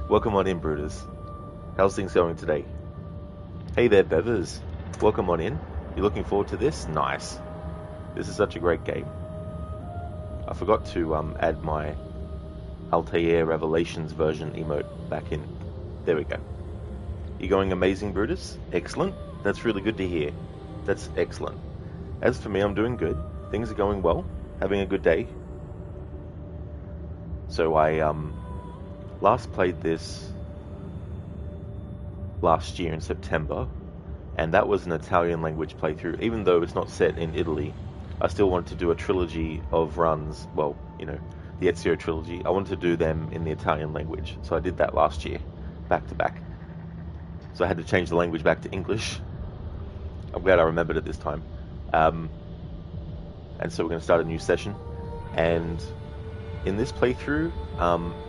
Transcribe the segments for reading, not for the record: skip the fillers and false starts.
Welcome on in, Brooders. How's things going today? Hey there, Bevers. Welcome on in. You looking forward to this? Nice. This is such a great game. I forgot to add my Altair Revelations version emote back in. There we go. You going amazing, Brutus? Excellent. That's really good to hear. That's excellent. As for me, I'm doing good. Things are going well. Having a good day. So I last played this last year in September, and that was an Italian language playthrough. Even though it's not set in Italy, I still wanted to do a trilogy of runs. Well, the Ezio trilogy. I wanted to do them in the Italian language, so I did that last year, back to back. So I had to change the language back to English. I'm glad I remembered it this time. And so we're going to start a new session. And in this playthrough,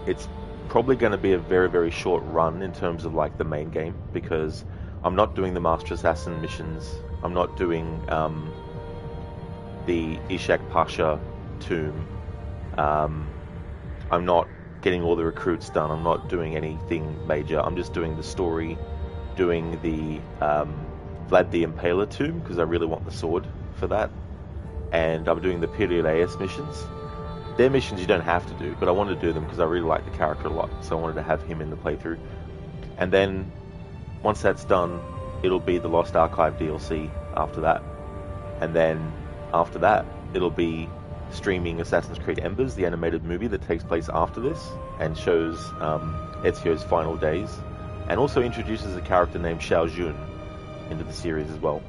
it's probably going to be a very, very short run in terms of like the main game, because I'm not doing the Master Assassin missions. I'm not doing the Ishak Pasha tomb. I'm not getting all the recruits done. I'm not doing anything major. I'm just doing the story, doing the Vlad the Impaler tomb, because I really want the sword for that. And I'm doing the Piri Reis missions. They're missions you don't have to do, but I wanted to do them because I really like the character a lot, so I wanted to have him in the playthrough. And then, once that's done, it'll be the Lost Archive DLC after that. And then, after that, it'll be streaming Assassin's Creed Embers, the animated movie that takes place after this, and shows Ezio's final days, and also introduces a character named Xiao Jun into the series as well.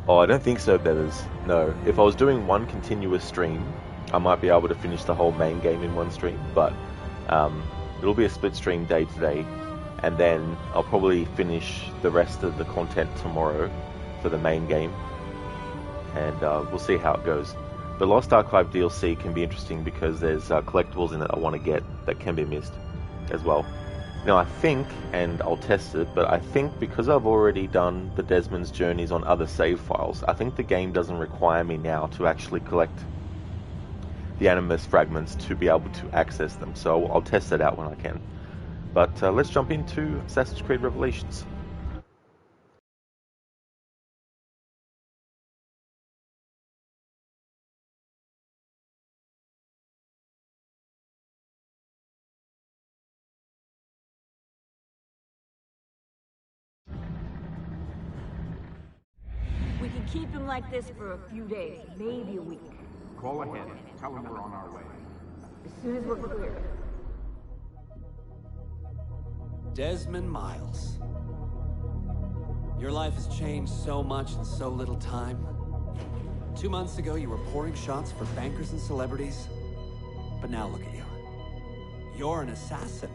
Oh, I don't think so, Bevers. No. If I was doing one continuous stream, I might be able to finish the whole main game in one stream, but it'll be a split stream day today, and then I'll probably finish the rest of the content tomorrow for the main game, and we'll see how it goes. The Lost Archive DLC can be interesting because there's collectibles in it I want to get that can be missed as well. Now I think, and I'll test it, but I think because I've already done the Desmond's journeys on other save files, I think the game doesn't require me now to actually collect the Animus fragments to be able to access them, so I'll test that out when I can. But let's jump into Assassin's Creed Revelations. We can keep him like this for a few days, maybe a week. Call ahead. Tell him we're on our way. As soon as we're clear. Desmond Miles. Your life has changed so much in so little time. 2 months ago, you were pouring shots for bankers and celebrities. But now look at you. You're an assassin.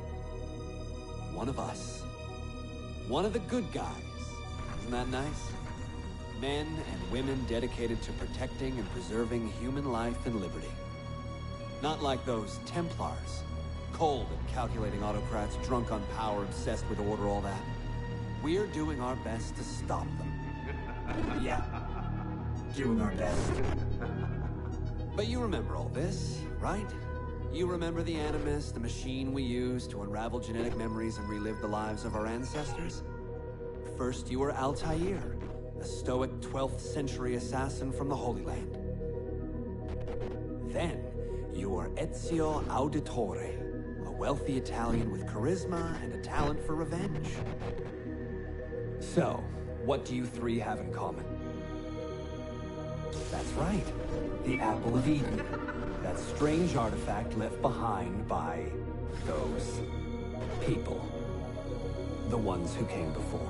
One of us. One of the good guys. Isn't that nice? Men and women dedicated to protecting and preserving human life and liberty. Not like those Templars. Cold and calculating autocrats, drunk on power, obsessed with order, all that. We're doing our best to stop them. Yeah. Doing our best. But you remember all this, right? You remember the Animus, the machine we use to unravel genetic memories and relive the lives of our ancestors? First you were Altair, a stoic 12th century assassin from the Holy Land. Then you were Ezio Auditore, a wealthy Italian with charisma and a talent for revenge. So, what do you three have in common? That's right, the Apple of Eden. That strange artifact left behind by those people. The ones who came before.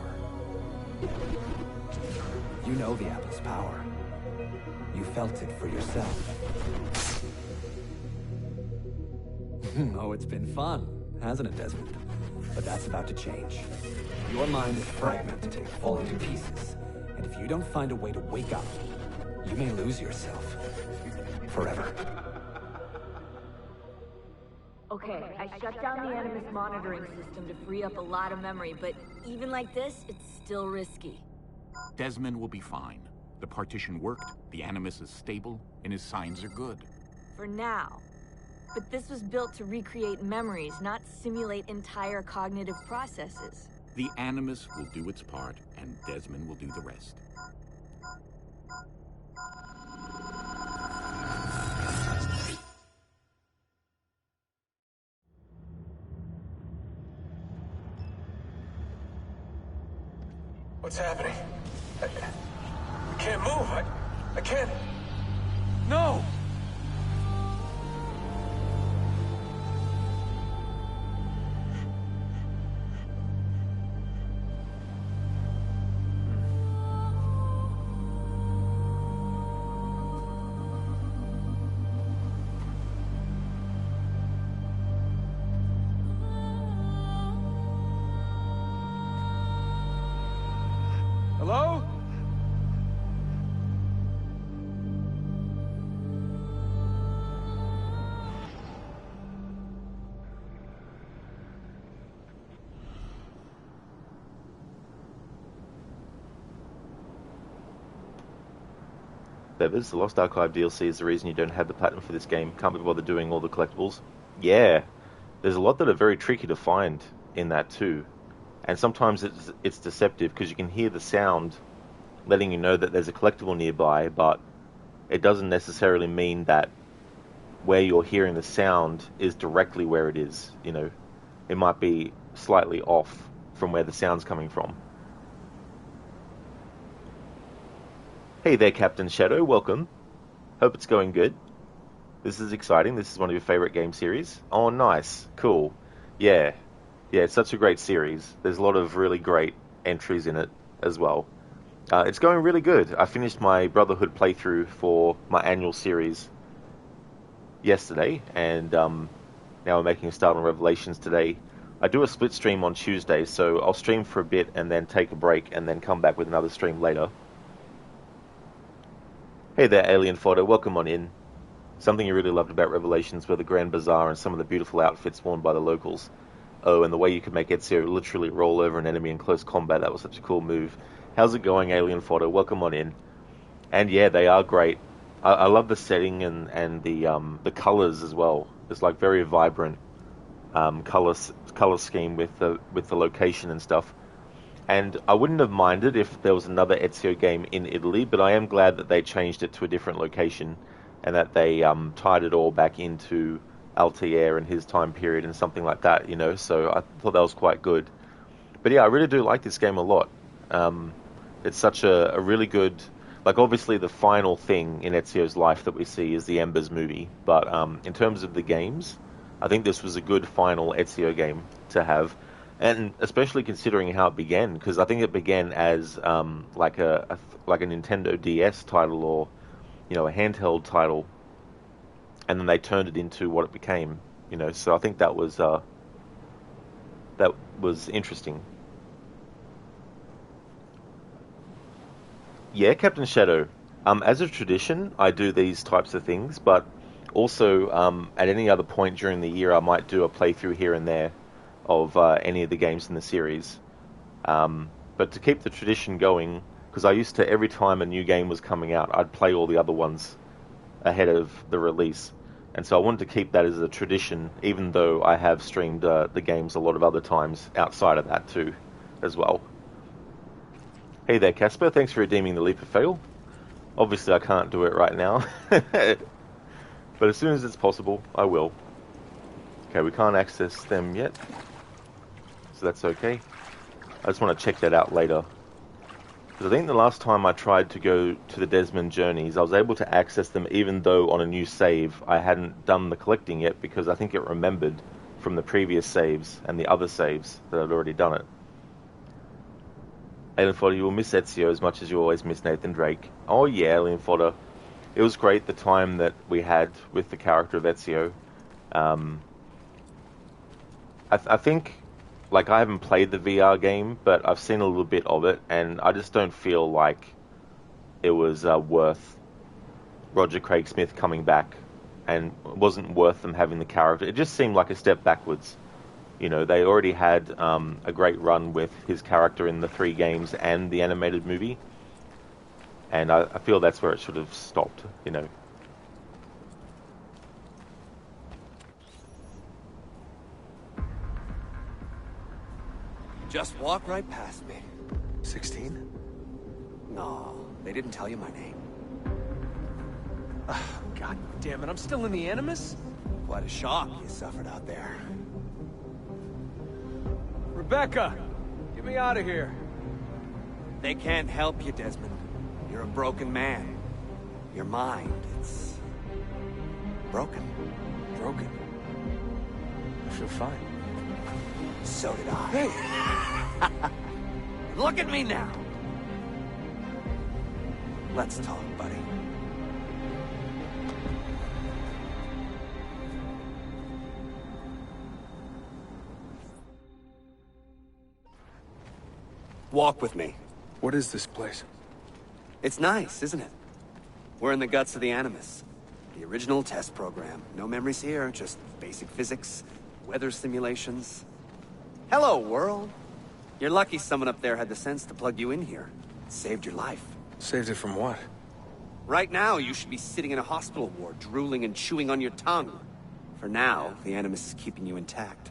You know the apple's power. You felt it for yourself. Oh, it's been fun, hasn't it, Desmond? But that's about to change. Your mind is fragmented, falling to pieces. And if you don't find a way to wake up, you may lose yourself. Forever. Okay, I shut down the Animus monitoring system to free up a lot of memory, but even like this, it's still risky. Desmond will be fine. The partition worked, the Animus is stable, and his signs are good. For now. But this was built to recreate memories, not simulate entire cognitive processes. The Animus will do its part, and Desmond will do the rest. What's happening? I can't move. I can't... No! Hello? Bevers, the Lost Archive DLC is the reason you don't have the platinum for this game. Can't be bothered doing all the collectibles. Yeah, there's a lot that are very tricky to find in that too. And sometimes it's deceptive because you can hear the sound letting you know that there's a collectible nearby, but it doesn't necessarily mean that where you're hearing the sound is directly where it is, you know. It might be slightly off from where the sound's coming from. Hey there, Captain Shadow, welcome. Hope it's going good. This is exciting. This is one of your favorite game series. Oh, nice. Cool. Yeah, it's such a great series. There's a lot of really great entries in it as well. It's going really good. I finished my Brotherhood playthrough for my annual series yesterday, and now we're making a start on Revelations today. I do a split stream on Tuesday, so I'll stream for a bit and then take a break and then come back with another stream later. Hey there, Alien Fodder, welcome on in. Something you really loved about Revelations were the Grand Bazaar and some of the beautiful outfits worn by the locals. Oh, and the way you could make Ezio literally roll over an enemy in close combat, that was such a cool move. How's it going, Alien Fodder? Welcome on in. And yeah, they are great. I love the setting and the colours as well. It's like very vibrant colour scheme with the location and stuff. And I wouldn't have minded if there was another Ezio game in Italy, but I am glad that they changed it to a different location and that they tied it all back into Altair and his time period and something like that, you know, so I thought that was quite good. But yeah, I really do like this game a lot. It's such a really good... Like, obviously the final thing in Ezio's life that we see is the Embers movie, but in terms of the games, I think this was a good final Ezio game to have. And especially considering how it began, because I think it began as like a Nintendo DS title or, you know, a handheld title, and then they turned it into what it became, you know. So I think that was interesting. Yeah, Captain Shadow. As a tradition, I do these types of things, but also at any other point during the year, I might do a playthrough here and there of any of the games in the series. But to keep the tradition going, because I used to, every time a new game was coming out, I'd play all the other ones ahead of the release. And so I wanted to keep that as a tradition, even though I have streamed the games a lot of other times outside of that too, as well. Hey there, Casper. Thanks for redeeming the Leap of Fail. Obviously, I can't do it right now. But as soon as it's possible, I will. Okay, we can't access them yet, so that's okay. I just want to check that out later. Because I think the last time I tried to go to the Desmond journeys, I was able to access them even though on a new save I hadn't done the collecting yet, because I think it remembered from the previous saves and the other saves that I'd already done it. Alien Fodder, you will miss Ezio as much as you always miss Nathan Drake. Oh yeah, Alien Fodder. It was great the time that we had with the character of Ezio. I think, like, I haven't played the VR game, but I've seen a little bit of it, and I just don't feel like it was worth Roger Craig Smith coming back, and it wasn't worth them having the character. It just seemed like a step backwards. You know, they already had a great run with his character in the 3 games and the animated movie, and I feel that's where it should have stopped, you know. Just walk right past me. 16? No, they didn't tell you my name. God damn it, I'm still in the Animus? Quite a shock you suffered out there. Rebecca! Get me out of here. They can't help you, Desmond. You're a broken man. Your mind, it's... broken. Broken. I feel fine. So did I. Hey! Look at me now! Let's talk, buddy. Walk with me. What is this place? It's nice, isn't it? We're in the guts of the Animus. The original test program. No memories here, just basic physics, weather simulations. Hello, world. You're lucky someone up there had the sense to plug you in here. It saved your life. Saved it from what? Right now, you should be sitting in a hospital ward, drooling and chewing on your tongue. For now, the Animus is keeping you intact.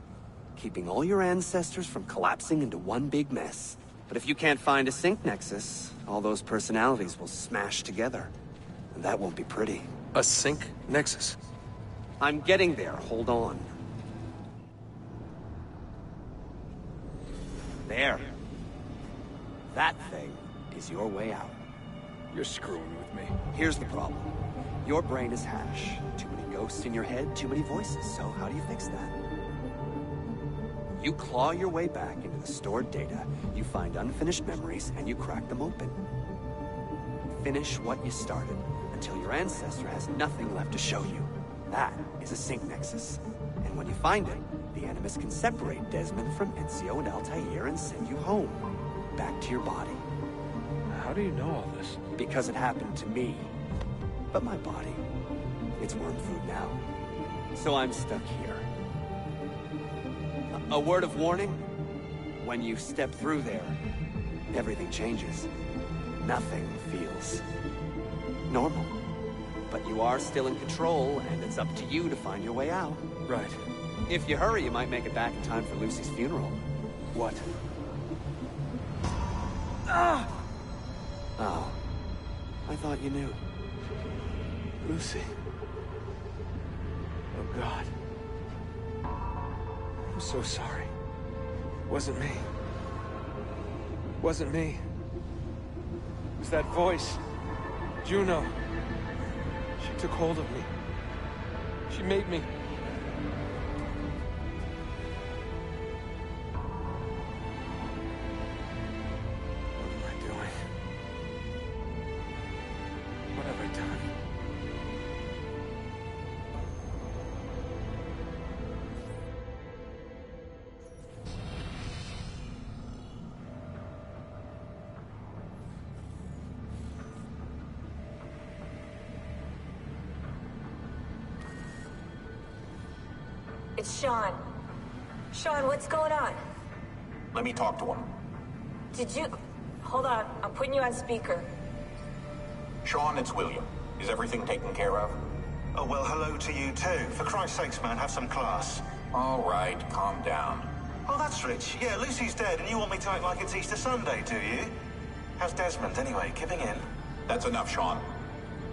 Keeping all your ancestors from collapsing into one big mess. But if you can't find a sync nexus, all those personalities will smash together. And that won't be pretty. A sync nexus? I'm getting there, hold on. There. That thing is your way out. You're screwing with me. Here's the problem. Your brain is hash. Too many ghosts in your head, too many voices. So how do you fix that? You claw your way back into the stored data, you find unfinished memories, and you crack them open. Finish what you started, until your ancestor has nothing left to show you. That is a sync nexus. And when you find it, the Animus can separate Desmond from Ezio and Altair and send you home. Back to your body. How do you know all this? Because it happened to me. But my body, it's worm food now. So I'm stuck here. A word of warning? When you step through there, everything changes. Nothing feels normal. But you are still in control, and it's up to you to find your way out. Right. If you hurry, you might make it back in time for Lucy's funeral. What? Ah! Oh. I thought you knew. Lucy. Oh, God. I'm so sorry. Wasn't me. Wasn't me. It was that voice. Juno. She took hold of me. She made me... What am I doing? What have I done? It's Sean. Sean, what's going on? Let me talk to him. Did you... Hold on, I'm putting you on speaker. Sean, it's William. Is everything taken care of? Oh, well, hello to you too. For Christ's sakes, man, have some class. All right, calm down. Oh, that's rich. Yeah, Lucy's dead, and you want me to act like it's Easter Sunday, do you? How's Desmond, anyway? Giving in? That's enough, Sean.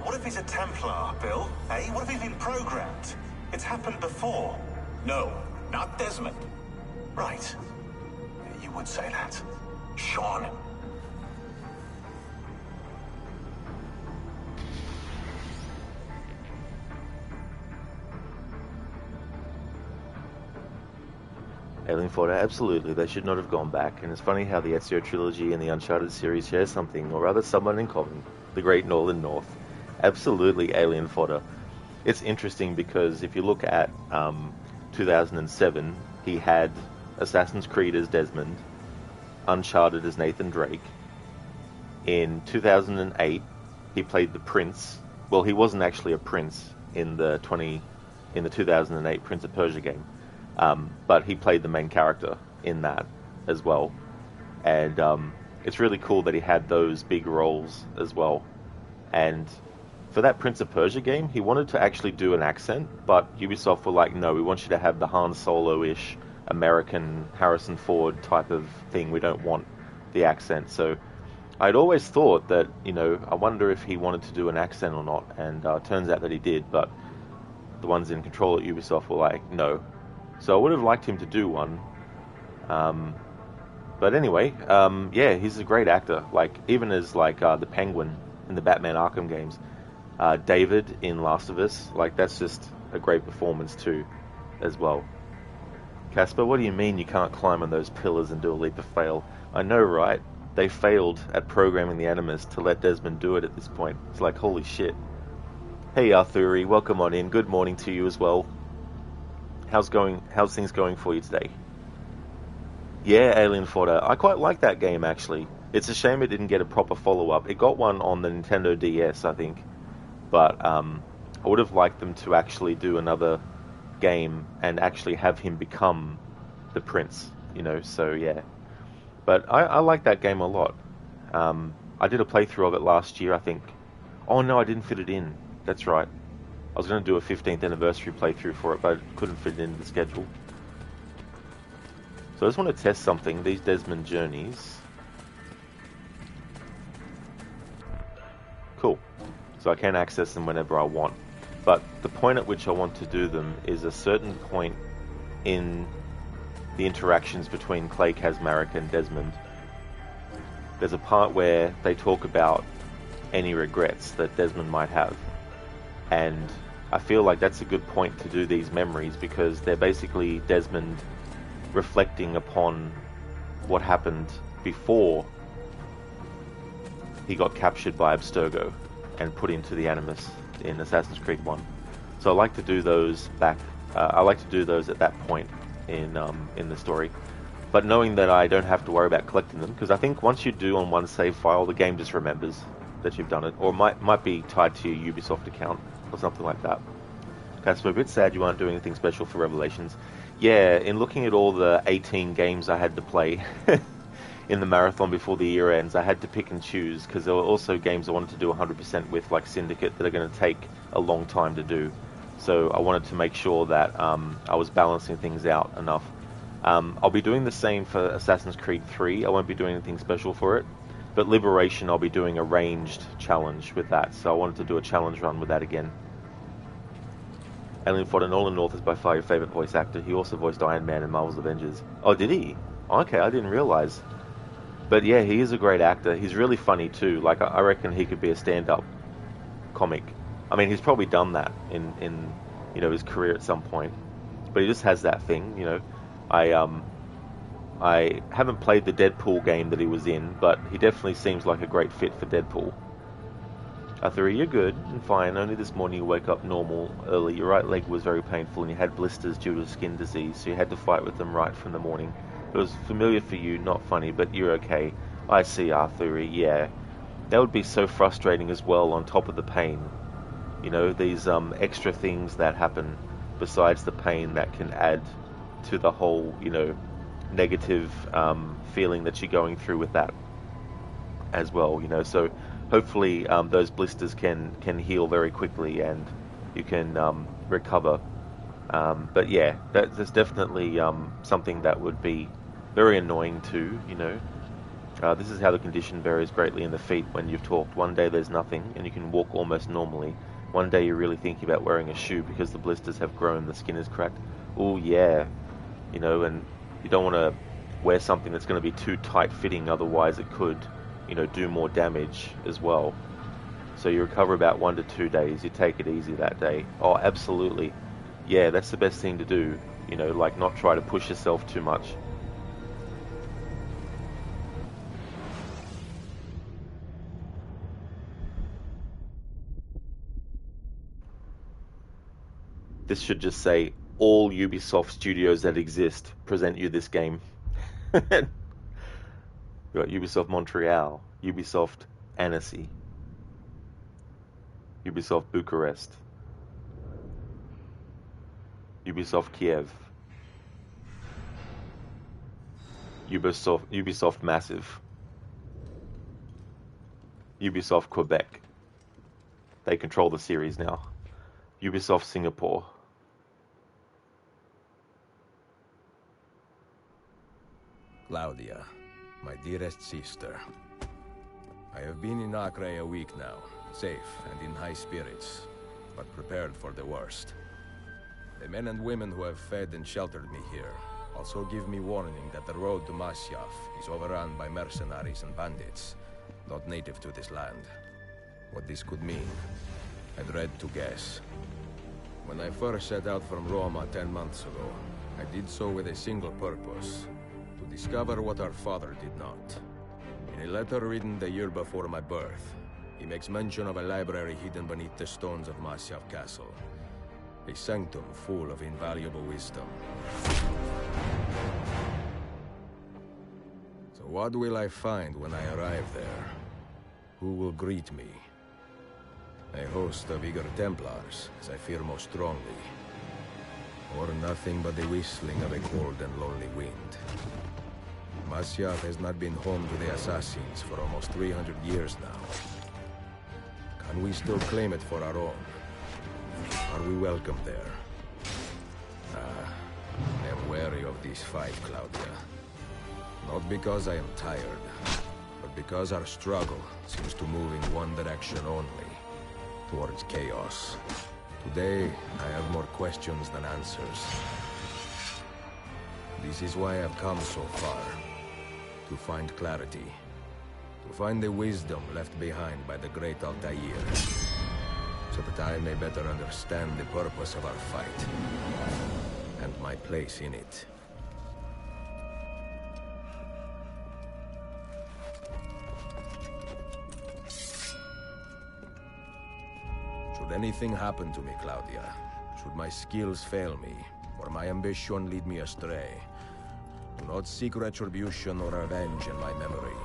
What if he's a Templar, Bill? Eh? What if he's been programmed? It's happened before. No, not Desmond. Right. You would say that. Sean. Alien Fodder, absolutely. They should not have gone back. And it's funny how the Ezio trilogy and the Uncharted series share something, or rather someone in common. The Great Northern North. Absolutely Alien Fodder. It's interesting because if you look at 2007, he had Assassin's Creed as Desmond, Uncharted as Nathan Drake. In 2008, he played the Prince. Well, he wasn't actually a prince in the 2008 Prince of Persia game. But he played the main character in that as well. And it's really cool that he had those big roles as well. And for that Prince of Persia game, he wanted to actually do an accent, but Ubisoft were like, no, we want you to have the Han Solo-ish American Harrison Ford type of thing. We don't want the accent. So I'd always thought that, I wonder if he wanted to do an accent or not, and turns out that he did, but the ones in control at Ubisoft were like, no. So I would have liked him to do one. But anyway, yeah, he's a great actor. Like, even as, like, the Penguin in the Batman Arkham games, David in Last of Us, like, that's just a great performance too, as well. Casper, what do you mean you can't climb on those pillars and do a leap of fail? I know, right? They failed at programming the Animus to let Desmond do it at this point. It's like, holy shit. Hey Arthuri, welcome on in. Good morning to you as well. How's things going for you today? Yeah, Alien Fodder. I quite like that game, actually. It's a shame it didn't get a proper follow-up. It got one on the Nintendo DS, I think. But I would have liked them to actually do another game and actually have him become the prince, so yeah. But I like that game a lot. I did a playthrough of it last year, I think. Oh no, I didn't fit it in. That's right. I was going to do a 15th anniversary playthrough for it, but I couldn't fit it into the schedule. So I just want to test something, these Desmond journeys. Cool. So I can access them whenever I want. But the point at which I want to do them is a certain point in the interactions between Clay Kazmarek and Desmond. There's a part where they talk about any regrets that Desmond might have. And I feel like that's a good point to do these memories, because they're basically Desmond reflecting upon what happened before he got captured by Abstergo and put into the Animus in Assassin's Creed 1. So I like to do those I like to do those at that point in the story. But knowing that I don't have to worry about collecting them, because I think once you do on one save file, the game just remembers that you've done it, or might be tied to your Ubisoft account or something like that. Okay, so a bit sad you aren't doing anything special for Revelations. Yeah, in looking at all the 18 games I had to play in the marathon before the year ends, I had to pick and choose, because there were also games I wanted to do 100% with, like Syndicate, that are going to take a long time to do. So I wanted to make sure that I was balancing things out enough. I'll be doing the same for Assassin's Creed 3. I won't be doing anything special for it. But Liberation, I'll be doing a ranged challenge with that. So I wanted to do a challenge run with that again. Alien Fodder, Nolan North is by far your favourite voice actor. He also voiced Iron Man in Marvel's Avengers. Oh, did he? Okay, I didn't realise. But yeah, he is a great actor. He's really funny too. Like, I reckon he could be a stand-up comic. I mean, he's probably done that in his career at some point. But he just has that thing, I haven't played the Deadpool game that he was in, but he definitely seems like a great fit for Deadpool. Arthur, you're good and fine. Only this morning you woke up normal early. Your right leg was very painful and you had blisters due to skin disease, so you had to fight with them right from the morning. It was familiar for you, not funny, but you're okay. I see, Arthur, yeah. That would be so frustrating as well, on top of the pain. These extra things that happen besides the pain that can add to the whole, negative feeling that you're going through with that as well, So hopefully those blisters can heal very quickly and you can recover. But yeah, that's definitely something that would be very annoying too, This is how the condition varies greatly in the feet when you've talked. One day there's nothing and you can walk almost normally. One day you're really thinking about wearing a shoe because the blisters have grown, the skin is cracked. Oh yeah, and you don't want to wear something that's going to be too tight-fitting, otherwise it could, do more damage as well. So you recover about 1 to 2 days. You take it easy that day. Oh, absolutely. Yeah, that's the best thing to do. Like, not try to push yourself too much. This should just say, all Ubisoft studios that exist present you this game. We've got Ubisoft Montreal, Ubisoft Annecy, Ubisoft Bucharest, Ubisoft Kiev, Ubisoft Massive, Ubisoft Quebec. They control the series now. Ubisoft Singapore. Claudia, my dearest sister. I have been in Acre a week now, safe and in high spirits, but prepared for the worst. The men and women who have fed and sheltered me here also give me warning that the road to Masyaf is overrun by mercenaries and bandits, not native to this land. What this could mean, I dread to guess. When I first set out from Roma 10 months ago, I did so with a single purpose, to discover what our father did not. In a letter written the year before my birth, he makes mention of a library hidden beneath the stones of Masyaf Castle. A sanctum full of invaluable wisdom. So what will I find when I arrive there? Who will greet me? A host of eager Templars, as I fear most strongly. Or nothing but the whistling of a cold and lonely wind. Masyaf has not been home to the assassins for almost 300 years now. Can we still claim it for our own? Are we welcome there? I am wary of this fight, Claudia. Not because I am tired, but because our struggle seems to move in one direction only, towards chaos. Today, I have more questions than answers. This is why I've come so far. To find clarity. To find the wisdom left behind by the great Altair. So that I may better understand the purpose of our fight. And my place in it. Should anything happen to me, Claudia, should my skills fail me, or my ambition lead me astray, do not seek retribution or revenge in my memory,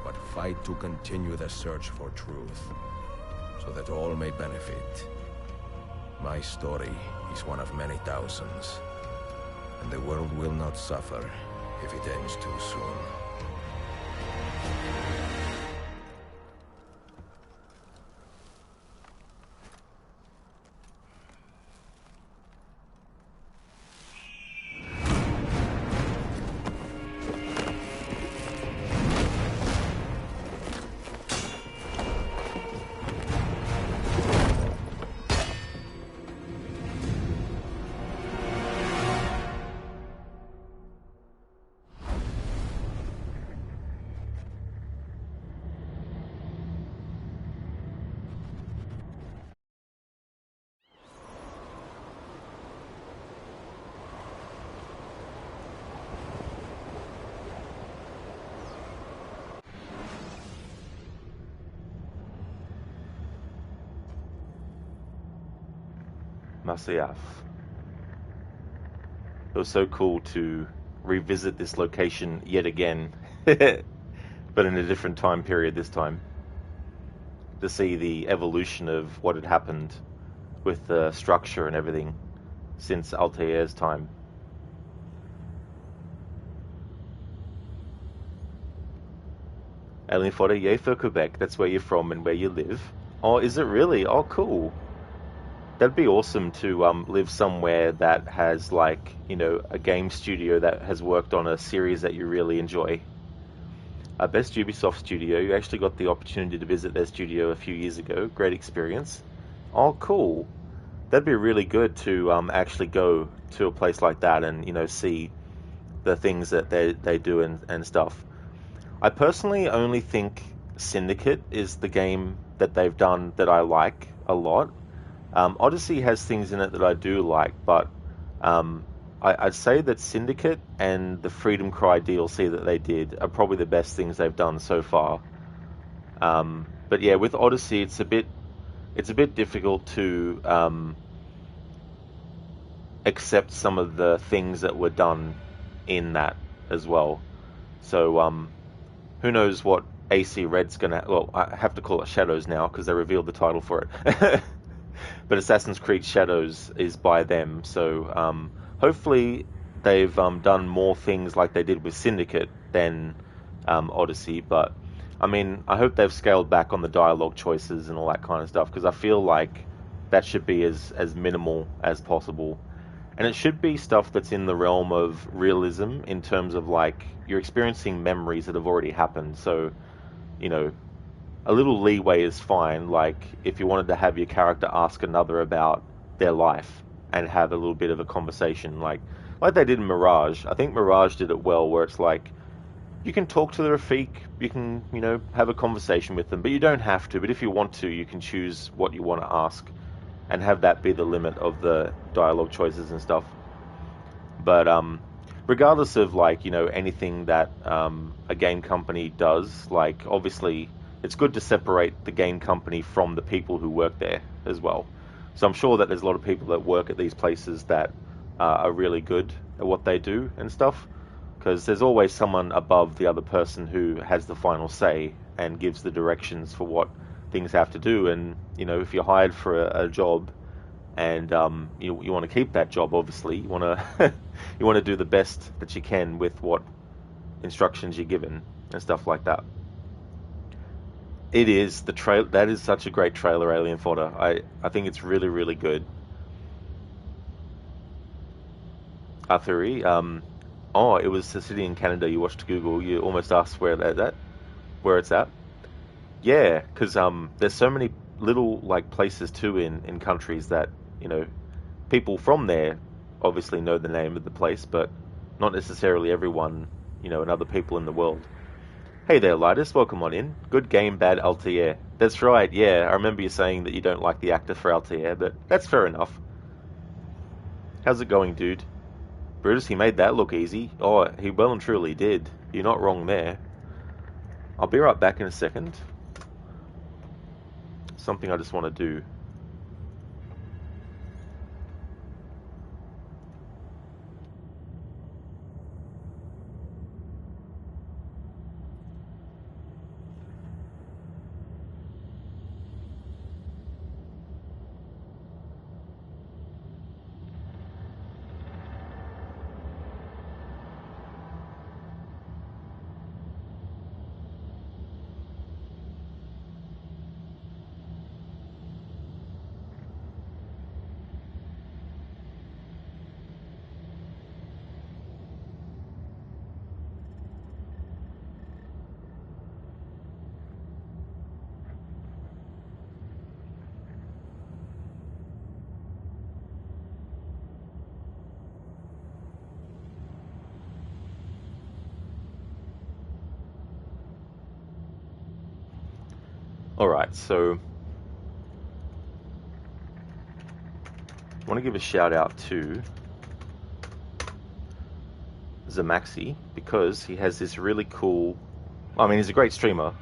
but fight to continue the search for truth, so that all may benefit. My story is one of many thousands, and the world will not suffer if it ends too soon. Masyaf. It was so cool to revisit this location yet again, but in a different time period this time. To see the evolution of what had happened with the structure and everything since Altair's time. Alien Fodder, yay for Quebec, that's where you're from and where you live. Oh, is it really? Oh, cool. That'd be awesome to live somewhere that has, like, you know, a game studio that has worked on a series that you really enjoy. Best Ubisoft studio. You actually got the opportunity to visit their studio a few years ago. Great experience. Oh, cool. That'd be really good to actually go to a place like that and, you know, see the things that they do and stuff. I personally only think Syndicate is the game that they've done that I like a lot. Odyssey has things in it that I do like, but I'd say that Syndicate and the Freedom Cry DLC that they did are probably the best things they've done so far. But yeah, with Odyssey, it's a bit difficult to accept some of the things that were done in that as well. So who knows what AC Red's gonna... Well, I have to call it Shadows now because they revealed the title for it. But Assassin's Creed Shadows is by them, so hopefully they've done more things like they did with Syndicate than Odyssey. But I mean, I hope they've scaled back on the dialogue choices and all that kind of stuff, because I feel like that should be as minimal as possible. And it should be stuff that's in the realm of realism in terms of like you're experiencing memories that have already happened. So, you know, a little leeway is fine. Like if you wanted to have your character ask another about their life and have a little bit of a conversation, like they did in Mirage. I think Mirage did it well, where it's like you can talk to the Rafik, you can, you know, have a conversation with them, but you don't have to. But if you want to, you can choose what you want to ask and have that be the limit of the dialogue choices and stuff. But regardless of like, you know, anything that a game company does, like obviously it's good to separate the game company from the people who work there as well. So I'm sure that there's a lot of people that work at these places that are really good at what they do and stuff, because there's always someone above the other person who has the final say and gives the directions for what things have to do. And you know, if you're hired for a job and you want to keep that job, obviously you want to you want to do the best that you can with what instructions you're given and stuff like that. It is the trail. That is such a great trailer, Alien Fodder. I think it's really, really good. Arthuri, oh, it was a city in Canada. You watched Google. You almost asked where it's at. Yeah, because there's so many little like places too in countries that, you know, people from there obviously know the name of the place, but not necessarily everyone, you know, and other people in the world. Hey there, Lidus. Welcome on in. Good game, bad Altair. That's right, yeah. I remember you saying that you don't like the actor for Altair, but that's fair enough. How's it going, dude? Brutus, he made that look easy. Oh, he well and truly did. You're not wrong there. I'll be right back in a second. Something I just want to do. Alright, so I want to give a shout out to Zamaxi because he has this really cool... I mean, he's a great streamer,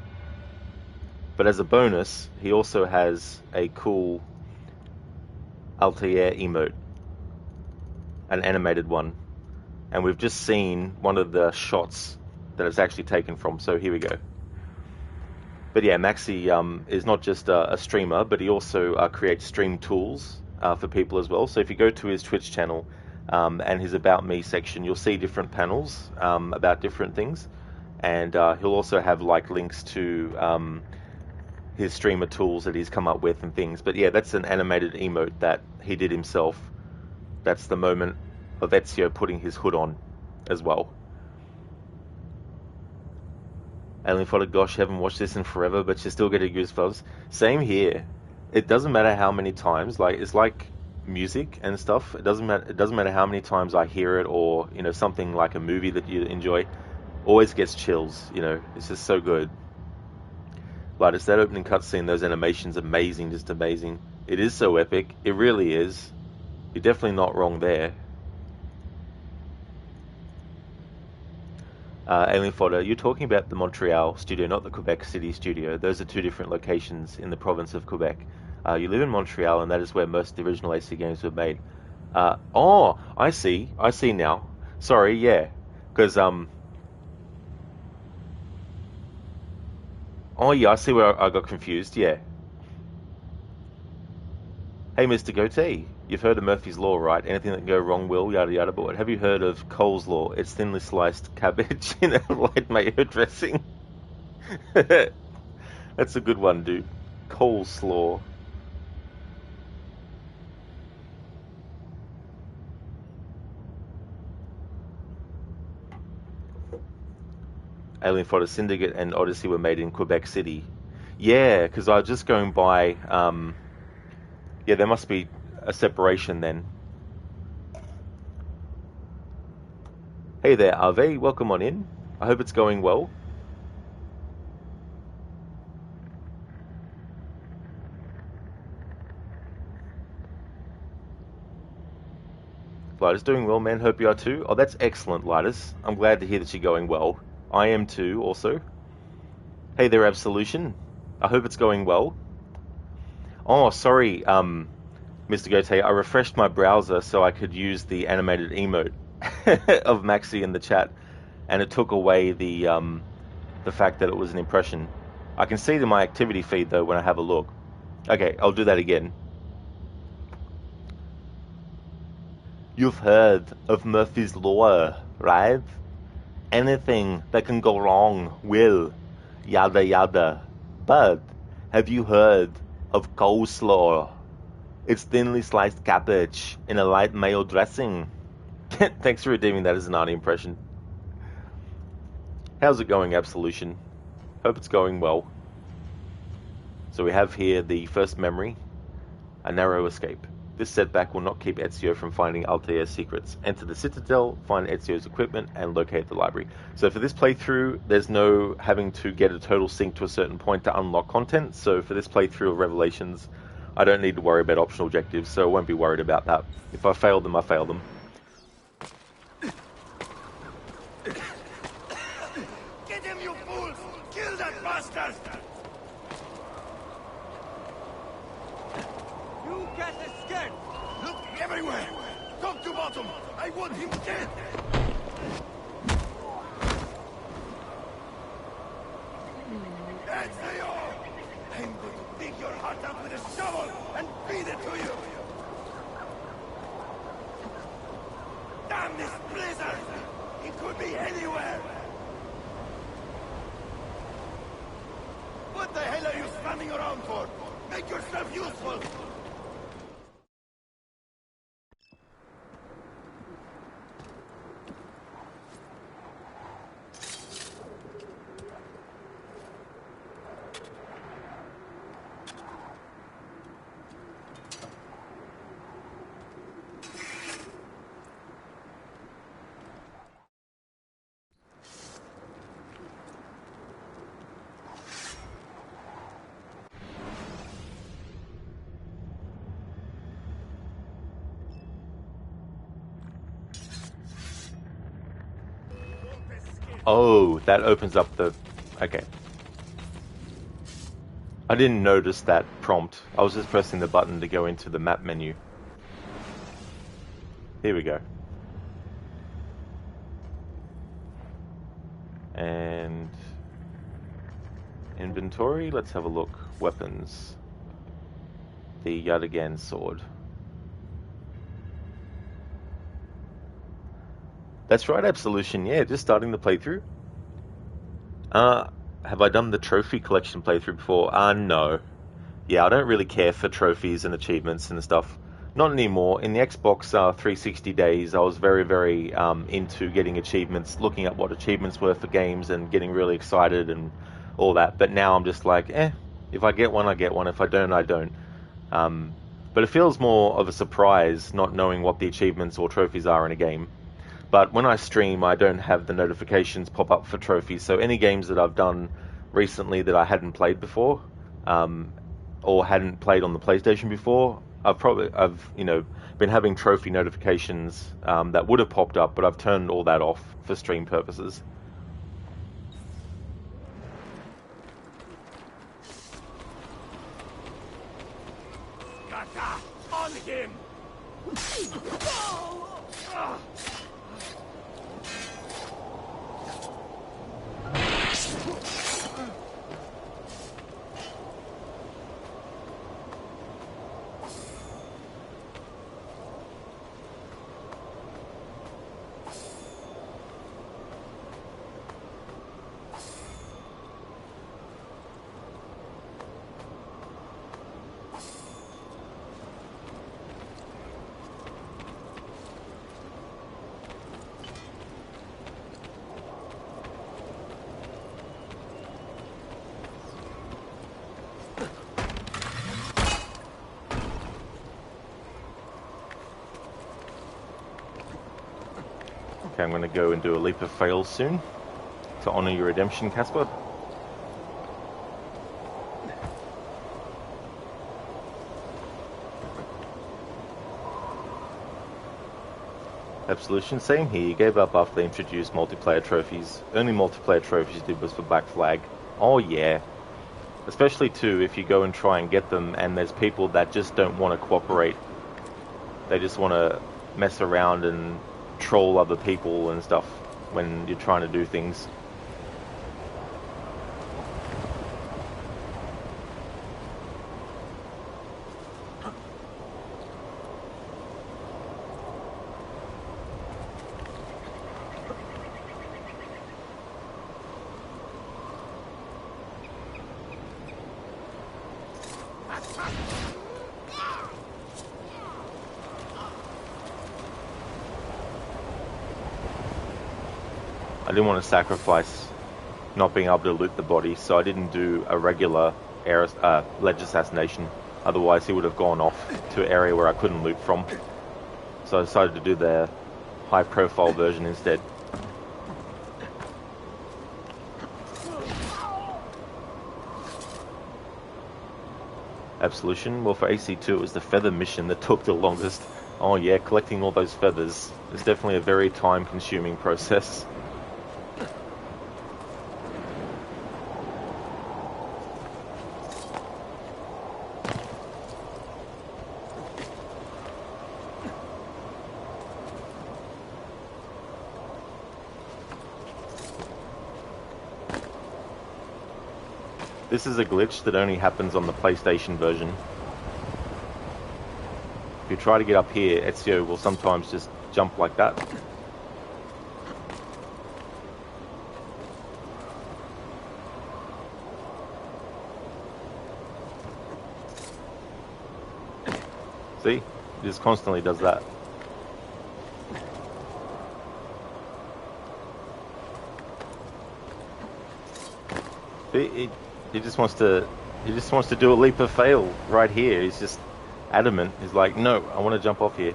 but as a bonus, he also has a cool Altair emote, an animated one. And we've just seen one of the shots that it's actually taken from, so here we go. But yeah, Maxi is not just a streamer, but he also creates stream tools for people as well. So if you go to his Twitch channel and his About Me section, you'll see different panels about different things. And he'll also have like links to his streamer tools that he's come up with and things. But yeah, that's an animated emote that he did himself. That's the moment of Ezio putting his hood on as well. Alien Fodder, gosh, haven't watched this in forever, but you're still getting goosebumps. Same here. It doesn't matter how many times. Like it's like music and stuff. It doesn't matter how many times I hear it, or you know, something like a movie that you enjoy. Always gets chills. You know, it's just so good. Like it's that opening cutscene. Those animations, amazing, just amazing. It is so epic. It really is. You're definitely not wrong there. Alien Fodder, you're talking about the Montreal studio, not the Quebec City studio. Those are two different locations in the province of Quebec. You live in Montreal, and that is where most of the original AC games were made. Oh, I see now. Sorry, yeah. Because, oh yeah, I see where I got confused, yeah. Hey, Mr. Goatee, you've heard of Murphy's Law, right? Anything that can go wrong will, yada yada, but have you heard of Cole's Law? It's thinly sliced cabbage in a light mayo dressing. That's a good one, dude. Cole's Law. Alien Fighter Syndicate and Odyssey were made in Quebec City. Yeah, because I was just going by... yeah, there must be a separation then. Hey there, RV. Welcome on in. I hope it's going well. Lida's doing well, man. Hope you are too. Oh, that's excellent, Lidas. I'm glad to hear that you're going well. I am too, also. Hey there, Absolution. I hope it's going well. Oh, sorry, Mr. Gote. I refreshed my browser so I could use the animated emote of Maxi in the chat, and it took away the fact that it was an impression. I can see it in my activity feed, though, when I have a look. Okay, I'll do that again. You've heard of Murphy's Law, right? Anything that can go wrong will, yada yada. But have you heard of coleslaw? It's thinly sliced cabbage in a light mayo dressing. Thanks for redeeming that as an Arnie impression. How's it going, Absolution? Hope it's going well. So we have here the first memory, a narrow escape. This setback will not keep Ezio from finding Altair's secrets. Enter the Citadel, find Ezio's equipment, and locate the library. So for this playthrough, there's no having to get a total sync to a certain point to unlock content. So for this playthrough of Revelations, I don't need to worry about optional objectives, so I won't be worried about that. If I fail them, I fail them. Get him, you fools! Kill that bastard! You can't escape! Look everywhere! Top to bottom! I want him dead! That's the all! I'm going to dig your heart out with a shovel and feed it to you! Damn this blizzard! It could be anywhere! What the hell are you standing around for? Make yourself useful! Oh, that opens up the... Okay. I didn't notice that prompt. I was just pressing the button to go into the map menu. Here we go. And... inventory, let's have a look. Weapons. The Yadagan sword. That's right, Absolution. Yeah, just starting the playthrough. Have I done the trophy collection playthrough before? No. Yeah, I don't really care for trophies and achievements and stuff. Not anymore. In the Xbox 360 days, I was very, very into getting achievements, looking at what achievements were for games and getting really excited and all that. But now I'm just like, if I get one, I get one. If I don't, I don't. But it feels more of a surprise not knowing what the achievements or trophies are in a game. But when I stream, I don't have the notifications pop up for trophies. So any games that I've done recently that I hadn't played before, or hadn't played on the PlayStation before, I've been having trophy notifications that would have popped up, but I've turned all that off for stream purposes. Gata! On him! I'm going to go and do a leap of fail soon to honor your redemption, Casper. Absolution, same here. You gave up after they introduced multiplayer trophies. Only multiplayer trophies you did was for Black Flag. Oh yeah. Especially too, if you go and try and get them and there's people that just don't want to cooperate. They just want to mess around and troll other people and stuff when you're trying to do things. I didn't want to sacrifice not being able to loot the body, so I didn't do a regular ledge assassination. Otherwise he would have gone off to an area where I couldn't loot from. So I decided to do the high profile version instead. Absolution. Well, for AC2 it was the feather mission that took the longest. Oh yeah, collecting all those feathers is definitely a very time consuming process. This is a glitch that only happens on the PlayStation version. If you try to get up here, Ezio will sometimes just jump like that. See? It just constantly does that. He just wants to do a leap of fail right here. He's just adamant. He's like, no, I want to jump off here.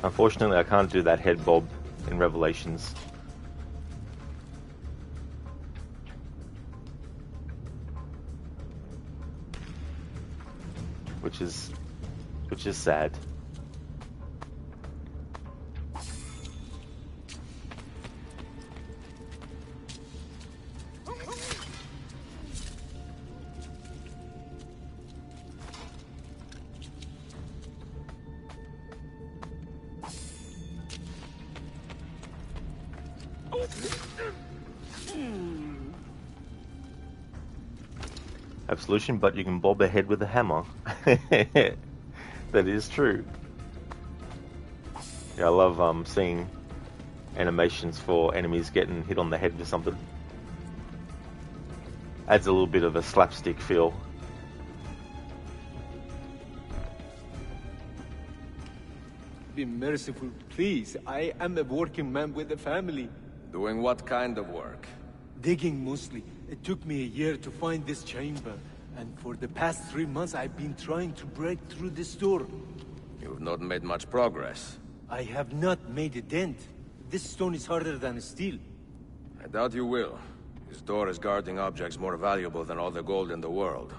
Unfortunately, I can't do that head bob in Revelations. Which is sad. Absolution, but you can bob ahead with a hammer. That is true. Yeah, I love seeing animations for enemies getting hit on the head with something. Adds a little bit of a slapstick feel. Be merciful, please. I am a working man with a family. Doing what kind of work? Digging mostly. It took me a year to find this chamber. And for the past 3 months, I've been trying to break through this door. You've not made much progress. I have not made a dent. This stone is harder than steel. I doubt you will. His door is guarding objects more valuable than all the gold in the world.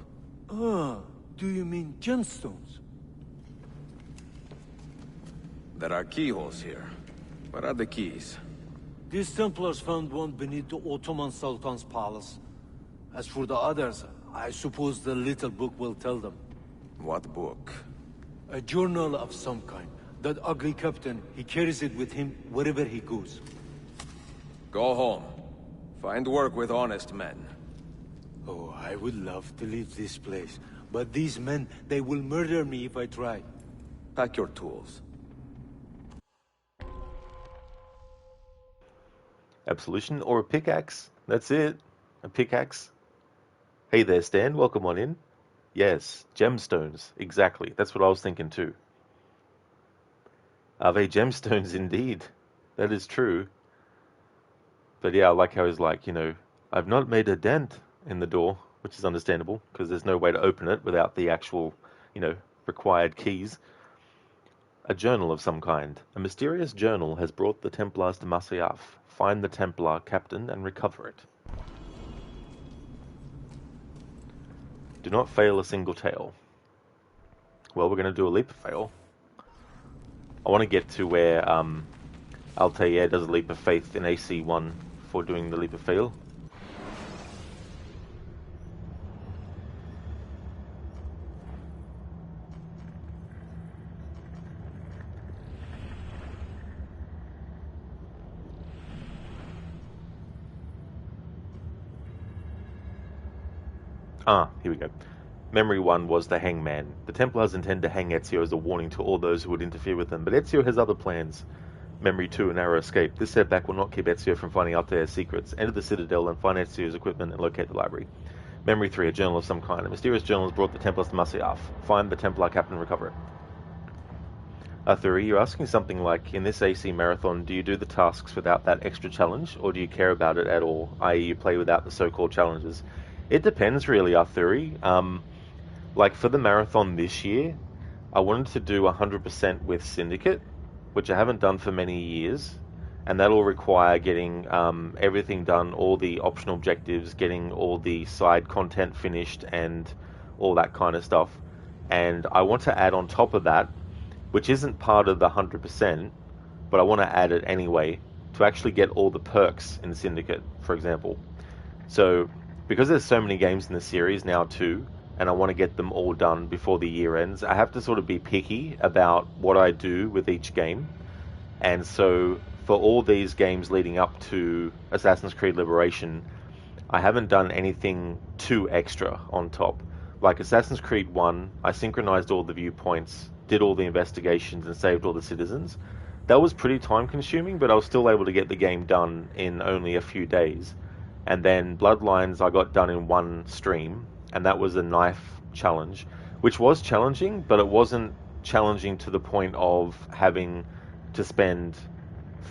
Ah, do you mean gemstones? There are keyholes here. Where are the keys? These Templars found one beneath the Ottoman Sultan's palace. As for the others, I suppose the little book will tell them. What book? A journal of some kind. That ugly captain, he carries it with him wherever he goes. Go home. Find work with honest men. Oh, I would love to leave this place. But these men, they will murder me if I try. Pack your tools. Absolution or a pickaxe. That's it. A pickaxe. Hey there, Stan. Welcome on in. Yes, gemstones. Exactly. That's what I was thinking too. Are they gemstones indeed? That is true. But yeah, I like how he's like, I've not made a dent in the door, which is understandable, because there's no way to open it without the actual, required keys. A journal of some kind. A mysterious journal has brought the Templars to Masyaf. Find the Templar captain and recover it. Do not fail a single tale. Well, we're going to do a leap of fail. I want to get to where Altair does a leap of faith in AC1 for doing the leap of fail. Here we go. Memory 1 was the Hangman. The Templars intend to hang Ezio as a warning to all those who would interfere with them, but Ezio has other plans. Memory 2, a narrow escape. This setback will not keep Ezio from finding Altair's secrets. Enter the Citadel and find Ezio's equipment and locate the library. Memory 3, a journal of some kind. A mysterious journal has brought the Templars to Masyaf. Find the Templar captain and recover it. Arthur, you're asking something like, in this AC marathon, do you do the tasks without that extra challenge, or do you care about it at all, i.e. you play without the so-called challenges? It depends really, Arthuri. Like for the marathon this year, I wanted to do 100% with Syndicate, which I haven't done for many years, and that'll require getting everything done, all the optional objectives, getting all the side content finished, and all that kind of stuff. And I want to add on top of that, which isn't part of the 100%, but I want to add it anyway, to actually get all the perks in Syndicate, for example. So, because there's so many games in the series now too, and I want to get them all done before the year ends, I have to sort of be picky about what I do with each game. And so, for all these games leading up to Assassin's Creed Liberation, I haven't done anything too extra on top. Like Assassin's Creed 1, I synchronized all the viewpoints, did all the investigations, and saved all the citizens. That was pretty time consuming, but I was still able to get the game done in only a few days. And then Bloodlines I got done in one stream, and that was a knife challenge, which was challenging, but it wasn't challenging to the point of having to spend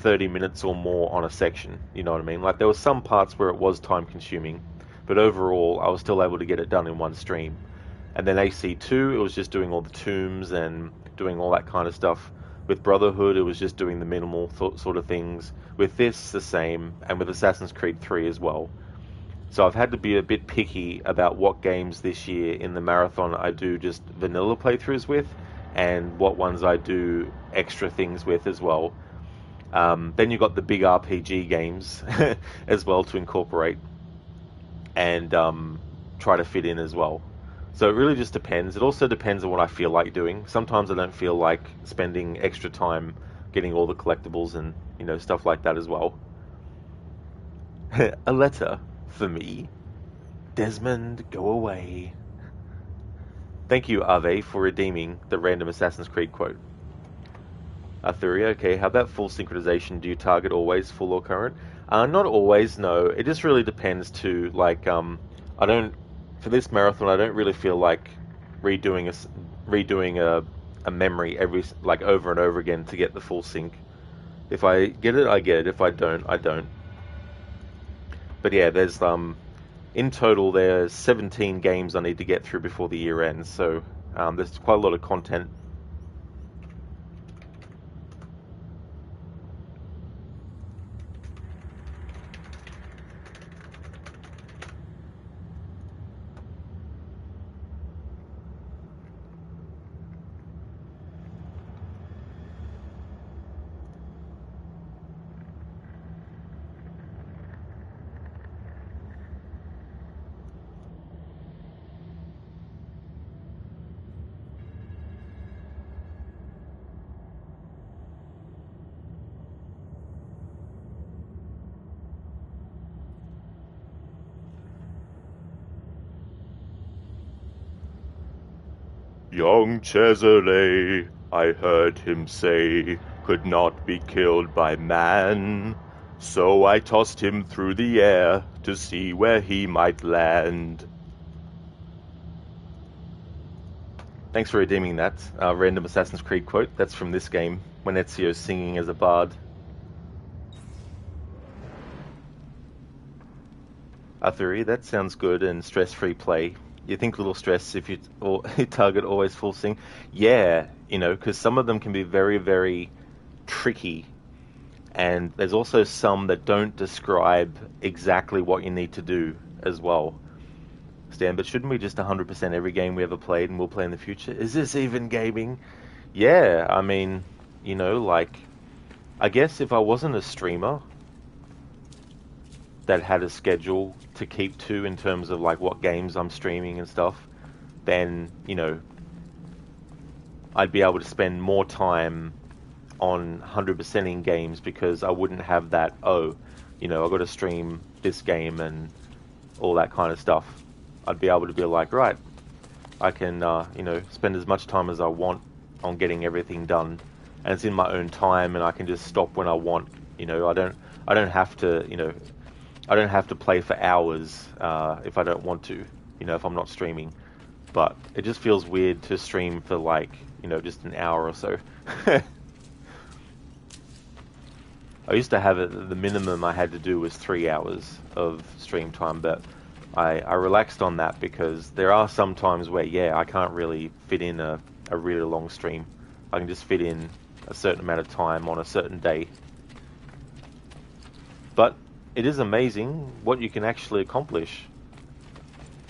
30 minutes or more on a section, you know what I mean? Like there were some parts where it was time consuming, but overall I was still able to get it done in one stream. And then AC2, it was just doing all the tombs and doing all that kind of stuff. With Brotherhood, it was just doing the minimal sort of things. With this, the same, and with Assassin's Creed 3 as well. So I've had to be a bit picky about what games this year in the marathon I do just vanilla playthroughs with, and what ones I do extra things with as well. Then you've got the big RPG games as well to incorporate and try to fit in as well. So it really just depends. It also depends on what I feel like doing. Sometimes I don't feel like spending extra time getting all the collectibles and, stuff like that as well. A letter for me. Desmond, go away. Thank you, Ave, for redeeming the random Assassin's Creed quote. Arthuria, okay, how about full synchronization? Do you target always full or current? Not always, no. It just really depends too. Like, for this marathon, I don't really feel like redoing a memory over and over again to get the full sync. If I get it, I get it. If I don't, I don't. But yeah, there's in total there's 17 games I need to get through before the year ends. So there's quite a lot of content. Young Cesare, I heard him say, could not be killed by man. So I tossed him through the air to see where he might land. Thanks for redeeming that. Random Assassin's Creed quote. That's from this game, when Ezio's singing as a bard. Arthuri, that sounds good and stress-free play. You think little stress if you target always full sync? Yeah, you know, because some of them can be very, very tricky. And there's also some that don't describe exactly what you need to do as well. Stan, but shouldn't we just 100% every game we ever played and we'll play in the future? Is this even gaming? Yeah, I mean, you know, like, I guess if I wasn't a streamer that had a schedule to keep to in terms of like what games I'm streaming and stuff, then, you know, I'd be able to spend more time on 100% in games because I wouldn't have that, oh, you know, I've got to stream this game and all that kind of stuff. I'd be able to be like, right, I can, you know, spend as much time as I want on getting everything done, and it's in my own time, and I can just stop when I want. You know, I don't have to, you know, I don't have to play for hours if I don't want to. You know, if I'm not streaming, but it just feels weird to stream for like, you know, just an hour or so. I used to have it, the minimum I had to do was 3 hours of stream time, but I relaxed on that because there are some times where, yeah, I can't really fit in a really long stream. I can just fit in a certain amount of time on a certain day. But it is amazing what you can actually accomplish,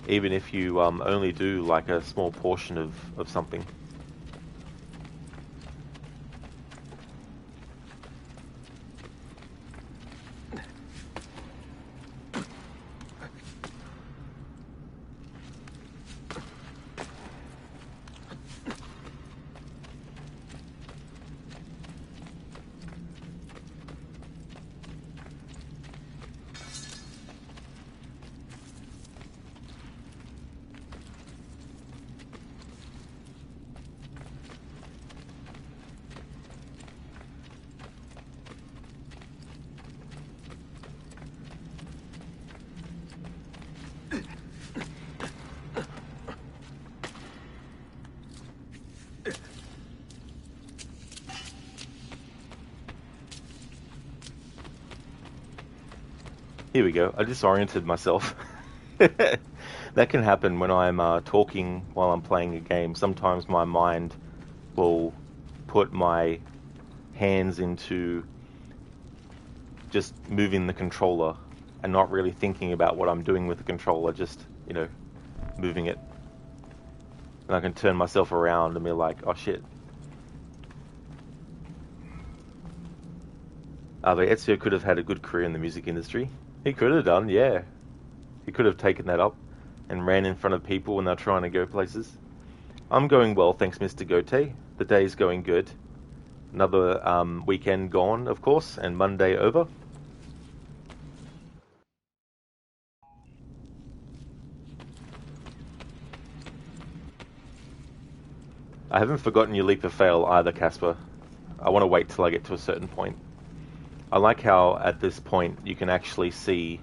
even if you only do like a small portion of something. Here we go. I disoriented myself. That can happen when I'm talking while I'm playing a game. Sometimes my mind will put my hands into just moving the controller and not really thinking about what I'm doing with the controller, just, you know, moving it. And I can turn myself around and be like, oh shit. But Ezio could have had a good career in the music industry. He could have done, yeah. He could have taken that up and ran in front of people when they're trying to go places. I'm going well, thanks, Mr. Gote. The day's going good. Another weekend gone, of course, and Monday over. I haven't forgotten your leap of fail either, Casper. I want to wait till I get to a certain point. I like how, at this point, you can actually see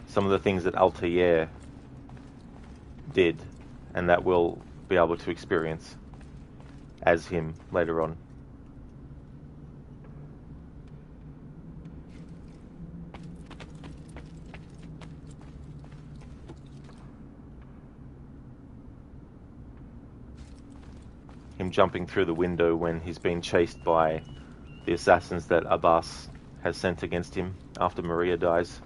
some of the things that Altair did, and that we'll be able to experience as him later on. Him jumping through the window when he's been chased by the assassins that Abbas has sent against him after Maria dies.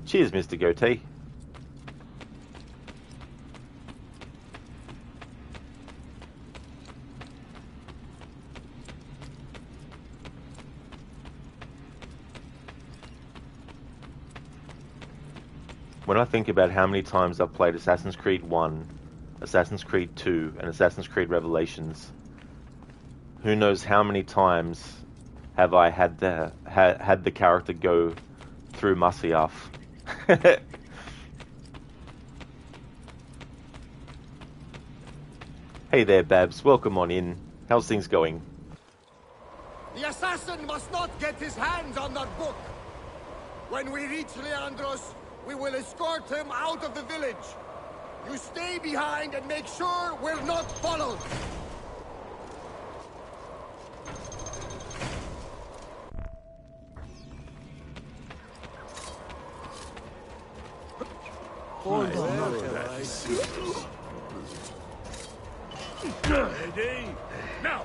Cheers, Mr. Gote. When I think about how many times I've played Assassin's Creed 1, Assassin's Creed 2, and Assassin's Creed Revelations, who knows how many times have I had the character go through Masyaf Hey there, Babs. Welcome on in. How's things going? The assassin must not get his hands on that book. When we reach Leandros, we will escort him out of the village. You stay behind and make sure we're not followed. Hold on. Ready? Now!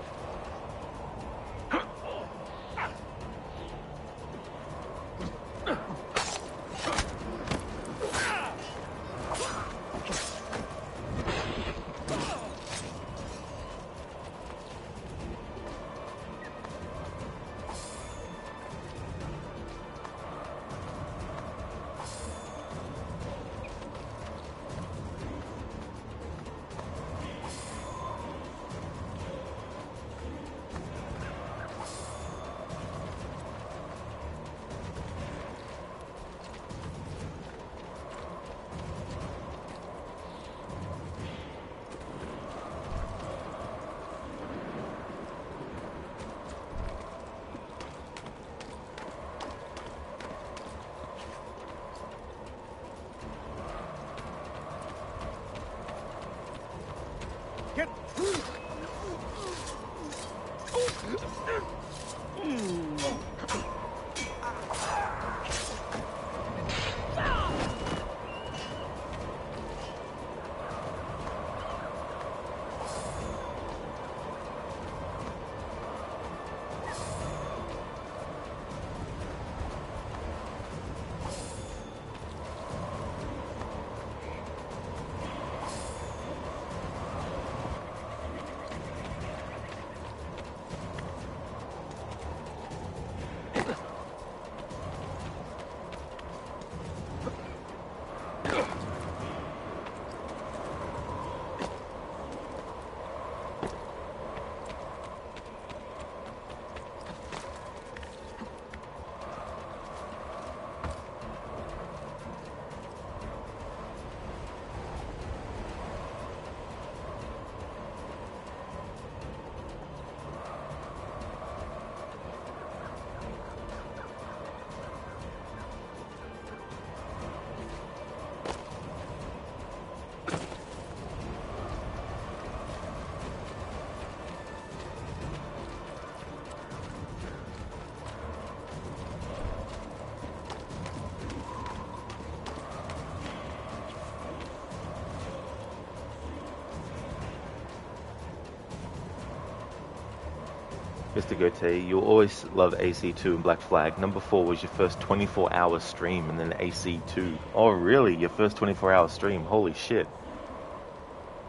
Mr. Gote, you'll always love AC2 and Black Flag. Number 4 was your first 24-hour stream, and then AC2. Oh, really? Your first 24-hour stream? Holy shit.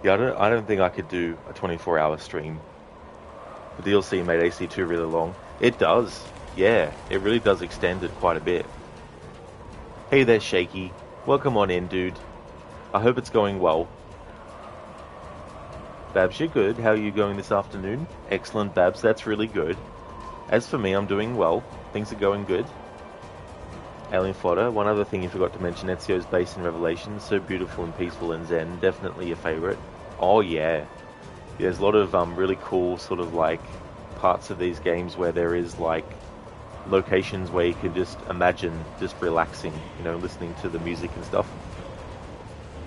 Yeah, I don't think I could do a 24-hour stream. The DLC made AC2 really long. It does. Yeah, it really does extend it quite a bit. Hey there, Shaky. Welcome on in, dude. I hope it's going well. Babs, you're good. How are you going this afternoon? Excellent, Babs. That's really good. As for me, I'm doing well. Things are going good. Alien Fodder. One other thing you forgot to mention, Ezio's base in Revelation. So beautiful and peaceful and zen. Definitely a favorite. Oh, yeah. There's a lot of really cool sort of like parts of these games where there is like locations where you can just imagine just relaxing, you know, listening to the music and stuff.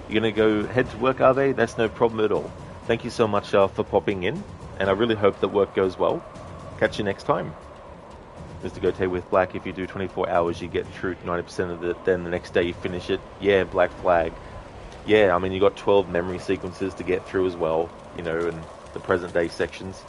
You're going to go head to work, are they? That's no problem at all. Thank you so much for popping in, and I really hope that work goes well. Catch you next time. Mr. Gote with Black, if you do 24 hours, you get through 90% of it, then the next day you finish it. Yeah, Black Flag. Yeah, I mean, you got 12 memory sequences to get through as well, you know, and the present day sections.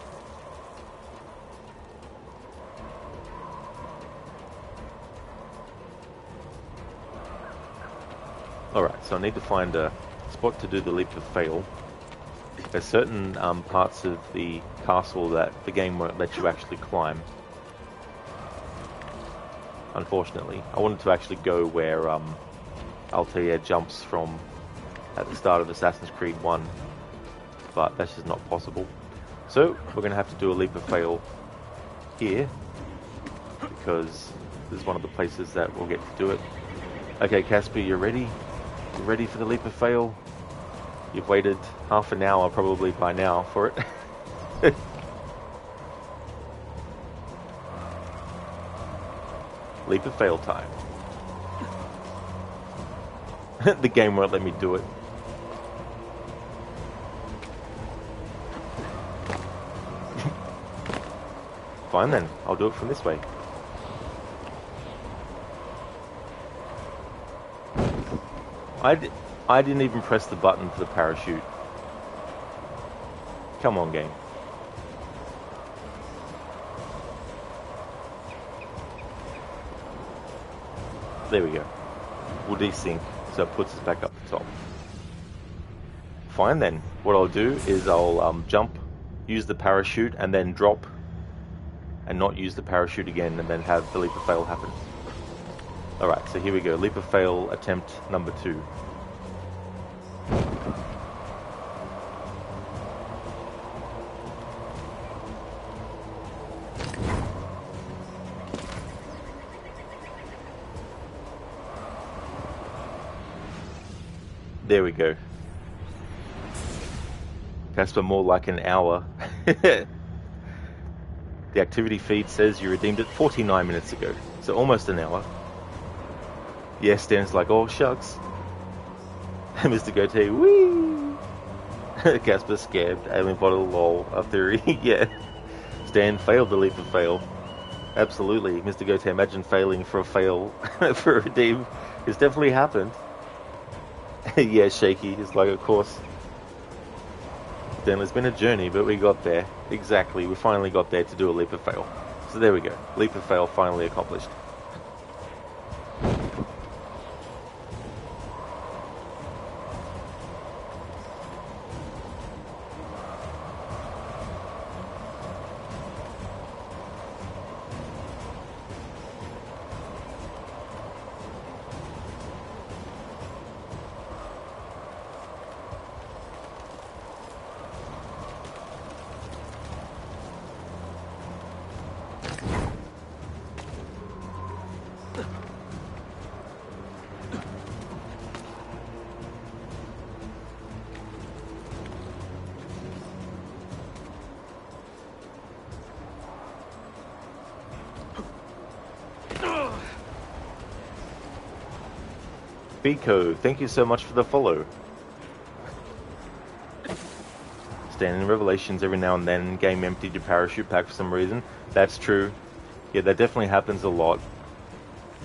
Alright, so I need to find a spot to do the leap of fail. There's certain parts of the castle that the game won't let you actually climb. Unfortunately. I wanted to actually go where Altair jumps from at the start of Assassin's Creed 1, but that's just not possible. So, we're going to have to do a leap of fail here, because this is one of the places that we'll get to do it. Okay, Casper, you're ready? You ready for the leap of fail? You've waited half an hour probably by now for it. Leap of fail time. The game won't let me do it. Fine then, I'll do it from this way. I didn't even press the button for the parachute. Come on, game. There we go. We'll desync, so it puts us back up the top. Fine then. What I'll do is I'll jump, use the parachute, and then drop, and not use the parachute again, and then have the leap of fail happen. Alright, so here we go. Leap of fail attempt number 2. There we go. Casper, more like an hour. The activity feed says you redeemed it 49 minutes ago, so almost an hour. Yeah, Stan's like, oh shucks. Mr. Goatee, whee! Casper scared, alien bottle, lol, a theory, yeah. Stan failed the leap of fail. Absolutely, Mr. Goatee, imagine failing for a fail, for a redeem. It's definitely happened. Yeah, Shaky, it's like, of course. Then it's been a journey, but we got there. Exactly, we finally got there to do a leap of fail. So there we go, leap of fail finally accomplished. Biko, thank you so much for the follow. Standing revelations every now and then, game emptied your parachute pack for some reason. That's true. Yeah, that definitely happens a lot.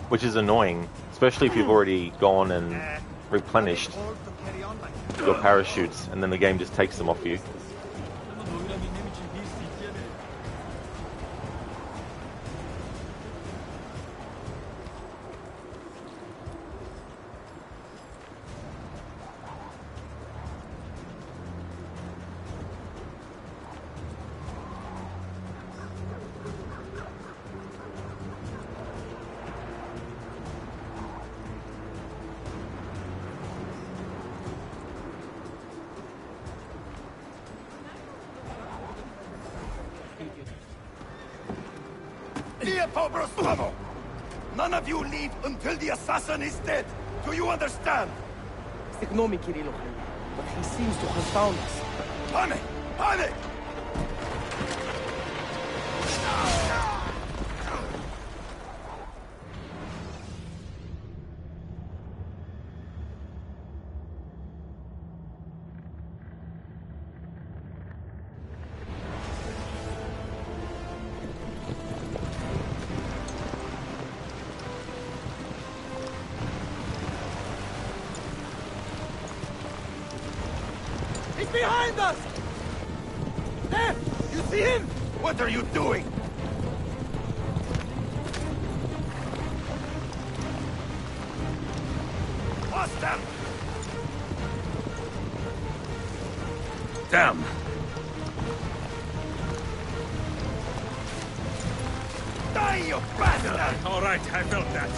Which is annoying, especially if you've already gone and replenished your parachutes and then the game just takes them off you. None of you leave until the assassin is dead. Do you understand? Ignore me, Kirilo, but he seems to have found us. Panic! Panic! Behind us! There! You see him? What are you doing? Lost them! Damn! Die, you bastard! All right, I felt that.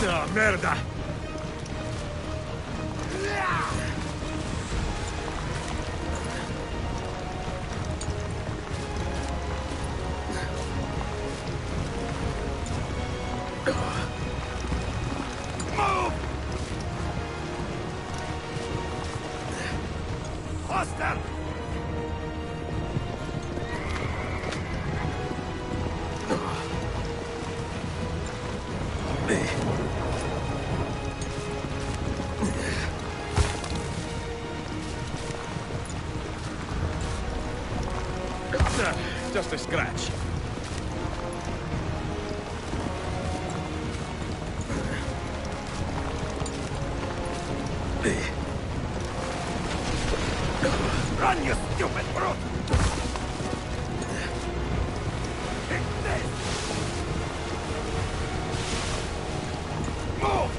Oh, merda! Just a scratch. Run, you stupid brute! Take this! Move!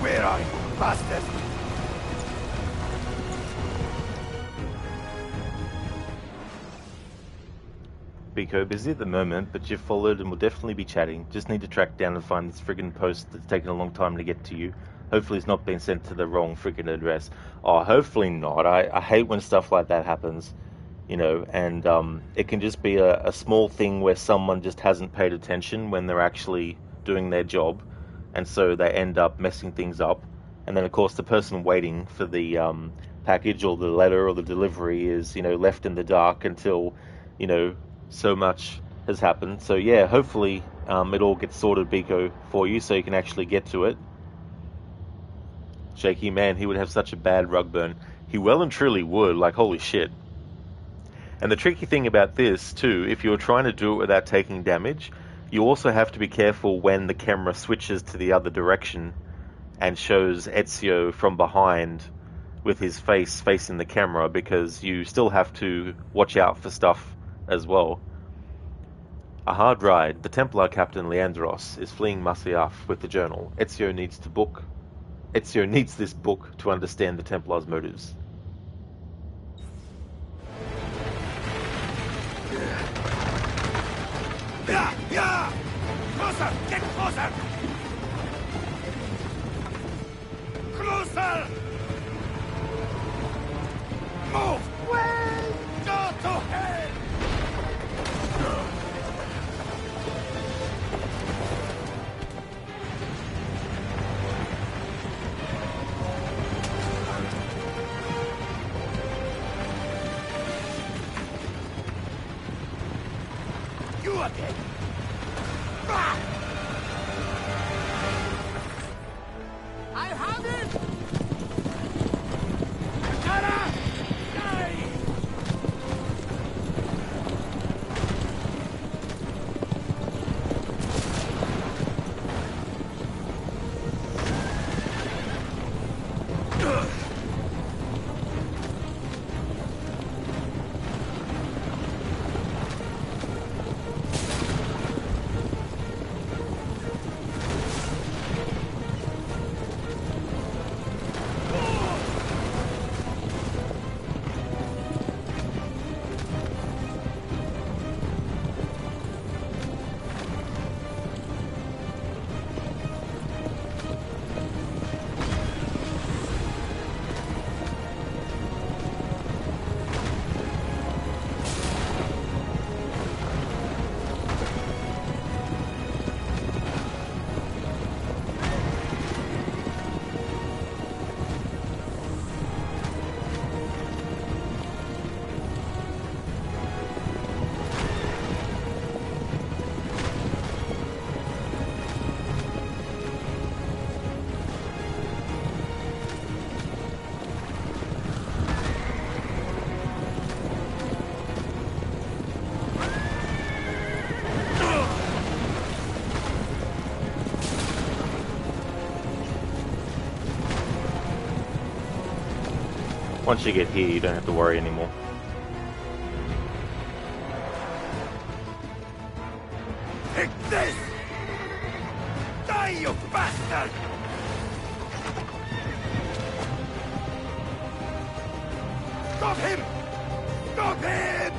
Where are you, bastard? Biko, busy at the moment, but you've followed and will definitely be chatting. Just need to track down and find this friggin' post that's taken a long time to get to you. Hopefully it's not been sent to the wrong friggin' address. Oh, hopefully not. I hate when stuff like that happens, you know, and it can just be a small thing where someone just hasn't paid attention when they're actually doing their job, and so they end up messing things up. And then, of course, the person waiting for the package or the letter or the delivery is, you know, left in the dark until, you know, so much has happened. So yeah, hopefully it all gets sorted, Biko, for you, so you can actually get to it. Shaky, man, he would have such a bad rug burn. He well and truly would, like holy shit. And the tricky thing about this too, if you're trying to do it without taking damage, you also have to be careful when the camera switches to the other direction and shows Ezio from behind with his face facing the camera, because you still have to watch out for stuff as well. A hard ride. The Templar captain Leandros is fleeing Masyaf with the journal. Ezio needs this book to understand the Templar's motives. Yeah! Closer! Get closer! Closer! Move! Wait! Go to hell! You again! Ah! I have it! Kara! Die! Once you get here, you don't have to worry anymore. Take this! Die, you bastard! Stop him! Stop him!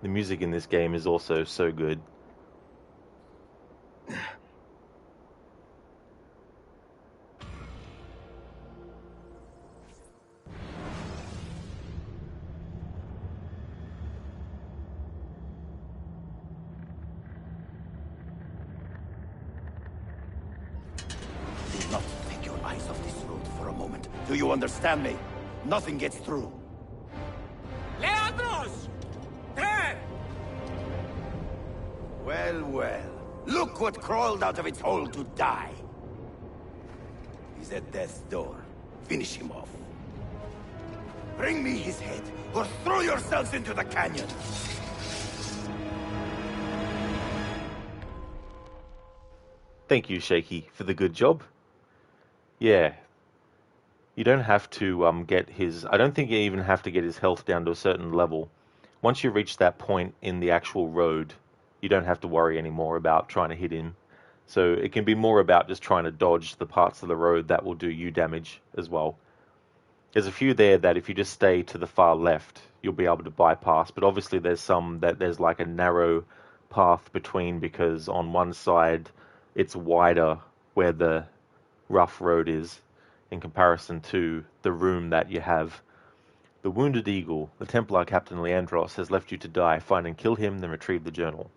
The music in this game is also so good. Do not take your eyes off this road for a moment. Do you understand me? Nothing gets through. Leandros! Well, well. Look what crawled out of its hole to die. He's at death's door. Finish him off. Bring me his head, or throw yourselves into the canyon! Thank you, Shaky, for the good job. Yeah. You don't have to get his... I don't think you even have to get his health down to a certain level. Once you reach that point in the actual road, you don't have to worry anymore about trying to hit him. So it can be more about just trying to dodge the parts of the road that will do you damage as well. There's a few there that if you just stay to the far left, you'll be able to bypass. But obviously there's some that there's like a narrow path between, because on one side it's wider where the rough road is in comparison to the room that you have. The Wounded Eagle, the Templar Captain Leandros, has left you to die. Find and kill him, then retrieve the journal.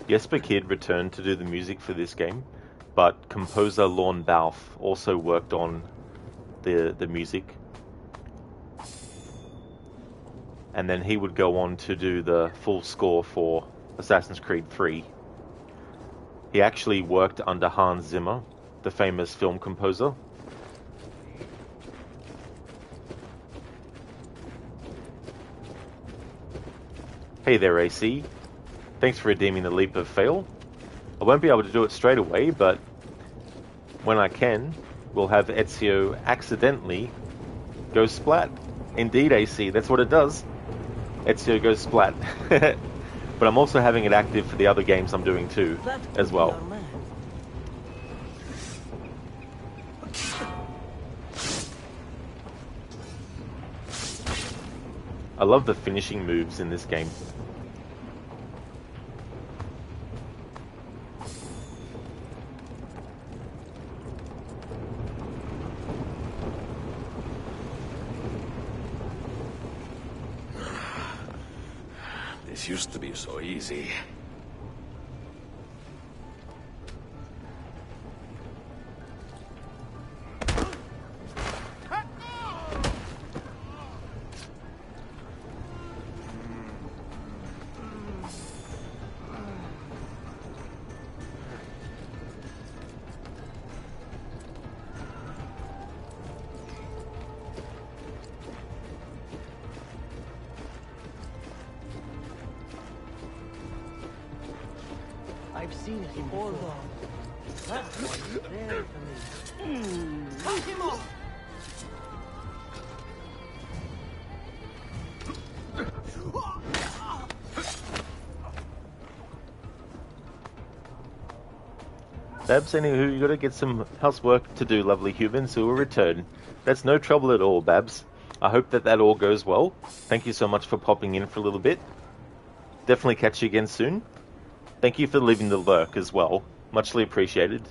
Jesper Kyd returned to do the music for this game, but composer Lorne Balfe also worked on the music. And then he would go on to do the full score for Assassin's Creed 3. He actually worked under Hans Zimmer, the famous film composer. Hey there, AC. Thanks for redeeming the leap of fail. I won't be able to do it straight away, but when I can, we'll have Ezio accidentally go splat. Indeed, AC, that's what it does. Ezio goes splat. But I'm also having it active for the other games I'm doing too, as well. I love the finishing moves in this game. This used to be so easy. I've seen him before. That one's there for me. Cut him off! Babs, anywho, you gotta get some housework to do, lovely humans who will return. That's no trouble at all, Babs. I hope that all goes well. Thank you so much for popping in for a little bit. Definitely catch you again soon. Thank you for leaving the lurk as well. Muchly appreciated.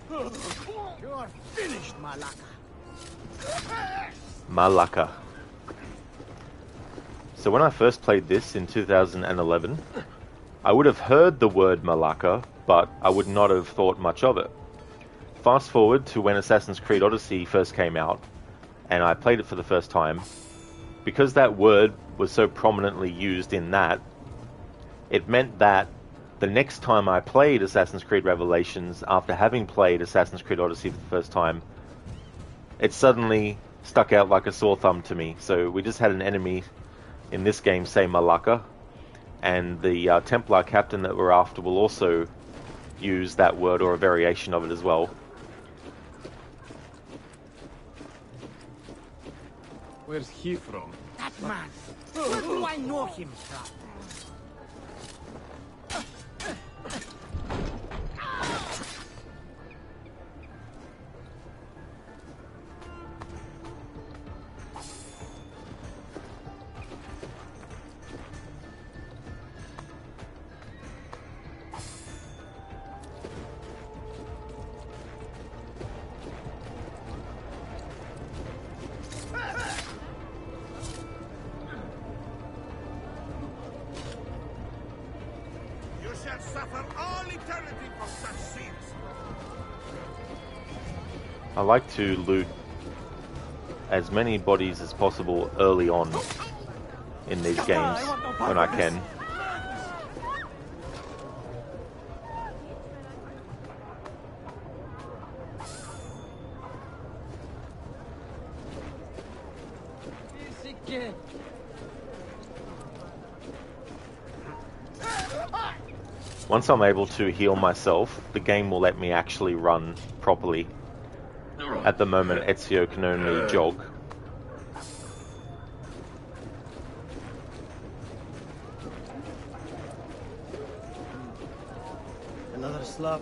You're finished, Malaka. Malaka. So when I first played this in 2011, I would have heard the word Malaka, but I would not have thought much of it. Fast forward to when Assassin's Creed Odyssey first came out, and I played it for the first time. Because that word was so prominently used in that, it meant that the next time I played Assassin's Creed Revelations, after having played Assassin's Creed Odyssey for the first time, it suddenly stuck out like a sore thumb to me. So we just had an enemy in this game say Malaka, and the Templar captain that we're after will also use that word or a variation of it as well. Where's he from? That man. Where do I know him from? all eternity for such sins. I like to loot as many bodies as possible early on in these games when I can. Once I'm able to heal myself, the game will let me actually run properly. At the moment, Ezio can only jog. Another slap.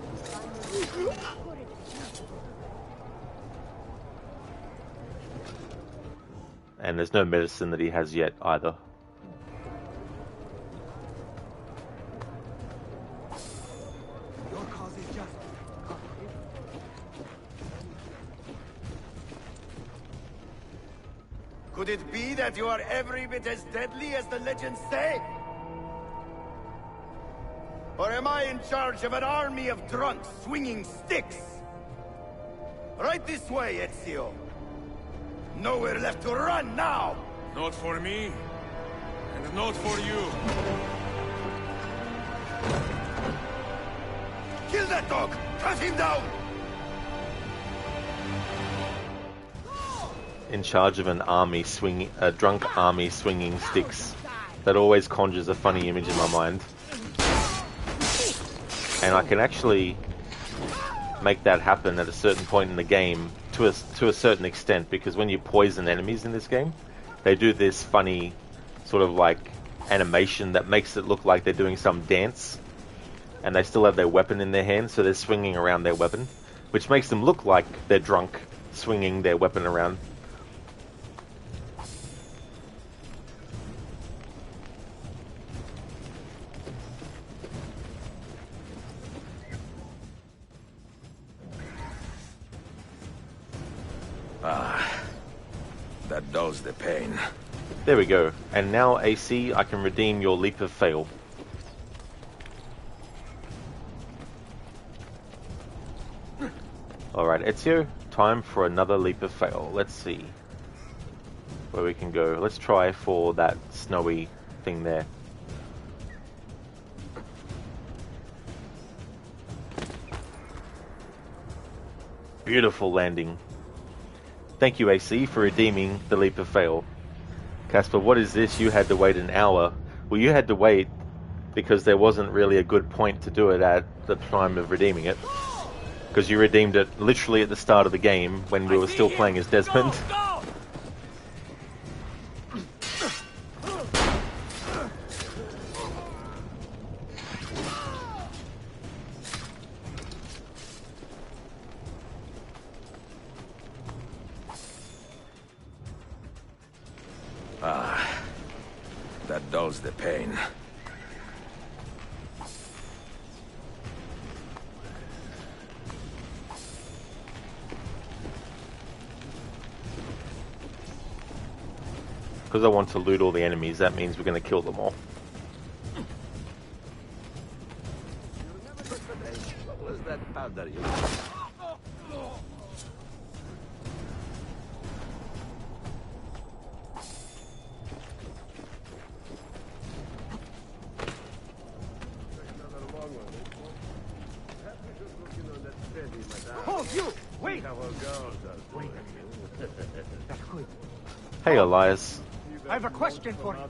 And there's no medicine that he has yet either. Your cause is just. Could it be that you are every bit as deadly as the legends say? Or am I in charge of an army of drunks swinging sticks? Right this way, Ezio. Nowhere left to run now! Not for me, and not for you. Kill that dog! Cut him down! In charge of an army swinging, a drunk army swinging sticks. That always conjures a funny image in my mind. And I can actually make that happen at a certain point in the game to a certain extent, because when you poison enemies in this game, they do this funny sort of like animation that makes it look like they're doing some dance, and they still have their weapon in their hand, so they're swinging around their weapon, which makes them look like they're drunk, swinging their weapon around. That dulls the pain. There we go. And now, AC, I can redeem your leap of fail. Alright, Ezio, time for another leap of fail. Let's see where we can go. Let's try for that snowy thing there. Beautiful landing. Thank you, AC, for redeeming the leap of fail. Casper, what is this? You had to wait an hour. Well, you had to wait because there wasn't really a good point to do it at the time of redeeming it. Because you redeemed it literally at the start of the game when we were still playing as Desmond. That dulls the pain. Because I want to loot all the enemies, that means we're going to kill them all. What was that powder you... Oh, you! Wait! Hey, Elias. I have a question for you.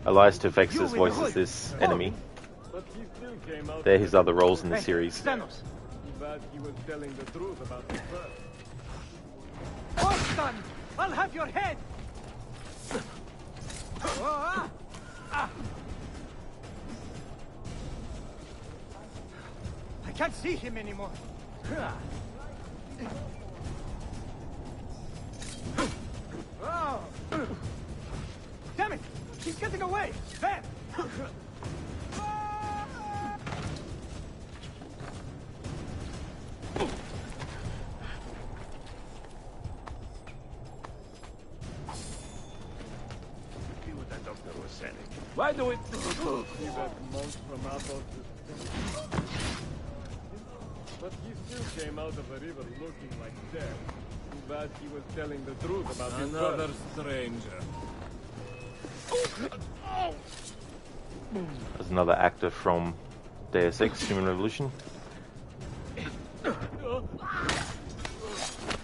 Elias Tufexis voices this enemy. They're his other roles in the series. But he was telling the truth about the first. Boston! I'll have your head! I can't see him anymore. Oh. Damn it! He's getting away! There! What that doctor was saying. Why do we... You got monks from Apple. But he still came out of the river looking like death. Too bad he was telling the truth about his Another birth. stranger. There's another actor from Deus Ex Human Revolution.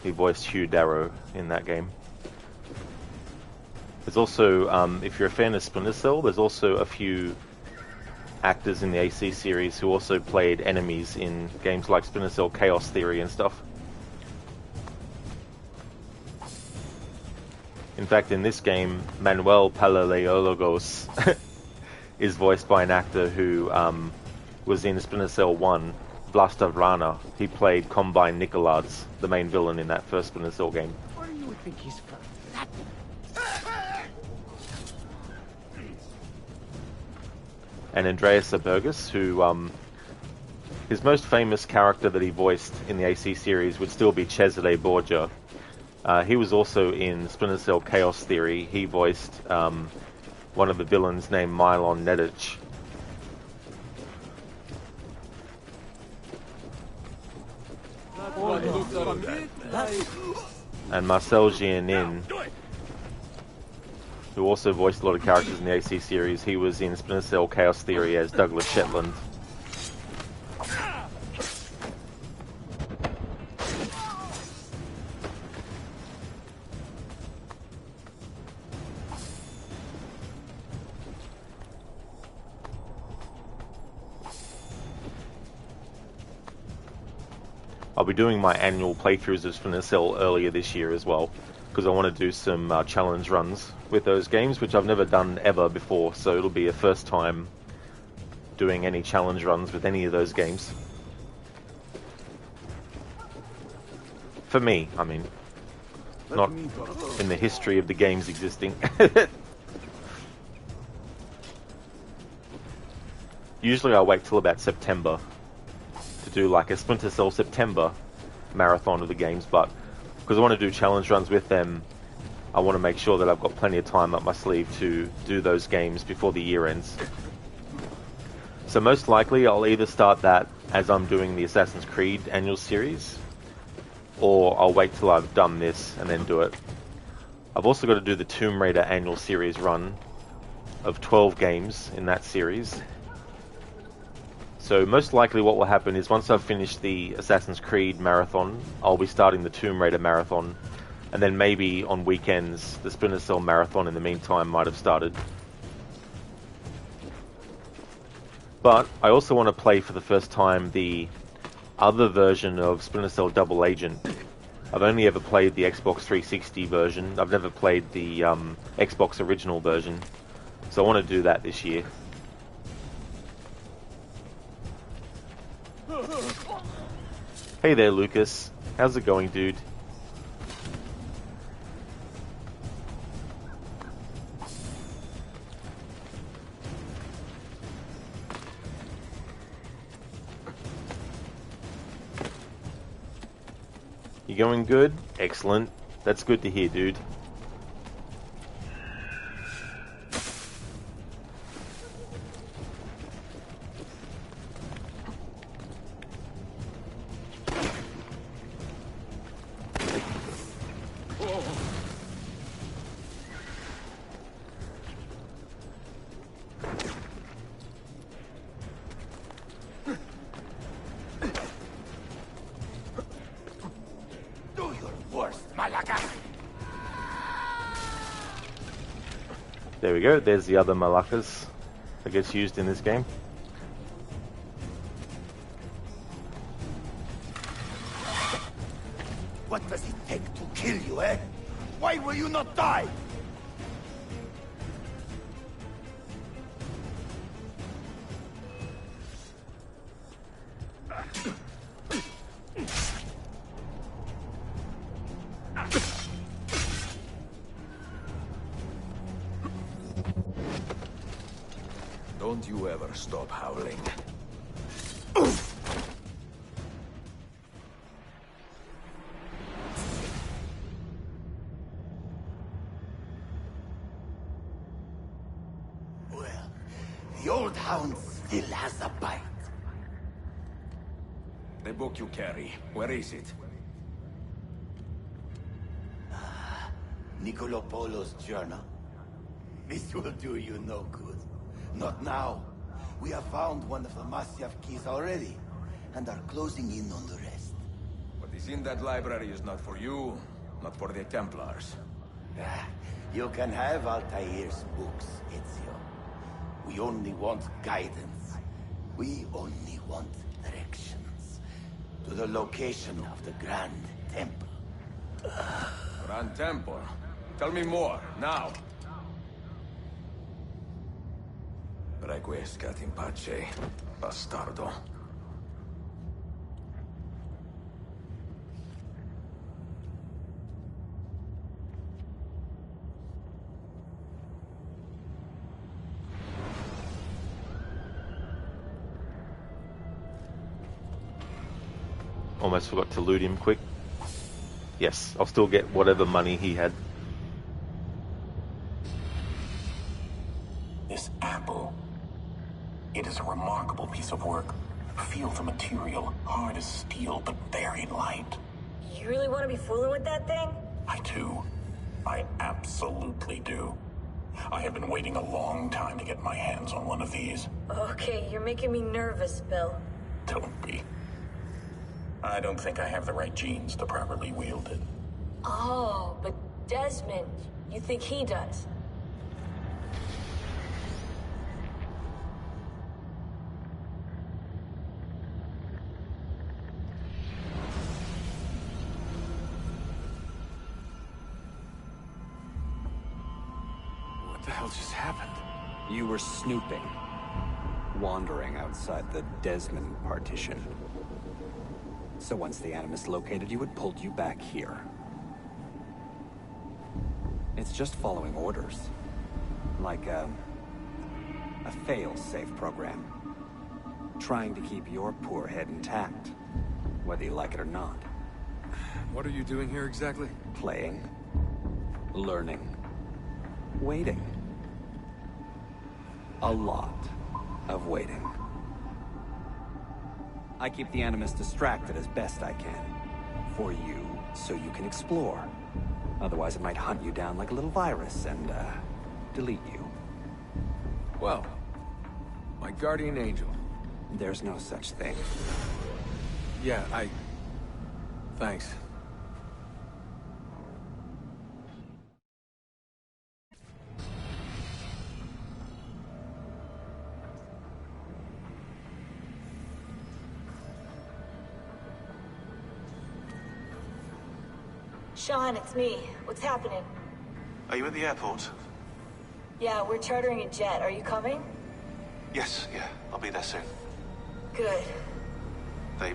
He voiced Hugh Darrow in that game. There's also, if you're a fan of Splinter Cell, there's also a few actors in the AC series who also played enemies in games like Splinter Cell Chaos Theory and stuff. In fact, in this game, Manuel Paleologos is voiced by an actor who was in Splinter Cell 1, Vlasta Vrana. He played Combine Nicolards, the main villain in that first Splinter Cell game. Where do you think he's from? And Andreas Abergus, who his most famous character that he voiced in the AC series would still be Cesare Borgia. He was also in Splinter Cell Chaos Theory. He voiced one of the villains named Mylon Nedich. And Marcel Gianin, who also voiced a lot of characters in the AC series. He was in Splinter Cell Chaos Theory as Douglas Shetland. I'll be doing my annual playthroughs of Splinter Cell earlier this year as well, because I want to do some challenge runs with those games, which I've never done ever before, so it'll be a first time doing any challenge runs with any of those games. For me, I mean. Not in the history of the games existing. Usually I wait till about September to do like a Splinter Cell September marathon of the games, but because I want to do challenge runs with them, I want to make sure that I've got plenty of time up my sleeve to do those games before the year ends. So most likely I'll either start that as I'm doing the Assassin's Creed annual series, or I'll wait till I've done this and then do it. I've also got to do the Tomb Raider annual series run of 12 games in that series. So most likely what will happen is once I've finished the Assassin's Creed marathon, I'll be starting the Tomb Raider marathon, and then maybe on weekends the Splinter Cell marathon in the meantime might have started. But I also want to play for the first time the other version of Splinter Cell Double Agent. I've only ever played the Xbox 360 version. I've never played the Xbox original version. So I want to do that this year. Hey there, Lucas. How's it going, dude? You going good? Excellent. That's good to hear, dude. There we go, there's the other Malakas that gets used in this game. What does it take to kill you, eh? Why will you not die? Don't you ever stop howling. Well, the old hound still has a bite. The book you carry, where is it? Niccolo Polo's journal. This will do you no good. Not now. We have found one of the Masyaf keys already, and are closing in on the rest. What is in that library is not for you, not for the Templars. You can have Altair's books, Ezio. We only want guidance. We only want directions. To the location of the Grand Temple. Grand Temple? Tell me more, now! Requiescat in pace, bastardo. Almost forgot to loot him quick. Yes, I'll still get whatever money he had. This apple. It is a remarkable piece of work. Feel the material, hard as steel, but very light. You really want to be fooling with that thing? I do. I absolutely do. I have been waiting a long time to get my hands on one of these. Okay, you're making me nervous, Bill. Don't be. I don't think I have the right genes to properly wield it. Oh, but Desmond, you think he does? What the hell just happened? You were snooping. Wandering outside the Desmond partition. So once the Animus located you, it pulled you back here. It's just following orders. Like a fail-safe program. Trying to keep your poor head intact, whether you like it or not. What are you doing here exactly? Playing. Learning. Waiting. A lot of waiting. I keep the Animus distracted as best I can. For you, so you can explore. Otherwise it might hunt you down like a little virus and, delete you. Well, my guardian angel. There's no such thing. Yeah, Thanks. Sean, it's me. What's happening? Are you at the airport? Yeah, we're chartering a jet. Are you coming? Yes, yeah. I'll be there soon. Good. They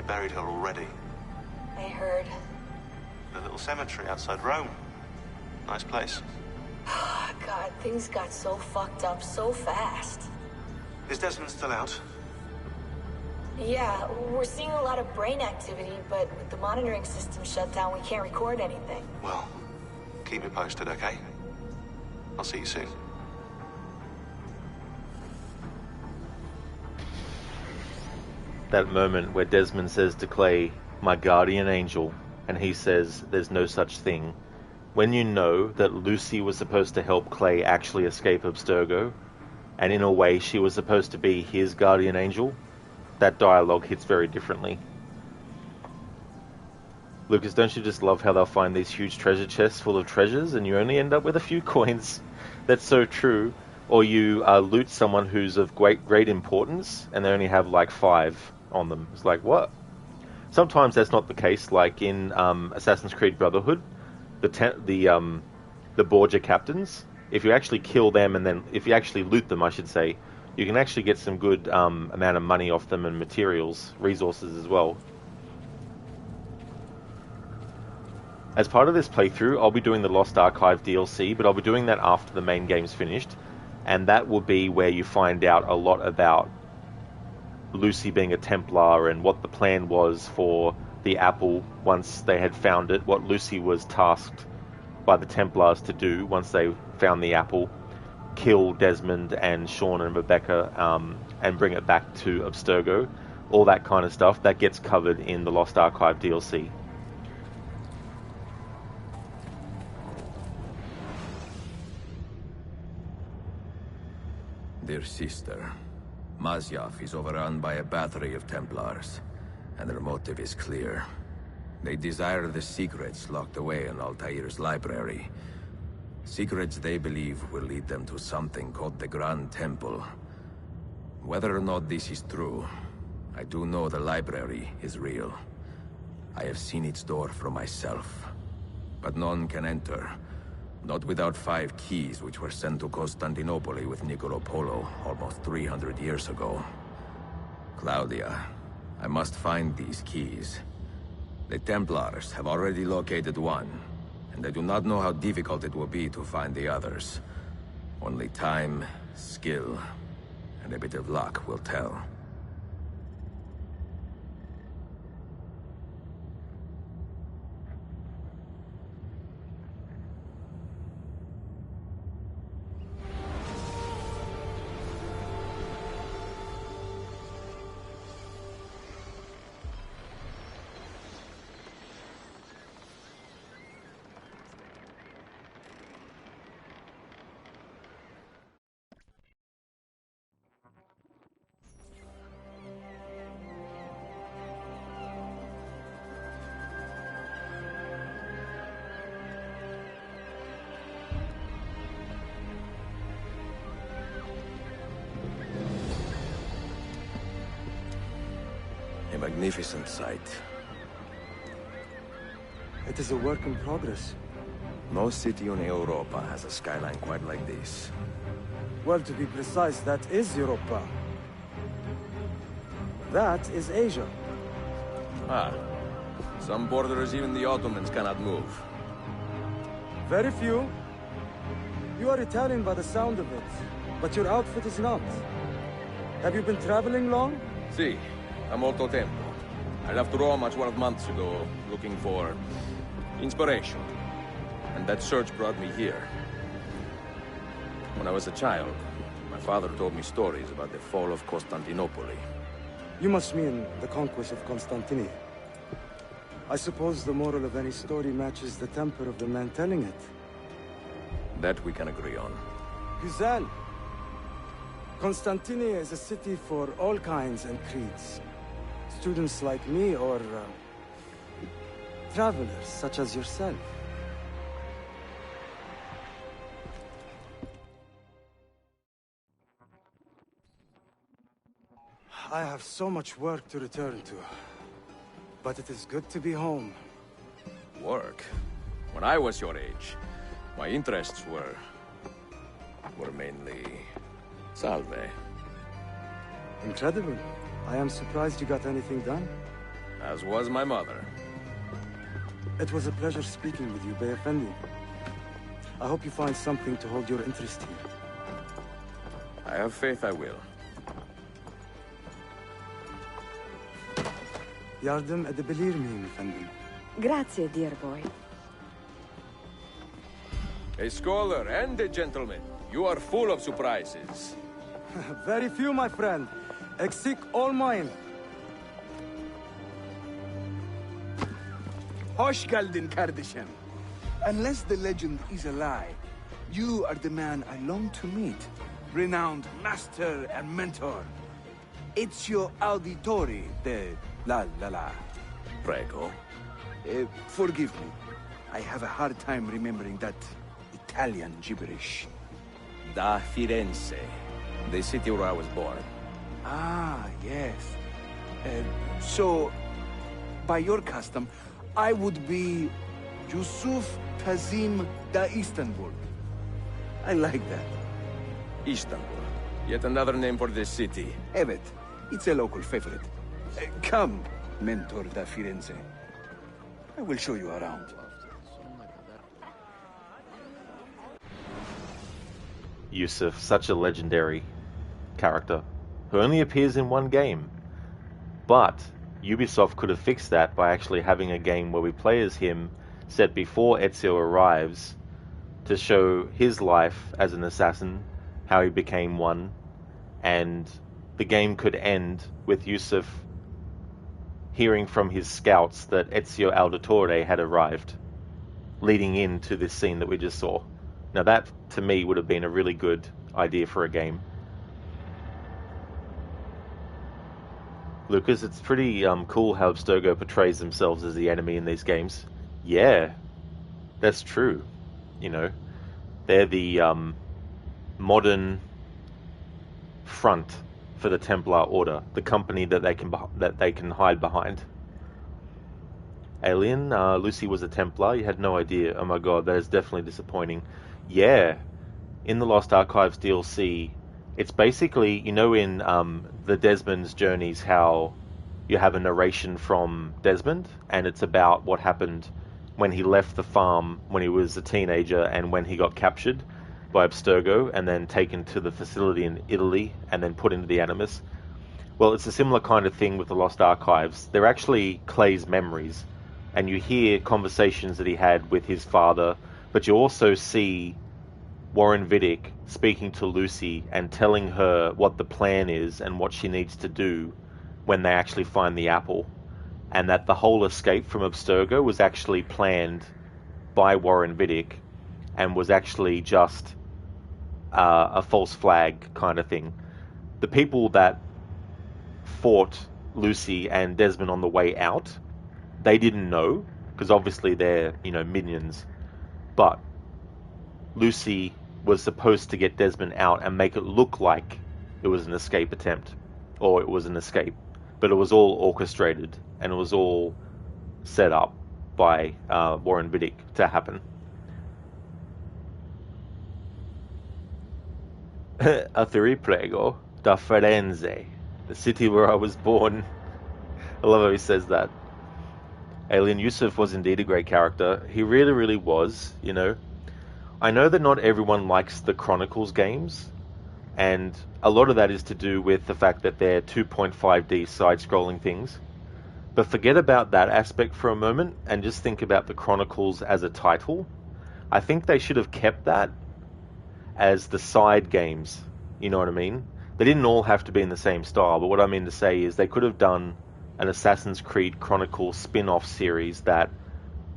buried her already. I heard. The little cemetery outside Rome. Nice place. God, things got so fucked up so fast. Is Desmond still out? Yeah, we're seeing a lot of brain activity, but with the monitoring system shut down, we can't record anything. Well, keep me posted, okay? I'll see you soon. That moment where Desmond says to Clay, "My guardian angel," and he says, "There's no such thing." When you know that Lucy was supposed to help Clay actually escape Abstergo, and in a way she was supposed to be his guardian angel, that dialogue hits very differently. Lucas, don't you just love how they'll find these huge treasure chests full of treasures and you only end up with a few coins? That's so true. Or you loot someone who's of great importance and they only have like 5 on them. It's like, what? Sometimes that's not the case, like in Assassin's Creed Brotherhood, the Borgia captains, if you actually kill them and then, if you actually loot them, I should say, you can actually get some good amount of money off them and materials, resources as well. As part of this playthrough, I'll be doing the Lost Archive DLC, but I'll be doing that after the main game's finished, and that will be where you find out a lot about Lucy being a Templar and what the plan was for the apple once they had found it, what Lucy was tasked by the Templars to do once they found the apple, kill Desmond and Sean and Rebecca and bring it back to Abstergo. all that kind of stuff, that gets covered in the Lost Archive DLC. Dear sister, Masyaf is overrun by a battery of Templars, and their motive is clear. They desire the secrets locked away in Altair's library. Secrets they believe will lead them to something called the Grand Temple. Whether or not this is true, I do know the library is real. I have seen its door for myself. But none can enter. Not without 5 keys which were sent to Constantinople with Niccolo Polo almost 300 years ago. Claudia, I must find these keys. The Templars have already located one, and I do not know how difficult it will be to find the others. Only time, skill, and a bit of luck will tell. A magnificent sight. It is a work in progress. No city in Europa has a skyline quite like this. Well, to be precise, that is Europa. That is Asia. Ah. Some borders even the Ottomans cannot move. Very few. You are Italian by the sound of it, but your outfit is not. Have you been traveling long? Si, a molto tempo. I left Rome 12 months ago, looking for inspiration. And that search brought me here. When I was a child, my father told me stories about the fall of Constantinople. You must mean the conquest of Constantinople. I suppose the moral of any story matches the temper of the man telling it. That we can agree on. Güzel. Constantinople is a city for all kinds and creeds. Students like me or travelers such as yourself. I have so much work to return to. But it is good to be home. Work? When I was your age, my interests were mainly salve. Incredible. I am surprised you got anything done. As was my mother. It was a pleasure speaking with you, Bey Effendi. I hope you find something to hold your interest here. I have faith I will. Yardım edebilir miyim efendim? Grazie, dear boy. A scholar and a gentleman. You are full of surprises. Very few, my friend. Eksik olmayın. Hoş geldin kardeşim. Unless the legend is a lie, you are the man I long to meet. Renowned master and mentor. Ezio Auditore de La. Prego. Forgive me. I have a hard time remembering that Italian gibberish. Da Firenze, the city where I was born. Ah, yes. So, by your custom, I would be Yusuf Kazim da Istanbul. I like that. Istanbul. Yet another name for this city. Evet. It's a local favorite. Come, Mentor da Firenze. I will show you around. Yusuf, such a legendary character, who only appears in one game. But Ubisoft could have fixed that by actually having a game where we play as him set before Ezio arrives to show his life as an assassin, how he became one, and the game could end with Yusuf hearing from his scouts that Ezio Auditore had arrived, leading into this scene that we just saw. Now that, to me, would have been a really good idea for a game. Lucas, it's pretty cool how Abstergo portrays themselves as the enemy in these games. Yeah, that's true. You know, they're the modern front for the Templar Order, the company that they can hide behind. Alien, Lucy was a Templar. You had no idea. Oh my god, that is definitely disappointing. Yeah, in the Lost Archives DLC, it's basically, you know, in the Desmond's journeys, how you have a narration from Desmond, and it's about what happened when he left the farm when he was a teenager and when he got captured by Abstergo and then taken to the facility in Italy and then put into the Animus. Well, it's a similar kind of thing with the Lost Archives. They're actually Clay's memories, and you hear conversations that he had with his father, but you also see Warren Vidic speaking to Lucy and telling her what the plan is and what she needs to do when they actually find the apple, and that the whole escape from Abstergo was actually planned by Warren Vidic and was actually just a false flag kind of thing. The people that fought Lucy and Desmond on the way out, they didn't know, because obviously they're, you know, minions, but Lucy was supposed to get Desmond out and make it look like it was an escape attempt, or it was an escape, but it was all orchestrated and it was all set up by Warren Vidic to happen. A theory prego da Firenze, the city where I was born. I love how he says that. Alien Yusuf was indeed a great character. He really, really was, you know. I know that not everyone likes the Chronicles games, and a lot of that is to do with the fact that they're 2.5D side-scrolling things. But forget about that aspect for a moment and just think about the Chronicles as a title. I think they should have kept that as the side games, you know what I mean? They didn't all have to be in the same style, but what I mean to say is they could have done an Assassin's Creed Chronicles spin-off series that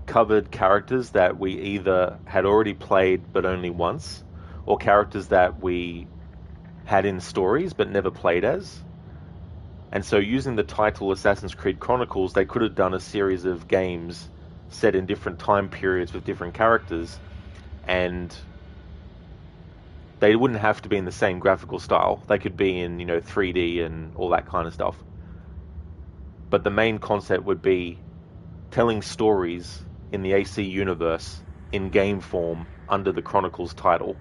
covered characters that we either had already played but only once, or characters that we had in stories but never played as. And so using the title Assassin's Creed Chronicles, they could have done a series of games set in different time periods with different characters, and they wouldn't have to be in the same graphical style. They could be in, you know, 3D and all that kind of stuff. But the main concept would be telling stories in the AC universe in game form under the Chronicles title.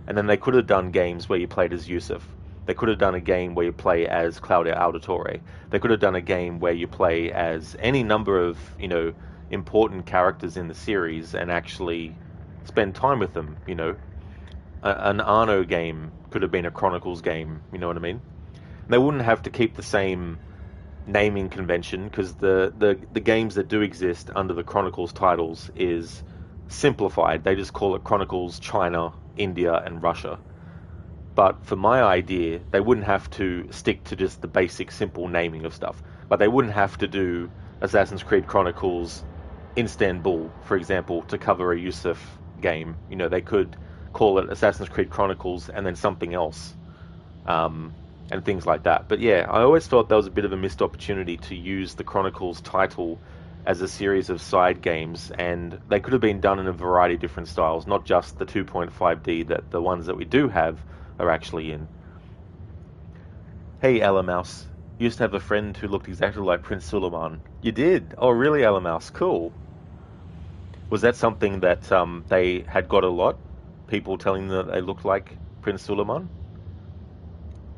And then they could have done games where you played as Yusuf. They could have done a game where you play as Claudia Auditore. They could have done a game where you play as any number of, you know, important characters in the series and actually spend time with them, you know. An Arno game could have been a Chronicles game, you know what I mean? They wouldn't have to keep the same naming convention, because the games that do exist under the Chronicles titles is simplified. They just call it Chronicles China, India, and Russia. But for my idea, they wouldn't have to stick to just the basic simple naming of stuff. But they wouldn't have to do Assassin's Creed Chronicles Istanbul, for example, to cover a Yusuf game. You know, they could call it Assassin's Creed Chronicles and then something else, and things like that. But yeah, I always felt that was a bit of a missed opportunity to use the Chronicles title as a series of side games, and they could have been done in a variety of different styles, not just the 2.5D that the ones that we do have are actually in. Hey, Ella Mouse. Used to have a friend who looked exactly like Prince Suleiman. You did? Oh, really, Ella Mouse? Cool. Was that something that they had got a lot? People telling them that they looked like Prince Suleiman?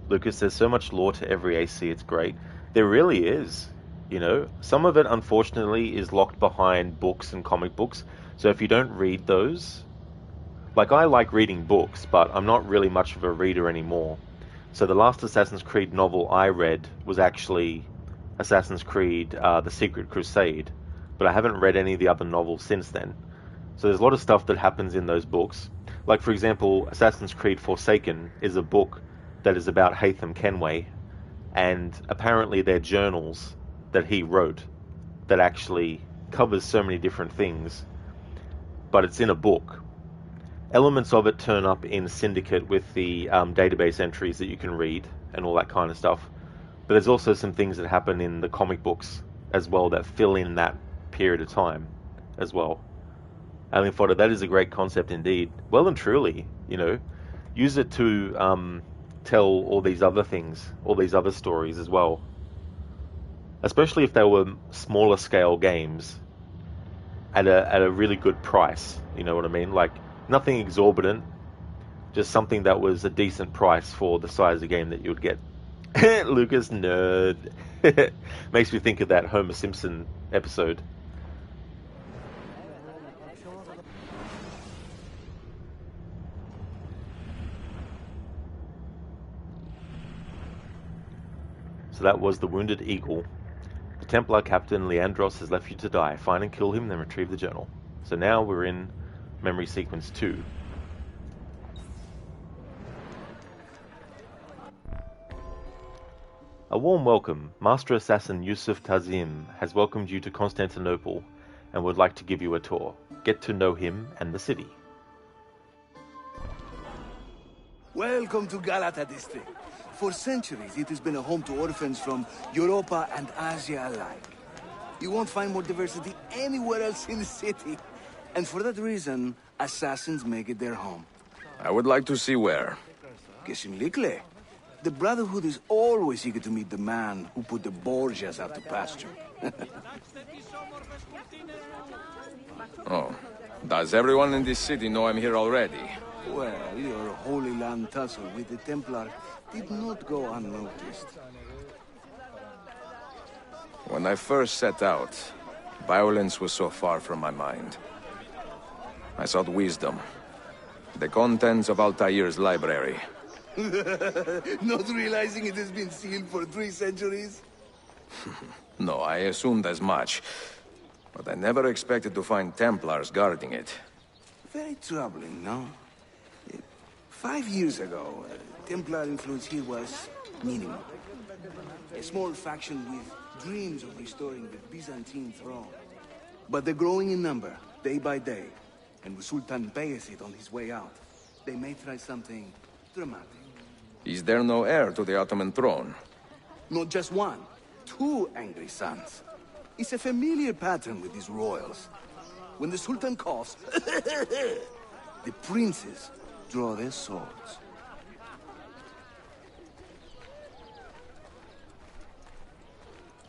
Lucas, there's so much lore to every AC, it's great. There really is, you know. Some of it, unfortunately, is locked behind books and comic books. So if you don't read those... Like, I like reading books, but I'm not really much of a reader anymore. So the last Assassin's Creed novel I read was actually Assassin's Creed The Secret Crusade. But I haven't read any of the other novels since then. So there's a lot of stuff that happens in those books. Like, for example, Assassin's Creed Forsaken is a book that is about Haytham Kenway, and apparently they're journals that he wrote that actually covers so many different things, but it's in a book. Elements of it turn up in Syndicate with the database entries that you can read and all that kind of stuff. But there's also some things that happen in the comic books as well that fill in that period of time as well. Alien Fodder, that is a great concept indeed. Well and truly, use it to tell all these other things, all these other stories as well. Especially if they were smaller scale games at a really good price. You know what I mean? Like, nothing exorbitant, just something that was a decent price for the size of game that you would get. Lucas, nerd. Makes me think of that Homer Simpson episode. So that was the Wounded Eagle. The Templar Captain Leandros has left you to die. Find and kill him, then retrieve the journal. So now we're in Memory Sequence 2. A warm welcome. Master Assassin Yusuf Tazim has welcomed you to Constantinople and would like to give you a tour. Get to know him and the city. Welcome to Galata district. For centuries, it has been a home to orphans from Europa and Asia alike. You won't find more diversity anywhere else in the city. And for that reason, assassins make it their home. I would like to see where. Kesinlikle. The Brotherhood is always eager to meet the man who put the Borgias out to pasture. Oh. Does everyone in this city know I'm here already? Well, your Holy Land tussle with the Templar did not go unnoticed. When I first set out, violence was so far from my mind. I sought wisdom. The contents of Altair's library. Not realizing it has been sealed for 3 centuries? No, I assumed as much. But I never expected to find Templars guarding it. Very troubling, no? 5 years ago, Templar influence here was minimal. A small faction with dreams of restoring the Byzantine throne. But they're growing in number, day by day. And with Sultan Bayezid on his way out, they may try something dramatic. Is there no heir to the Ottoman throne? Not just one, 2 angry sons. It's a familiar pattern with these royals. When the Sultan coughs, the princes draw their swords.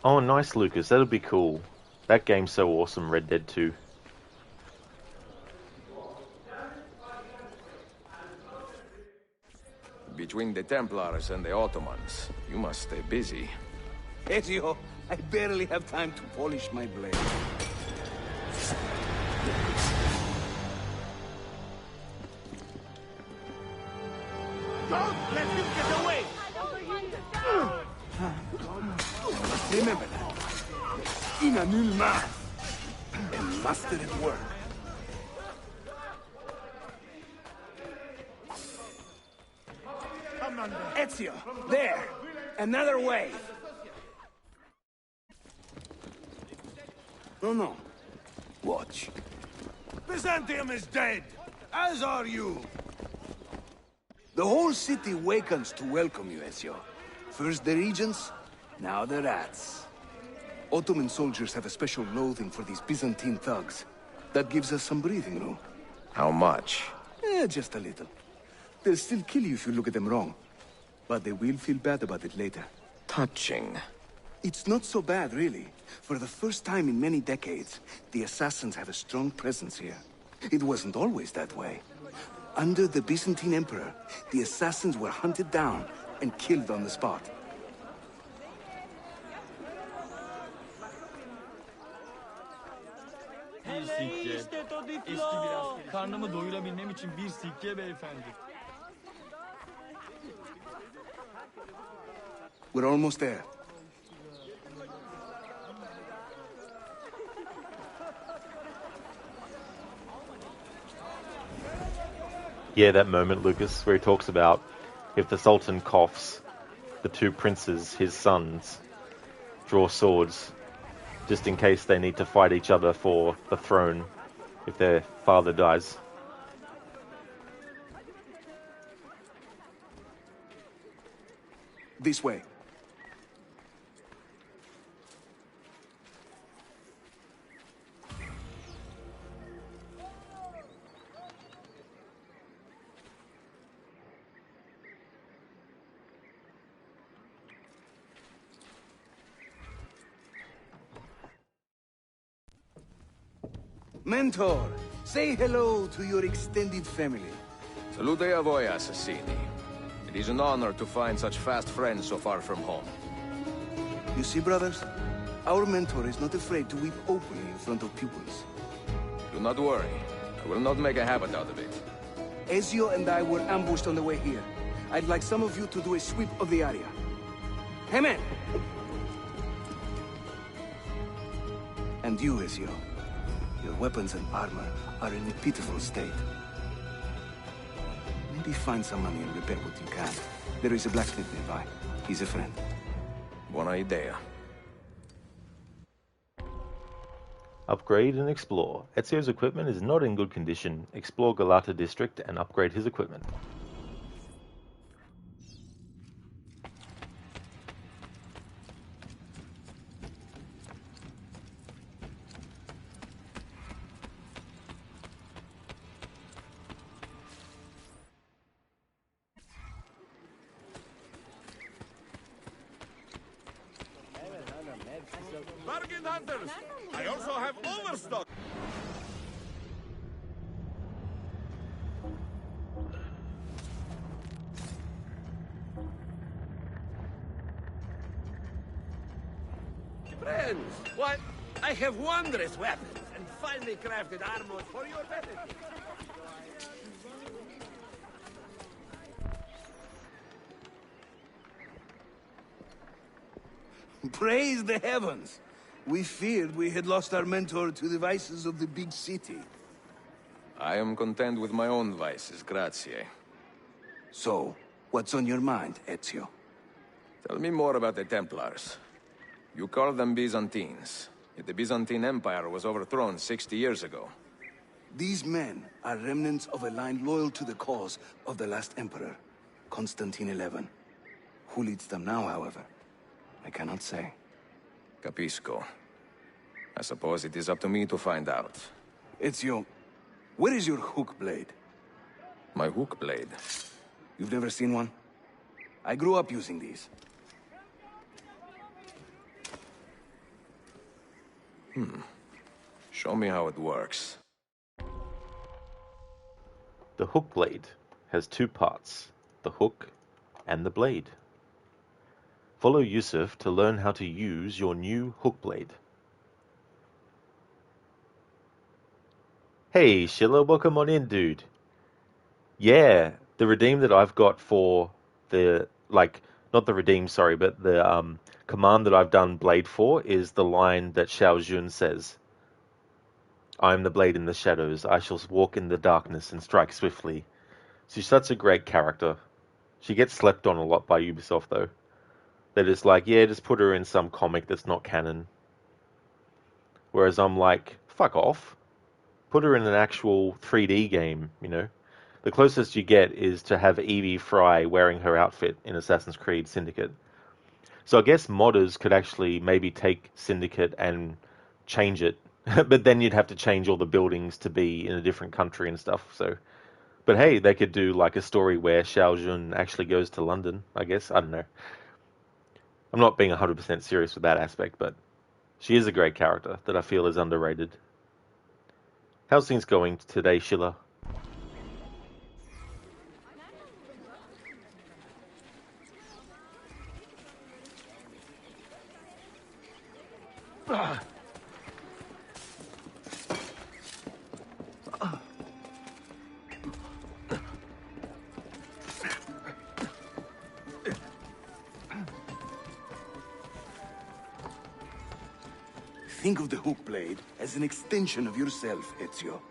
Oh, nice, Lucas. That'll be cool. That game's so awesome, Red Dead 2. Between the Templars and the Ottomans, you must stay busy. Ezio, I barely have time to polish my blade. Don't let him get away! Remember that. In a new math. And master at work. Ezio, there! Another way! No. Watch. Byzantium is dead, as are you. The whole city wakens to welcome you, Ezio. First the regents, now the rats. Ottoman soldiers have a special loathing for these Byzantine thugs. That gives us some breathing room. How much? Just a little. They'll still kill you if you look at them wrong. But they will feel bad about it later. Touching. It's not so bad, really. For the first time in many decades, the assassins have a strong presence here. It wasn't always that way. Under the Byzantine Emperor, the assassins were hunted down and killed on the spot. Bir sikke. Eski bir asker. Karnımı doyurabilmem için bir sikke beyefendi. We're almost there. Yeah, that moment, Lucas, where he talks about if the Sultan coughs, the 2 princes, his sons, draw swords, just in case they need to fight each other for the throne if their father dies. This way. Mentor, say hello to your extended family. Salute a voi, assassini. It is an honor to find such fast friends so far from home. You see, brothers? Our mentor is not afraid to weep openly in front of pupils. Do not worry. I will not make a habit out of it. Ezio and I were ambushed on the way here. I'd like some of you to do a sweep of the area. Hey, man! And you, Ezio. Your weapons and armor are in a pitiful state. Maybe find some money and repair what you can. There is a blacksmith nearby. He's a friend. Buona idea. Upgrade and explore. Ezio's equipment is not in good condition. Explore Galata district and upgrade his equipment. Bargain hunters! I also have overstock! Friends, what? I have wondrous weapons and finely crafted armor for your benefit. Praise the heavens! We feared we had lost our mentor to the vices of the big city. I am content with my own vices, grazie. So, what's on your mind, Ezio? Tell me more about the Templars. You call them Byzantines, yet the Byzantine Empire was overthrown 60 years ago. These men are remnants of a line loyal to the cause of the last emperor, Constantine XI. Who leads them now, however? I cannot say. Capisco. I suppose it is up to me to find out. Ezio, where is your hook blade? My hook blade? You've never seen one? I grew up using these. Show me how it works. The hook blade has two parts, the hook and the blade. Follow Yusuf to learn how to use your new hook blade. Hey Sheila, welcome on in, dude. Yeah, the redeem that I've got for the, not the redeem, sorry, but the command that I've done blade for is the line that Xiao Jun says. I am the blade in the shadows. I shall walk in the darkness and strike swiftly. She's such a great character. She gets slept on a lot by Ubisoft, though. They're just like, yeah, just put her in some comic that's not canon. Whereas I'm like, fuck off. Put her in an actual 3D game, you know. The closest you get is to have Evie Fry wearing her outfit in Assassin's Creed Syndicate. So I guess modders could actually maybe take Syndicate and change it. But then you'd have to change all the buildings to be in a different country and stuff. So, but hey, they could do like a story where Xiao Jun actually goes to London, I guess. I don't know. I'm not being 100% serious with that aspect, but she is a great character that I feel is underrated. How's things going today, Sheila? Think of the hook blade as an extension of yourself, Ezio.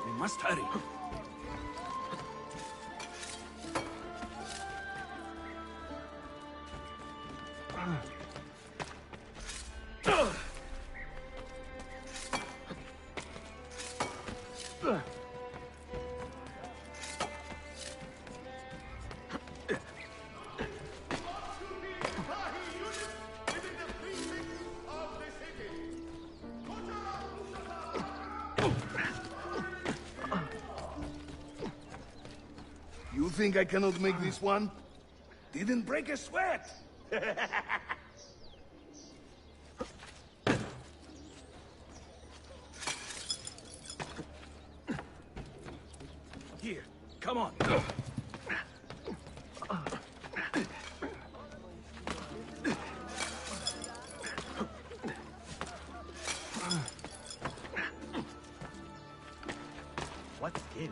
We must hurry. You think I cannot make this one? Didn't break a sweat! Here, come on. What skill?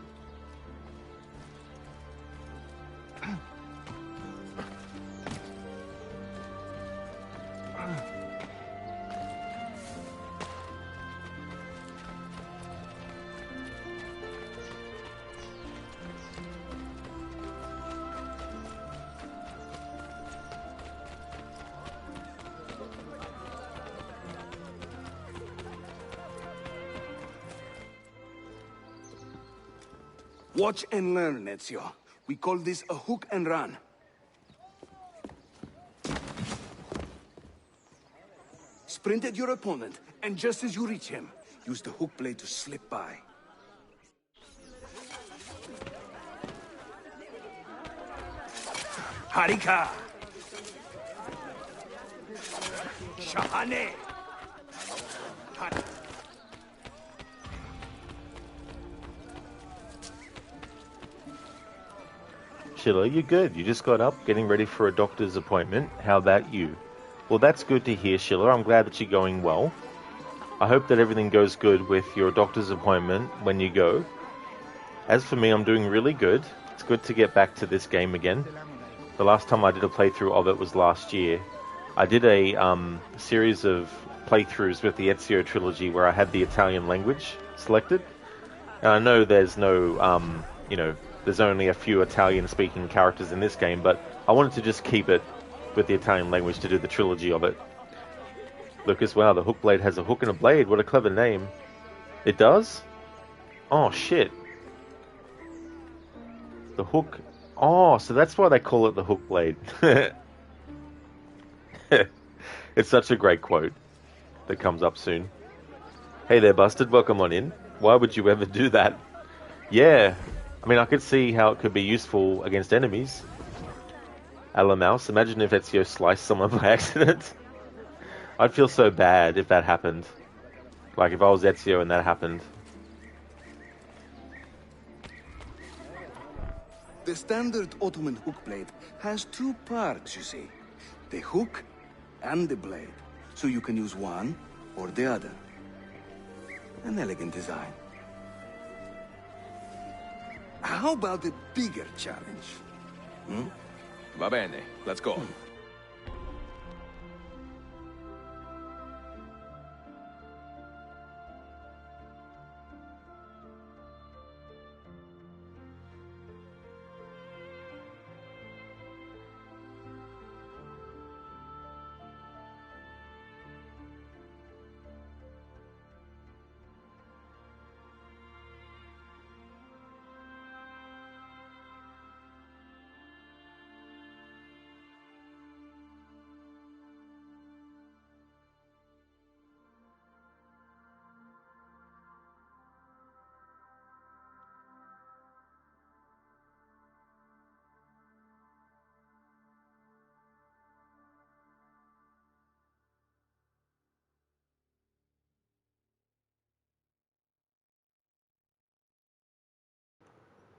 Watch and learn, Ezio. We call this a hook and run. Sprint at your opponent, and just as you reach him, use the hook blade to slip by. Harika! Shahane! Sheila, you're good. You just got up, getting ready for a doctor's appointment. How about you? Well, that's good to hear, Sheila. I'm glad that you're going well. I hope that everything goes good with your doctor's appointment when you go. As for me, I'm doing really good. It's good to get back to this game again. The last time I did a playthrough of it was last year. I did a series of playthroughs with the Ezio trilogy where I had the Italian language selected. And I know there's no, there's only a few Italian-speaking characters in this game, but I wanted to just keep it with the Italian language to do the trilogy of it. Lucas, wow, the hook blade has a hook and a blade. What a clever name. It does? Oh, shit. The hook... Oh, so that's why they call it the hook blade. It's such a great quote that comes up soon. Hey there, Busted. Welcome on in. Why would you ever do that? Yeah. I mean, I could see how it could be useful against enemies. Mouse, imagine if Ezio sliced someone by accident. I'd feel so bad if that happened. Like, if I was Ezio and that happened. The standard Ottoman hook blade has two parts, you see. The hook and the blade. So you can use one or the other. An elegant design. How about a bigger challenge? Va bene, let's go.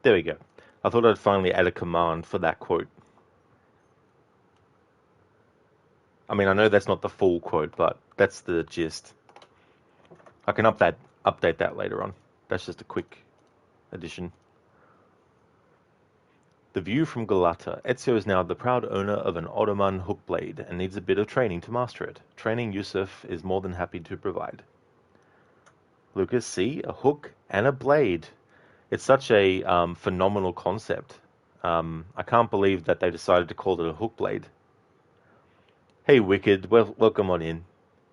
There we go. I thought I'd finally add a command for that quote. I mean, I know that's not the full quote, but that's the gist. I can update that later on. That's just a quick addition. The view from Galata. Ezio is now the proud owner of an Ottoman hook blade and needs a bit of training to master it. Training Yusuf is more than happy to provide. Lucas, see? A hook and a blade. It's such a phenomenal concept. I can't believe that they decided to call it a hook blade. Hey, Wicked. Welcome on in.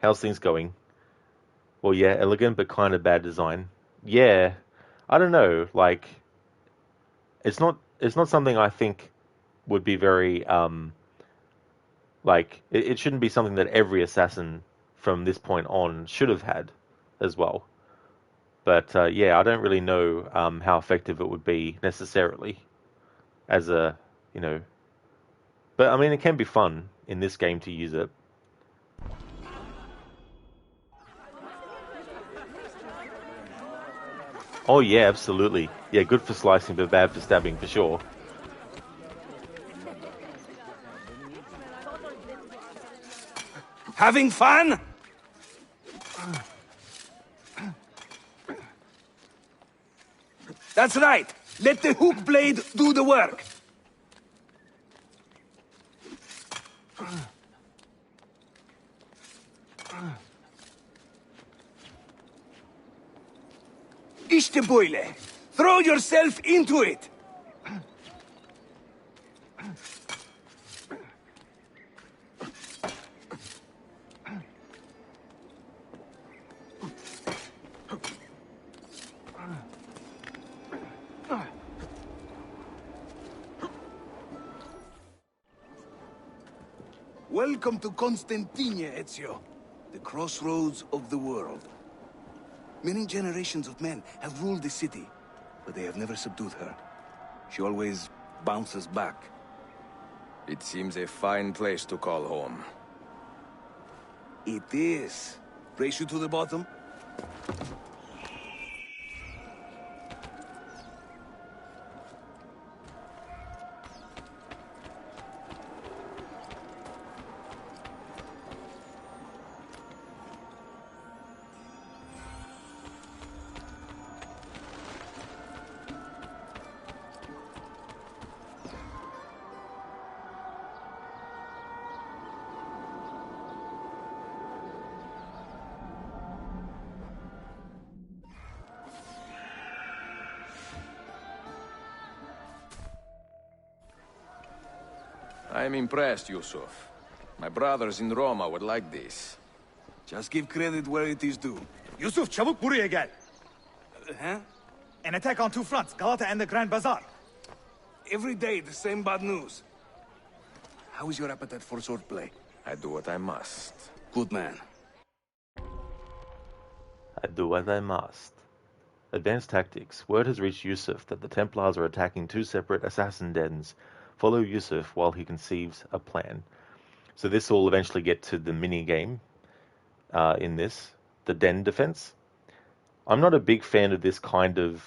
How's things going? Well, yeah, elegant but kind of bad design. Yeah, I don't know. Like, it's not something I think would be very like it shouldn't be something that every assassin from this point on should have had as well. But yeah, I don't really know how effective it would be necessarily as a, you know. But I mean, it can be fun in this game to use it. Oh yeah, absolutely. Yeah, good for slicing, but bad for stabbing for sure. Having fun? That's right. Let the hook blade do the work. İşte böyle. Throw yourself into it. Welcome to Constantine, Ezio. The crossroads of the world. Many generations of men have ruled the city, but they have never subdued her. She always bounces back. It seems a fine place to call home. It is. Race you to the bottom? I am impressed, Yusuf. My brothers in Roma would like this. Just give credit where it is due. Yusuf, çabuk buraya gel. Huh? An attack on two fronts, Galata and the Grand Bazaar. Every day, the same bad news. How is your appetite for swordplay? I do what I must. Good man. I do what I must. Advanced tactics. Word has reached Yusuf that the Templars are attacking two separate assassin dens. Follow Yusuf while he conceives a plan. So this will eventually get to the mini-game in this, the den defense. I'm not a big fan of this kind of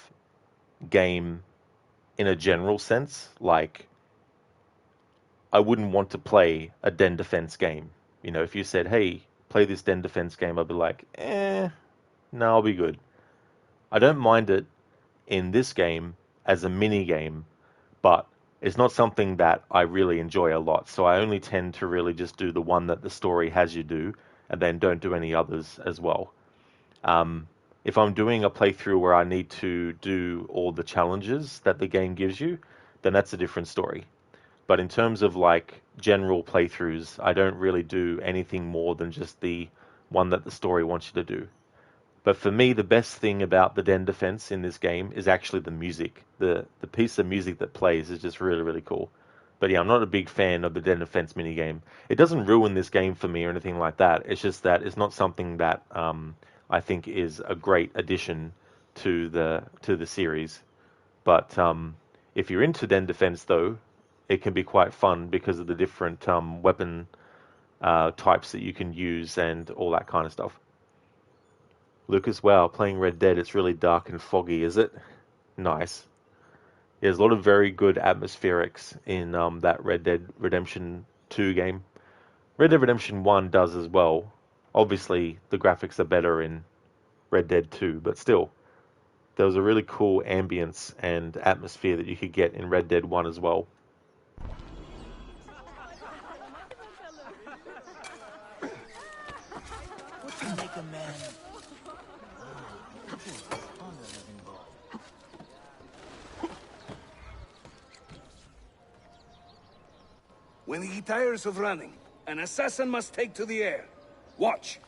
game in a general sense. Like, I wouldn't want to play a den defense game. You know, if you said, hey, play this den defense game, I'd be like, no, I'll be good. I don't mind it in this game as a mini-game, but it's not something that I really enjoy a lot, so I only tend to really just do the one that the story has you do, and then don't do any others as well. If I'm doing a playthrough where I need to do all the challenges that the game gives you, then that's a different story. But in terms of like general playthroughs, I don't really do anything more than just the one that the story wants you to do. But for me, the best thing about the den defense in this game is actually the music. The piece of music that plays is just really, really cool. But yeah, I'm not a big fan of the den defense minigame. It doesn't ruin this game for me or anything like that. It's just that it's not something that I think is a great addition to the series. But if you're into den defense, though, it can be quite fun because of the different weapon types that you can use and all that kind of stuff. Lucas, wow, playing Red Dead, it's really dark and foggy, is it? Nice. There's a lot of very good atmospherics in that Red Dead Redemption 2 game. Red Dead Redemption 1 does as well. Obviously, the graphics are better in Red Dead 2, but still, there was a really cool ambience and atmosphere that you could get in Red Dead 1 as well. What can make a man... When he tires of running, An assassin must take to the air. Watch.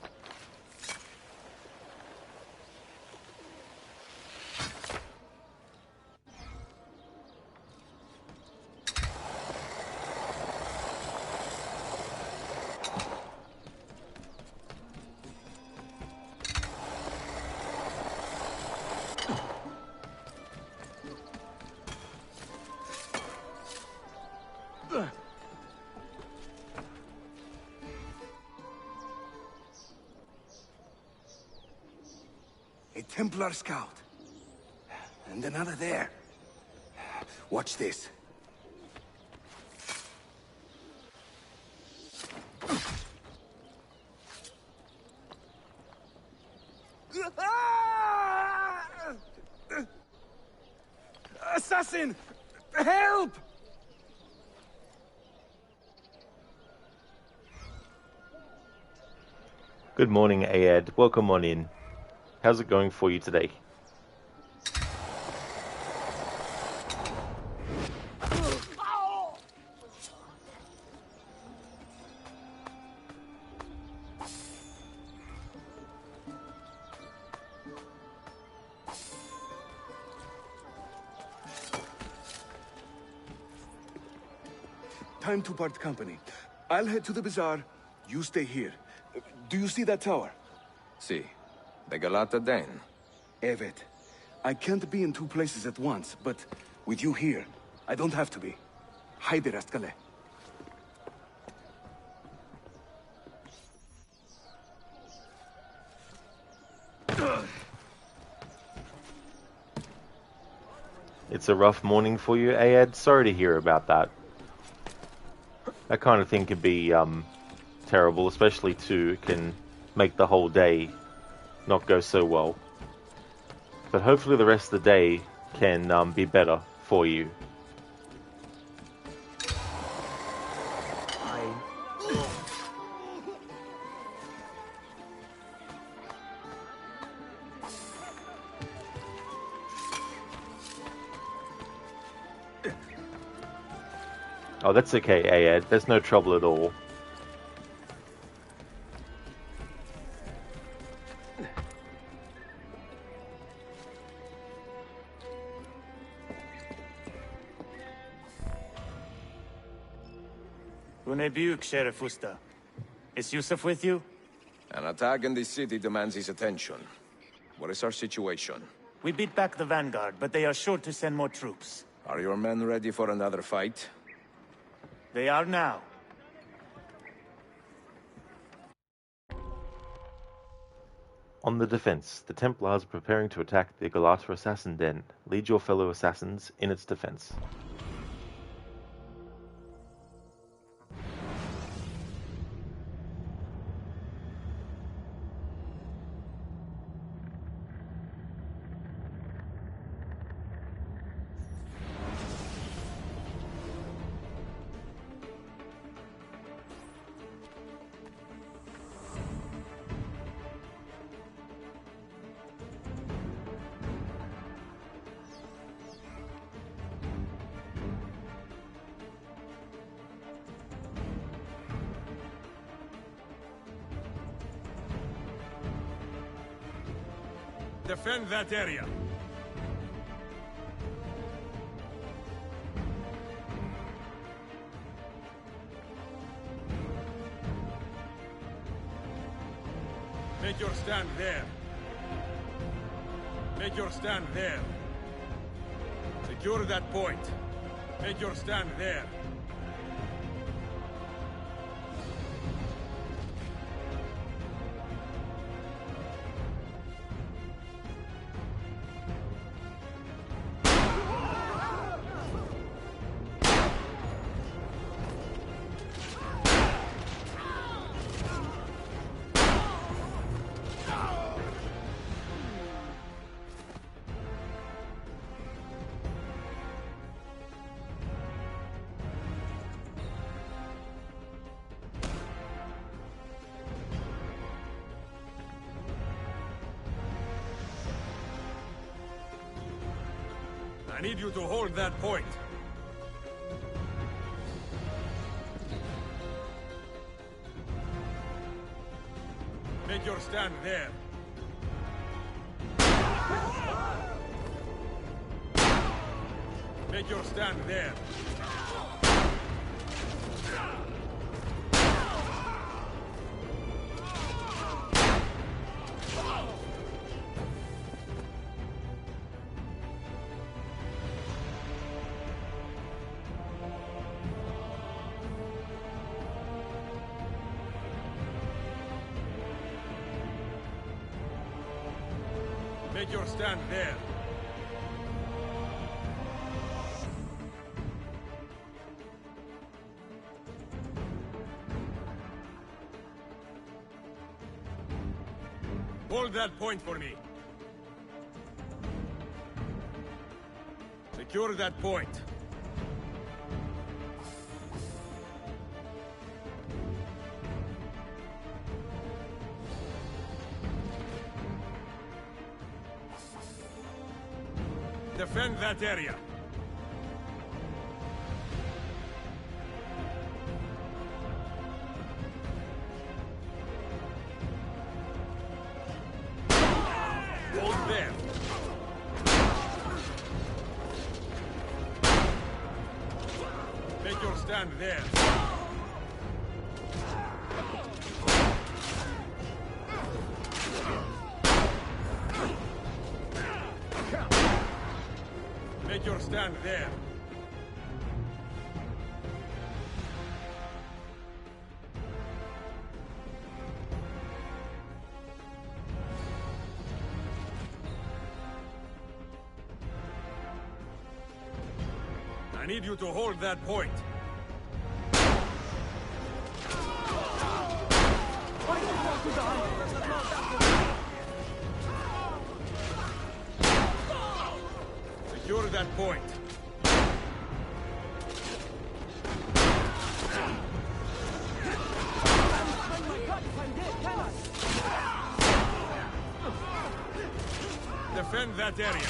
A Templar scout. And another there. Watch this. Assassin! Help! Good morning, Ayad. Welcome on in. How's it going for you today? Time to part company. I'll head to the bazaar. You stay here. Do you see that tower? See. The Galata Den. Evet. I can't be in two places at once, but with you here, I don't have to be. Haydi rastgele. It's a rough morning for you, Ayad. Sorry to hear about that. That kind of thing can be terrible, especially too, it can make the whole day not go so well. But hopefully the rest of the day can be better for you. Oh, that's okay, Ayad. There's no trouble at all. Büyük Sheriff Usta. Is Yusuf with you? An attack in the city demands his attention. What is our situation? We beat back the Vanguard, but they are sure to send more troops. Are your men ready for another fight? They are now. On the defense, the Templars are preparing to attack the Galata Assassin Den. Lead your fellow assassins in its defense. Defend that area. Make your stand there. Make your stand there. Secure that point. Make your stand there. I need you to hold that point. Make your stand there. Make your stand there. Make your stand there. Hold that point for me. Secure that point. Defend that area. Hold there. Make your stand there. Make your stand there. I need you to hold that point. Secure that point. Defend that area.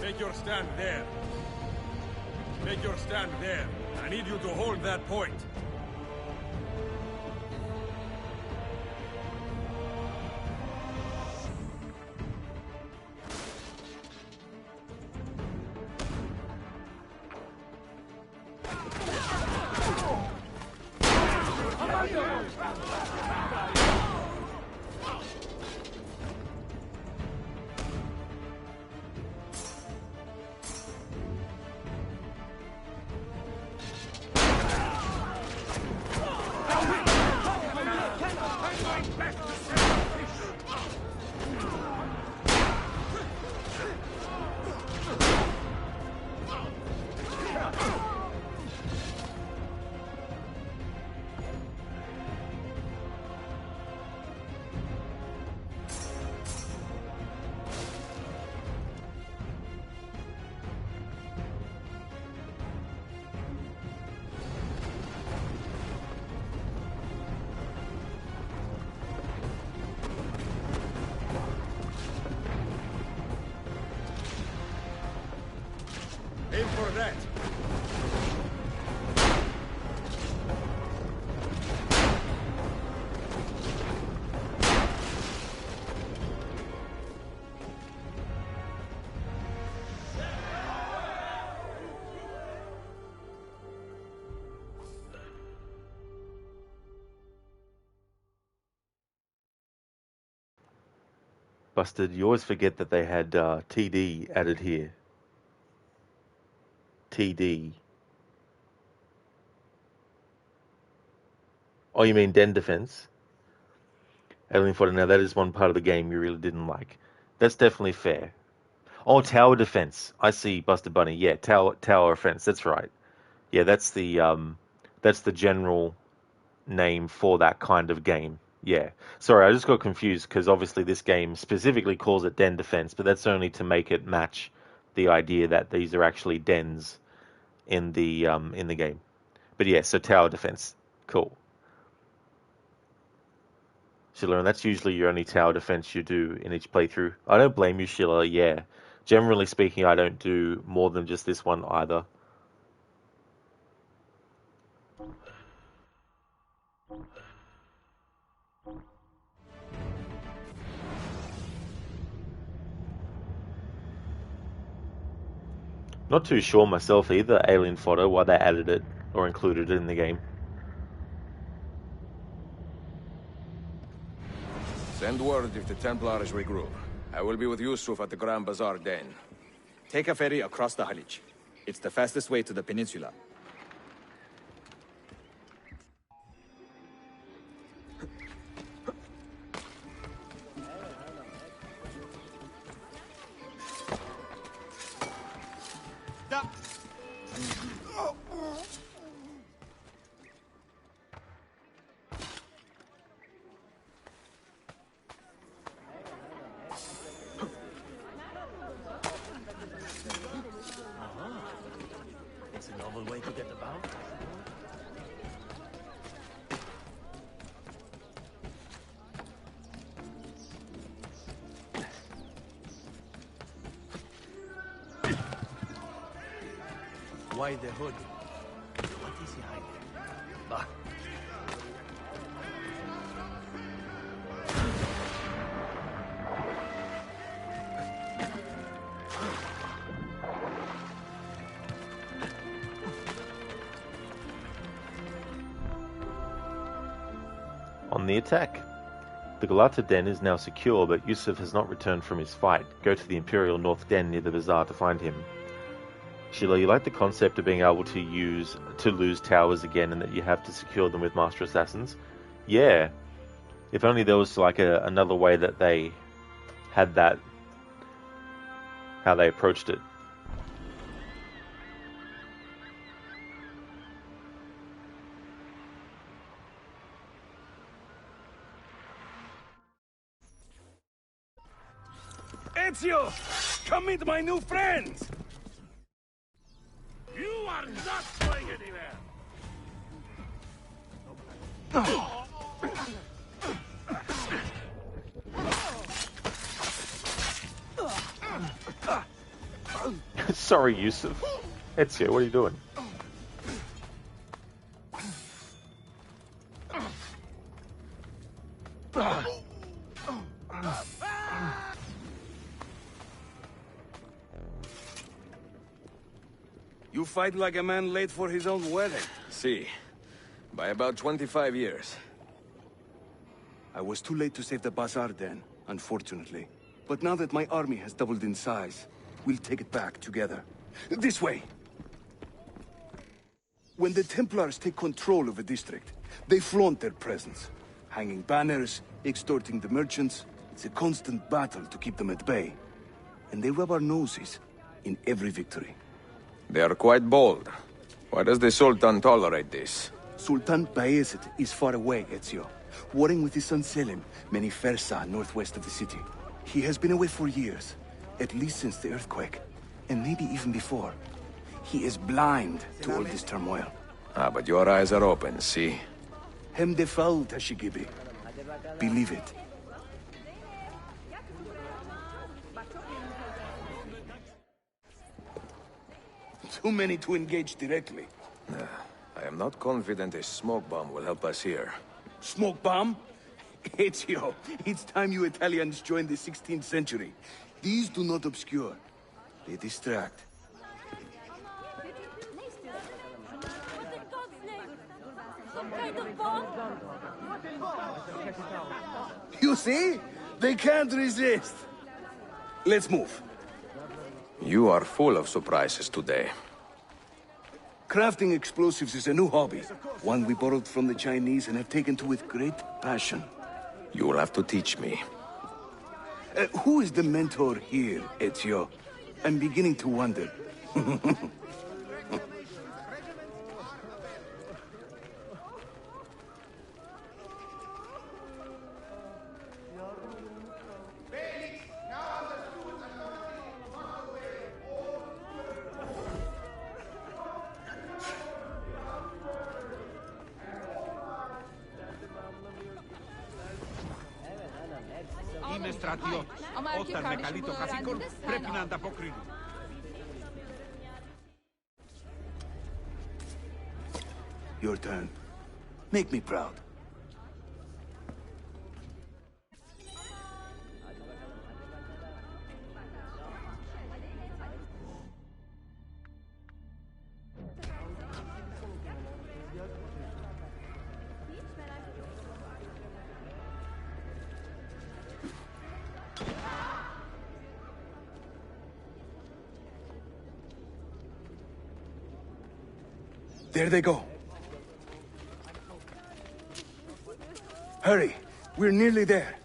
Make your stand there. Make your stand there. I need you to hold that point. Aim for that. Busted, you always forget that they had TD added here. TD. Oh, you mean Den Defense? Alien Fodder. Now, that is one part of the game you really didn't like. That's definitely fair. Oh, Tower Defense. I see, Busted Bunny. Yeah, Tower Offense. That's right. Yeah, that's the general name for that kind of game. Yeah. Sorry, I just got confused because obviously this game specifically calls it Den Defense, but that's only to make it match the idea that these are actually dens in the game. But yeah, so Tower Defense. Cool. Sheila, and that's usually your only tower defense you do in each playthrough. I don't blame you, Sheila, yeah. Generally speaking, I don't do more than just this one either. Not too sure myself either, Alien Fodder, why they added it or included it in the game. Send word if the Templars regroup. I will be with Yusuf at the Grand Bazaar Den. Take a ferry across the Halij. It's the fastest way to the peninsula. It's a novel way to get about. Why the hood? What is he hiding? Bah. On the attack. The Galata Den is now secure, but Yusuf has not returned from his fight. Go to the Imperial North Den near the bazaar to find him. Sheila, you like the concept of being able to lose towers again and that you have to secure them with Master Assassins? Yeah. If only there was like another way that they had that, how they approached it. Ezio! Come meet my new friends! You are not going anywhere! Sorry, Yusuf. Ezio, what are you doing? You fight like a man late for his own wedding. See, by about 25 years. I was too late to save the bazaar then, unfortunately. But now that my army has doubled in size, we'll take it back together. This way! When the Templars take control of a district, they flaunt their presence. Hanging banners, extorting the merchants. It's a constant battle to keep them at bay. And they rub our noses in every victory. They are quite bold. Why does the Sultan tolerate this? Sultan Bayezid is far away, Ezio. Warring with his son Selim, many Fersa northwest of the city. He has been away for years, at least since the earthquake, and maybe even before. He is blind to all this turmoil. Ah, but your eyes are open, see? Hem defal, Tashigibi. Believe it. Too many to engage directly. I am not confident a smoke bomb will help us here. Smoke bomb? Ezio, it's time you Italians joined the 16th century. These do not obscure. They distract. You see? They can't resist. Let's move. You are full of surprises today. Crafting explosives is a new hobby. One we borrowed from the Chinese and have taken to with great passion. You will have to teach me. Who is the mentor here, Ezio? I'm beginning to wonder. Ama erkek kardeşim bunu öğrendiğinde sen al. Your turn. Make me proud. There they go. Hurry, we're nearly there.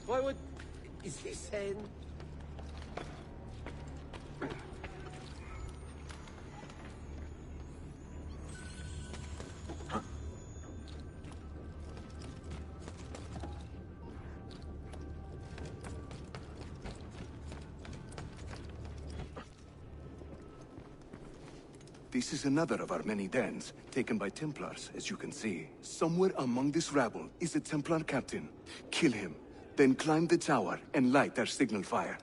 What would... Is he saying... This is another of our many dens, taken by Templars, as you can see. Somewhere among this rabble is a Templar captain. Kill him, then climb the tower and light our signal fire.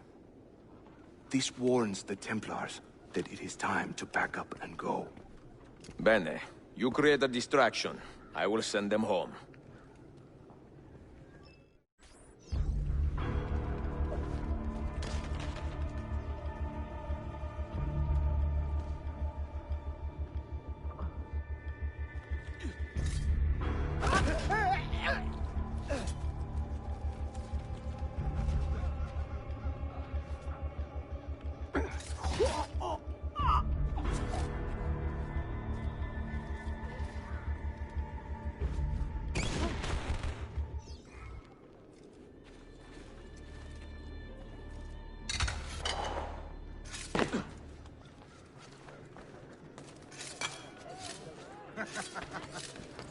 This warns the Templars that it is time to pack up and go. Bene, you create a distraction. I will send them home.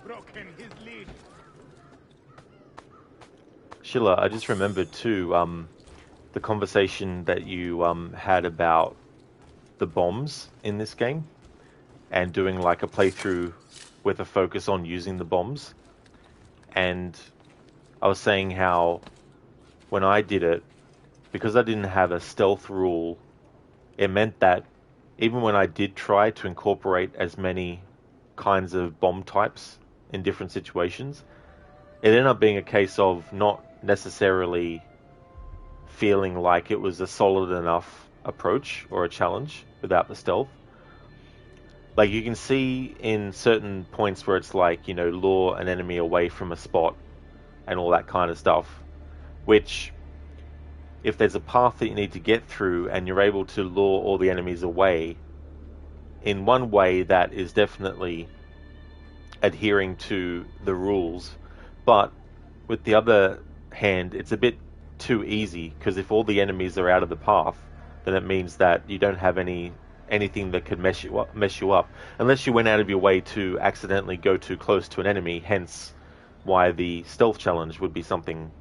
Broken his lead. Sheila, I just remembered too the conversation that you had about the bombs in this game and doing like a playthrough with a focus on using the bombs. And I was saying how when I did it, because I didn't have a stealth rule, it meant that even when I did try to incorporate as many kinds of bomb types in different situations, it ended up being a case of not necessarily feeling like it was a solid enough approach or a challenge without the stealth. Like you can see in certain points where it's like, you know, lure an enemy away from a spot and all that kind of stuff, which if there's a path that you need to get through and you're able to lure all the enemies away in one way, that is definitely adhering to the rules. But with the other hand, it's a bit too easy, because if all the enemies are out of the path, then it means that you don't have anything that could mess you up, unless you went out of your way to accidentally go too close to an enemy. Hence why the stealth challenge would be something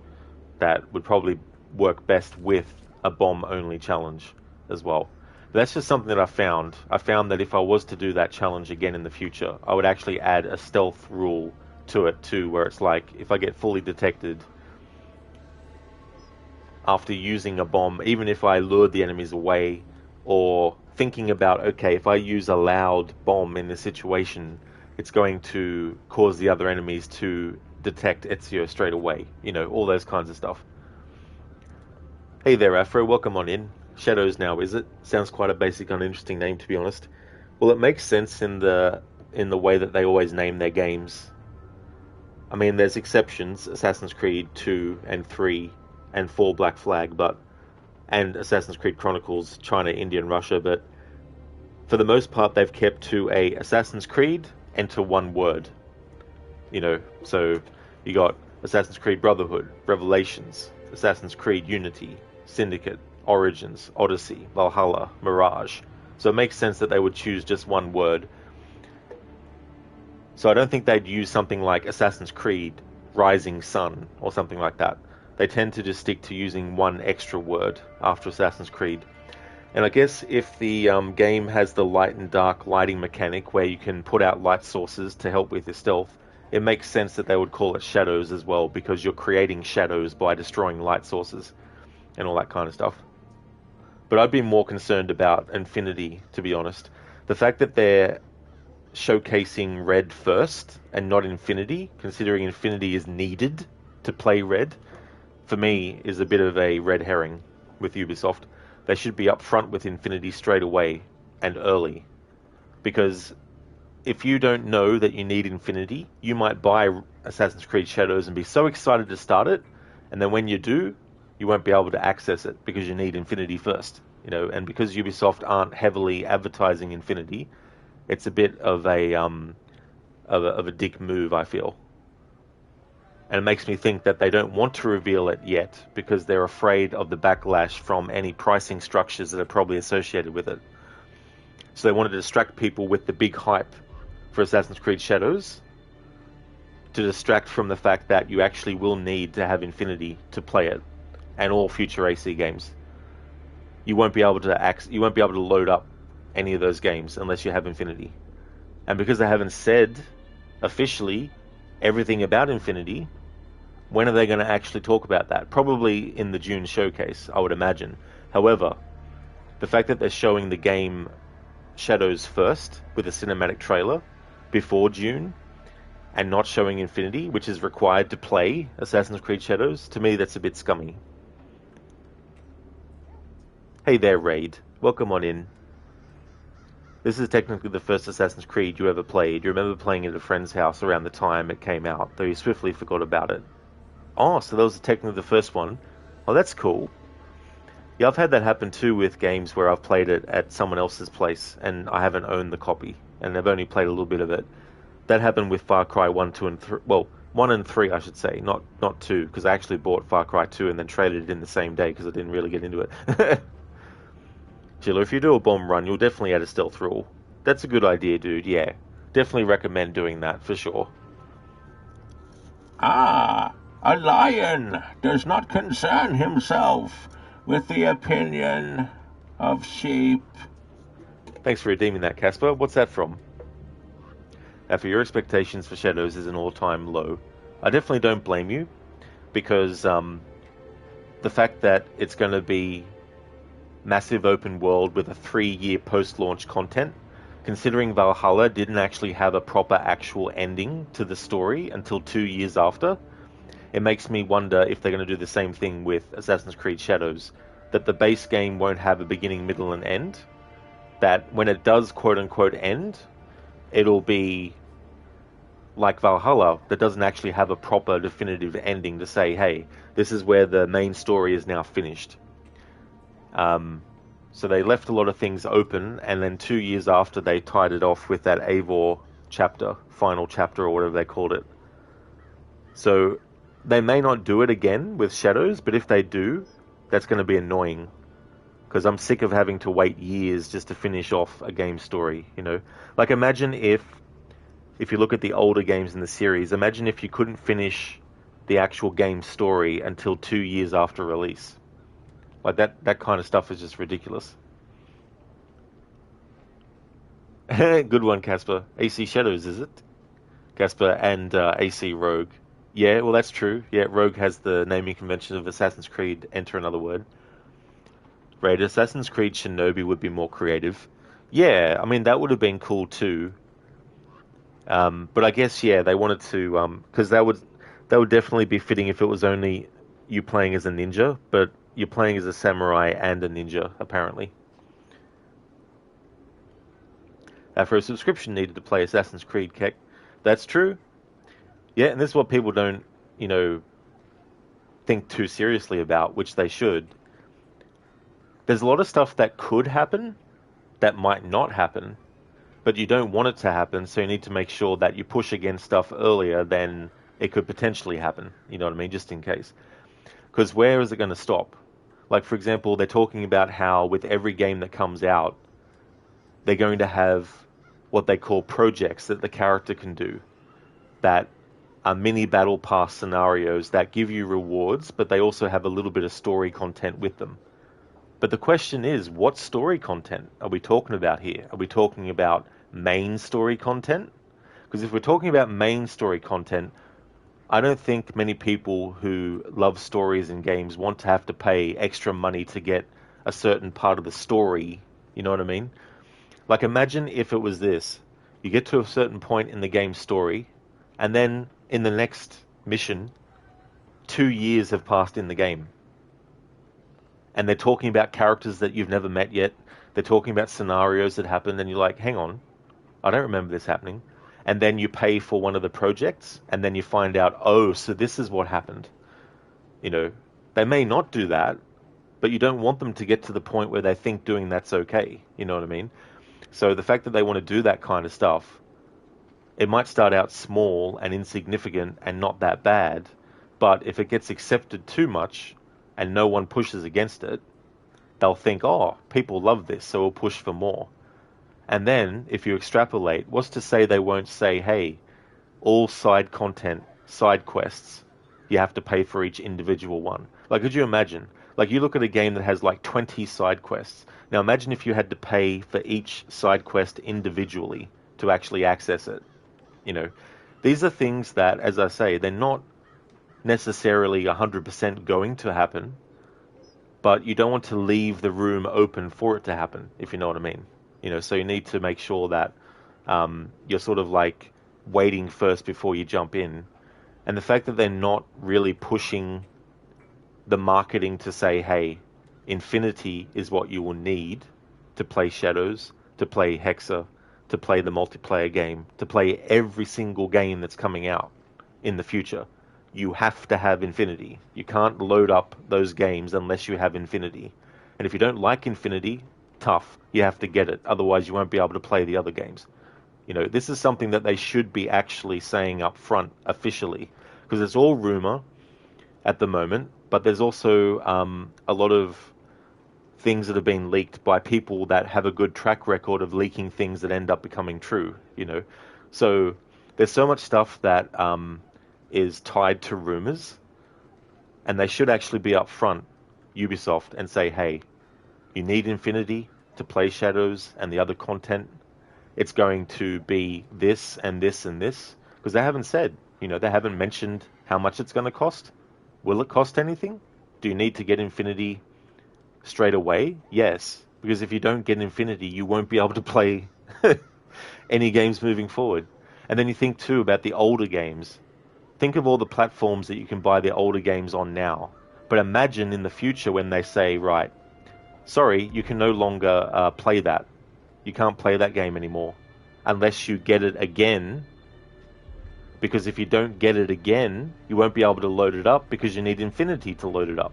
that would probably work best with a bomb only challenge as well. But that's just something that I found. I found that if I was to do that challenge again in the future, I would actually add a stealth rule to it too, where it's like, if I get fully detected after using a bomb, even if I lured the enemies away, or thinking about, okay, if I use a loud bomb in this situation, it's going to cause the other enemies to detect Ezio straight away. You know, all those kinds of stuff. Hey there, Afro, welcome on in. Shadows now, is it? Sounds quite a basic, uninteresting name, to be honest. Well, it makes sense in the way that they always name their games. I mean, there's exceptions, Assassin's Creed 2 and 3 and 4 Black Flag, and Assassin's Creed Chronicles China, India and Russia, but for the most part they've kept to a Assassin's Creed and to one word. You know, so you got Assassin's Creed Brotherhood, Revelations, Assassin's Creed Unity, Syndicate, Origins, Odyssey, Valhalla, Mirage. So it makes sense that they would choose just one word. So I don't think they'd use something like Assassin's Creed Rising Sun or something like that. They tend to just stick to using one extra word after Assassin's Creed. And I guess if the game has the light and dark lighting mechanic where you can put out light sources to help with your stealth, it makes sense that they would call it shadows as well, because you're creating shadows by destroying light sources and all that kind of stuff. But I'd be more concerned about Infinity, to be honest. The fact that they're showcasing Red first and not Infinity, considering Infinity is needed to play Red, for me is a bit of a red herring with Ubisoft. They should be up front with Infinity straight away and early. Because if you don't know that you need Infinity, you might buy Assassin's Creed Shadows and be so excited to start it, and then when you do, you won't be able to access it because you need Infinity first. You know, and because Ubisoft aren't heavily advertising Infinity, it's a bit of a dick move, I feel. And it makes me think that they don't want to reveal it yet because they're afraid of the backlash from any pricing structures that are probably associated with it. So they wanted to distract people with the big hype for Assassin's Creed Shadows to distract from the fact that you actually will need to have Infinity to play it, and all future AC games. You won't be able to load up any of those games unless you have Infinity. And because they haven't said officially everything about Infinity, when are they going to actually talk about that? Probably in the June showcase, I would imagine. However, the fact that they're showing the game Shadows first with a cinematic trailer before June and not showing Infinity, which is required to play Assassin's Creed Shadows, to me that's a bit scummy. Hey there, Raid. Welcome on in. This is technically the first Assassin's Creed you ever played. You remember playing it at a friend's house around the time it came out, though you swiftly forgot about it. Oh, so that was technically the first one. Oh, that's cool. Yeah, I've had that happen too with games where I've played it at someone else's place and I haven't owned the copy, and I've only played a little bit of it. That happened with Far Cry 1, 2, and 3. Well, 1 and 3, I should say, not 2, because I actually bought Far Cry 2 and then traded it in the same day because I didn't really get into it. Chiller, if you do a bomb run, you'll definitely add a stealth rule. That's a good idea, dude, yeah. Definitely recommend doing that, for sure. Ah, a lion does not concern himself with the opinion of sheep. Thanks for redeeming that, Casper. What's that from? After your expectations for Shadows is an all-time low. I definitely don't blame you, because the fact that it's going to be massive open world with a 3-year post-launch content, considering Valhalla didn't actually have a proper actual ending to the story until 2 years after, it makes me wonder if they're going to do the same thing with Assassin's Creed Shadows, that the base game won't have a beginning, middle, and end, that when it does quote-unquote end, it'll be like Valhalla, that doesn't actually have a proper definitive ending to say, hey, this is where the main story is now finished. So they left a lot of things open, and then 2 years after they tied it off with that Eivor chapter, final chapter, or whatever they called it. So they may not do it again with Shadows, but if they do, that's going to be annoying, because I'm sick of having to wait years just to finish off a game story, you know? Like, imagine if you look at the older games in the series, imagine if you couldn't finish the actual game story until 2 years after release. Like, that kind of stuff is just ridiculous. Good one, Casper. AC Shadows, is it? Casper and AC Rogue. Yeah, well, that's true. Yeah, Rogue has the naming convention of Assassin's Creed, enter another word. Right, Assassin's Creed Shinobi would be more creative. Yeah, I mean, that would have been cool too. But I guess, yeah, they wanted to, because that would definitely be fitting if it was only you playing as a ninja, but you're playing as a samurai and a ninja, apparently. For a subscription needed to play Assassin's Creed, Keck. That's true. Yeah, and this is what people don't, think too seriously about, which they should. There's a lot of stuff that could happen that might not happen, but you don't want it to happen, so you need to make sure that you push against stuff earlier than it could potentially happen, you know what I mean, just in case. Because where is it going to stop? Like, for example, they're talking about how with every game that comes out, they're going to have what they call projects that the character can do, that are mini battle pass scenarios that give you rewards, but they also have a little bit of story content with them. But the question is, what story content are we talking about here? Are we talking about main story content? Because if we're talking about main story content, I don't think many people who love stories in games want to have to pay extra money to get a certain part of the story. You know what I mean? Like, imagine if it was this. You get to a certain point in the game story, and then in the next mission, 2 years have passed in the game. And they're talking about characters that you've never met yet. They're talking about scenarios that happened, and you're like, hang on, I don't remember this happening. And then you pay for one of the projects, and then you find out, oh, so this is what happened. You know, they may not do that, but you don't want them to get to the point where they think doing that's okay. You know what I mean? So the fact that they want to do that kind of stuff, it might start out small and insignificant and not that bad, but if it gets accepted too much and no one pushes against it, they'll think, oh, people love this, so we'll push for more. And then, if you extrapolate, what's to say they won't say, hey, all side content, side quests, you have to pay for each individual one. Like, could you imagine? Like, you look at a game that has like 20 side quests. Now, imagine if you had to pay for each side quest individually to actually access it. You know, these are things that, as I say, they're not necessarily 100% going to happen, but you don't want to leave the room open for it to happen, if you know what I mean. You know, so you need to make sure that you're sort of like waiting first before you jump in. And the fact that they're not really pushing the marketing to say, hey, Infinity is what you will need to play Shadows, to play Hexa, to play the multiplayer game, to play every single game that's coming out in the future. You have to have Infinity. You can't load up those games unless you have Infinity. And if you don't like Infinity, tough, you have to get it. Otherwise, you won't be able to play the other games. You know, this is something that they should be actually saying up front officially, because it's all rumor at the moment, but there's also a lot of things that have been leaked by people that have a good track record of leaking things that end up becoming true, you know. So there's so much stuff that is tied to rumors, and they should actually be up front, Ubisoft, and say, hey, you need Infinity to play Shadows and the other content. It's going to be this and this and this, because they haven't said, you know, they haven't mentioned how much it's going to cost. Will it cost anything? Do you need to get Infinity straight away? Yes, because if you don't get Infinity, you won't be able to play any games moving forward. And then you think too about the older games. Think of all the platforms that you can buy the older games on now. But imagine in the future when they say, right, sorry, you can no longer play that. You can't play that game anymore unless you get it again. Because if you don't get it again, you won't be able to load it up because you need Infinity to load it up.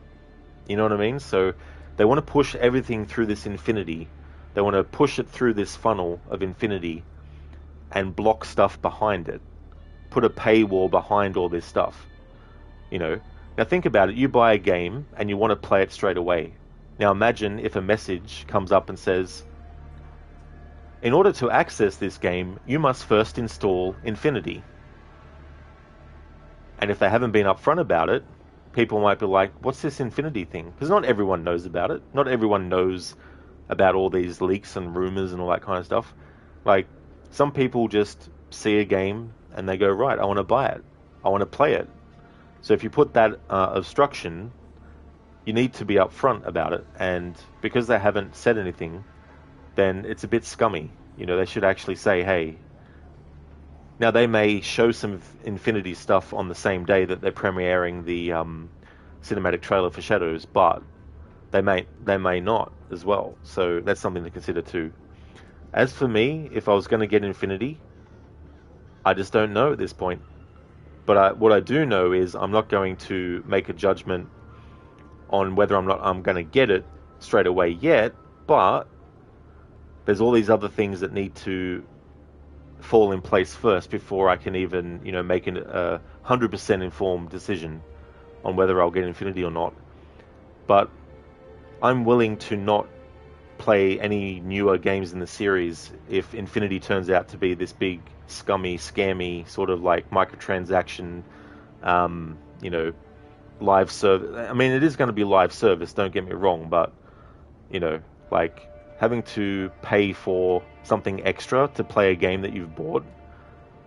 You know what I mean? So they want to push everything through this Infinity. They want to push it through this funnel of Infinity and block stuff behind it. Put a paywall behind all this stuff. You know? Now think about it. You buy a game and you want to play it straight away. Now imagine if a message comes up and says, in order to access this game, you must first install Infinity. And if they haven't been upfront about it, people might be like, what's this Infinity thing? Because not everyone knows about it. Not everyone knows about all these leaks and rumors and all that kind of stuff. Like, some people just see a game and they go, right, I want to buy it. I want to play it. So if you put that obstruction, you need to be upfront about it. And because they haven't said anything, then it's a bit scummy. You know, they should actually say, hey, now they may show some Infinity stuff on the same day that they're premiering the cinematic trailer for Shadows, but they may not as well. So that's something to consider too. As for me, if I was going to get Infinity, I just don't know at this point. But what I do know is I'm not going to make a judgment on whether I'm going to get it straight away yet, but there's all these other things that need to fall in place first before I can even, you know, make a 100% informed decision on whether I'll get Infinity or not. But I'm willing to not play any newer games in the series if Infinity turns out to be this big, scummy, scammy, sort of like microtransaction, you know, live service. I mean, it is going to be live service, don't get me wrong, but You know, like having to pay for something extra to play a game that you've bought.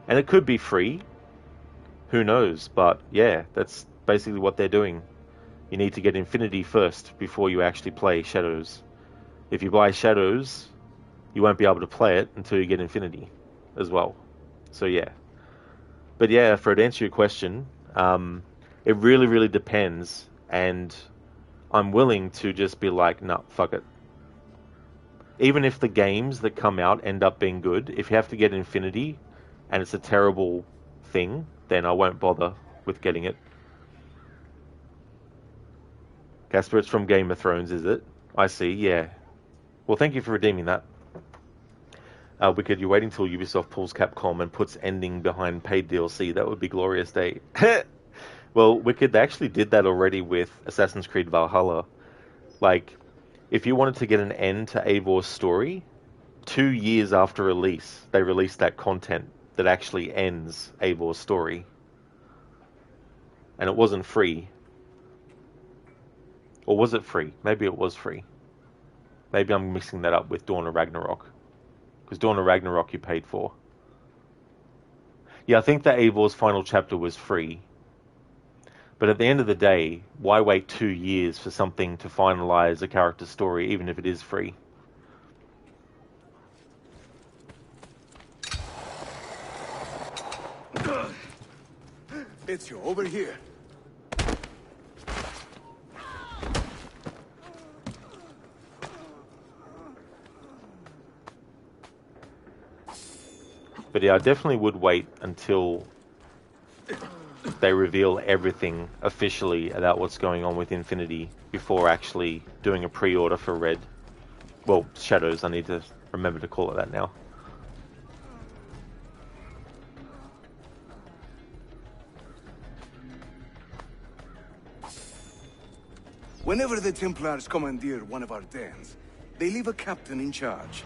And it could be free. Who knows? But yeah, that's basically what they're doing. You need to get Infinity first before you actually play Shadows. If you buy Shadows, you won't be able to play it until you get Infinity as well. So yeah. But yeah, to answer your question, it really, really depends. And I'm willing to just be like, nah, fuck it. Even if the games that come out end up being good, if you have to get Infinity and it's a terrible thing, then I won't bother with getting it. Casper, it's from Game of Thrones, is it? I see, yeah. Well, thank you for redeeming that. Wicked, you're waiting till Ubisoft pulls Capcom and puts ending behind paid DLC. That would be glorious day. Well, Wicked, they actually did that already with Assassin's Creed Valhalla. Like, if you wanted to get an end to Eivor's story, 2 years after release, they released that content that actually ends Eivor's story. And it wasn't free. Or was it free? Maybe it was free. Maybe I'm mixing that up with Dawn of Ragnarok. Because Dawn of Ragnarok you paid for. Yeah, I think that Eivor's final chapter was free. But at the end of the day, why wait 2 years for something to finalize a character's story, even if it is free? It's you, over here. But yeah, I definitely would wait until they reveal everything officially about what's going on with Infinity before actually doing a pre-order for Red. Well, Shadows, I need to remember to call it that now. Whenever the Templars commandeer one of our dens, they leave a captain in charge.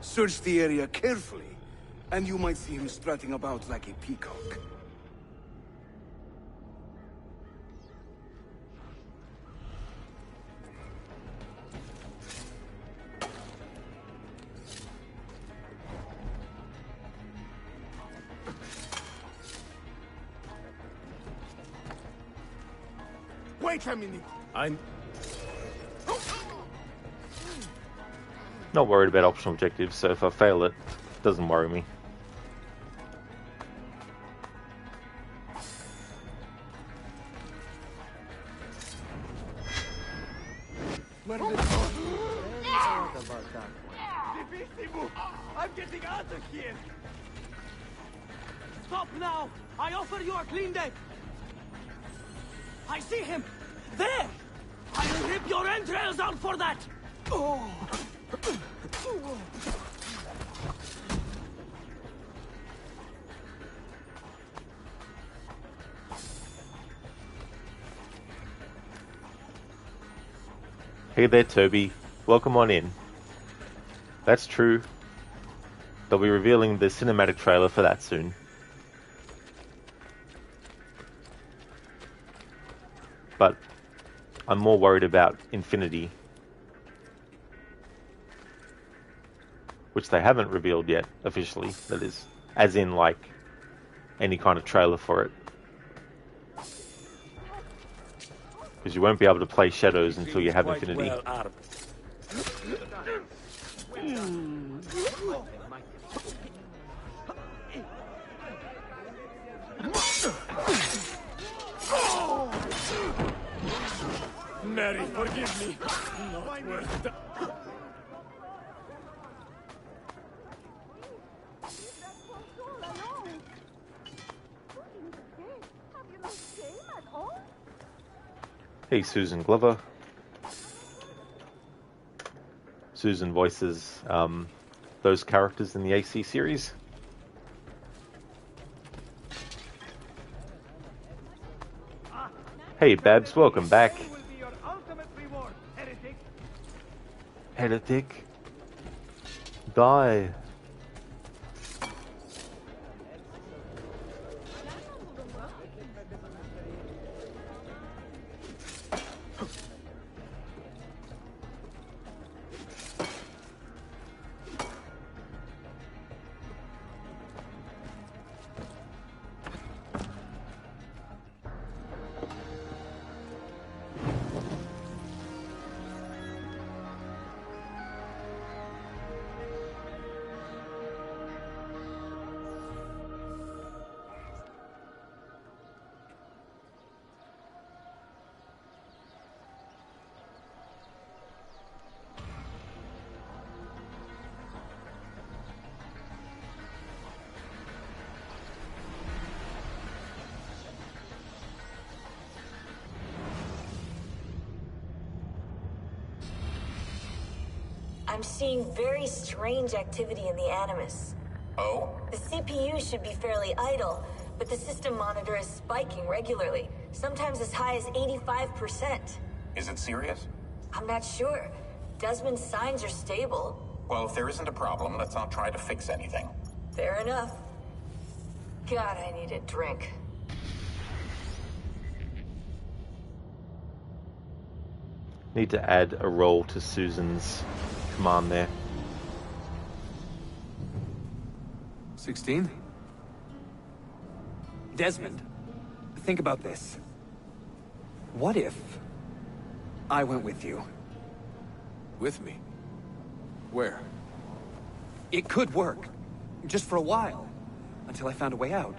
Search the area carefully, and you might see him strutting about like a peacock. Wait a minute. I'm Not worried about optional objectives, so if I fail it, it doesn't worry me. I'm getting out of here! Stop now! I offer you a clean deck! I see him! There! I will rip your entrails out for that! Oh. Hey there, Toby. Welcome on in. That's true. They'll be revealing the cinematic trailer for that soon. But I'm more worried about Infinity, which they haven't revealed yet, officially, that is. As in, like, any kind of trailer for it. Because you won't be able to play Shadows until you have Infinity. Mary, forgive me. Not worth it. Hey, Susan Glover. Susan voices those characters in the AC series. Hey, Babs, welcome back. Heretic. Die. I'm seeing very strange activity in the Animus. Oh? The CPU should be fairly idle, but the system monitor is spiking regularly, sometimes as high as 85%. Is it serious? I'm not sure. Desmond's signs are stable. Well, if there isn't a problem, let's not try to fix anything. Fair enough. God, I need a drink. Need to add a role to Susan's command there. 16? Desmond, think about this. What if I went with you? With me? Where? It could work. Just for a while. Until I found a way out.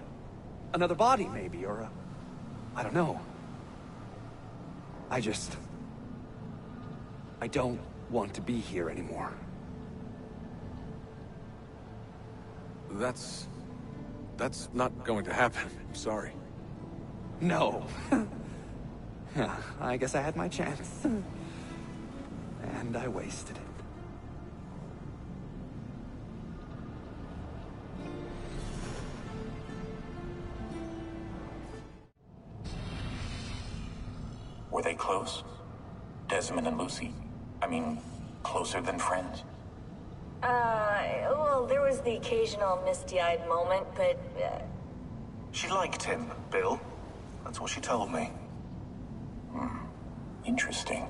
Another body, maybe, or a... I don't know. I don't want to be here anymore. That's not going to happen. I'm sorry. No. I guess I had my chance. And I wasted it. Were they close? Desmond and Lucy? I mean, closer than friends? Well, there was the occasional misty-eyed moment, but... She liked him, Bill. That's what she told me. Interesting.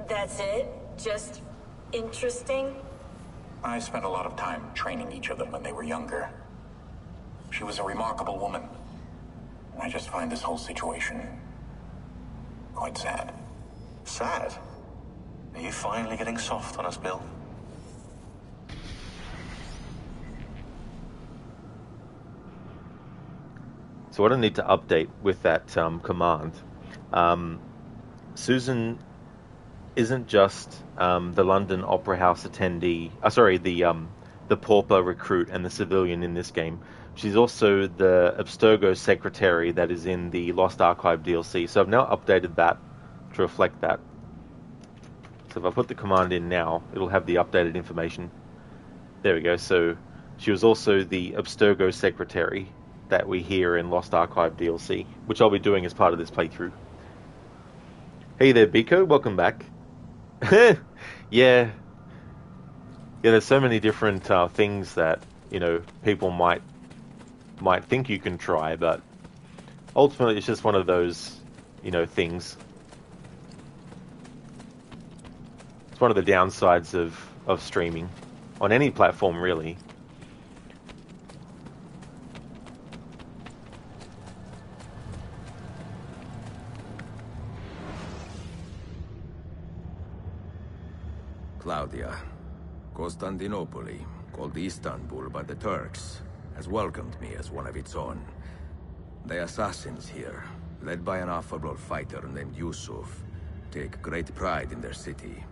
That's it? Just interesting? I spent a lot of time training each of them when they were younger. She was a remarkable woman. And I just find this whole situation quite sad. Sad? Are you finally getting soft on us, Bill? So what I need to update with that command, Susan isn't just the London Opera House attendee. The pauper recruit and the civilian in this game. She's also the Abstergo secretary that is in the Lost Archive DLC. So I've now updated that to reflect that. So if I put the command in now, it'll have the updated information. There we go. So she was also the Abstergo secretary that we hear in Lost Archive DLC, which I'll be doing as part of this playthrough. Hey there, Biko. Welcome back. Yeah, there's so many different things that, people might think you can try, but ultimately it's just one of those, things. It's one of the downsides of streaming on any platform, really. Claudia, Constantinople, called Istanbul by the Turks, has welcomed me as one of its own. The assassins here, led by an affable fighter named Yusuf, take great pride in their city.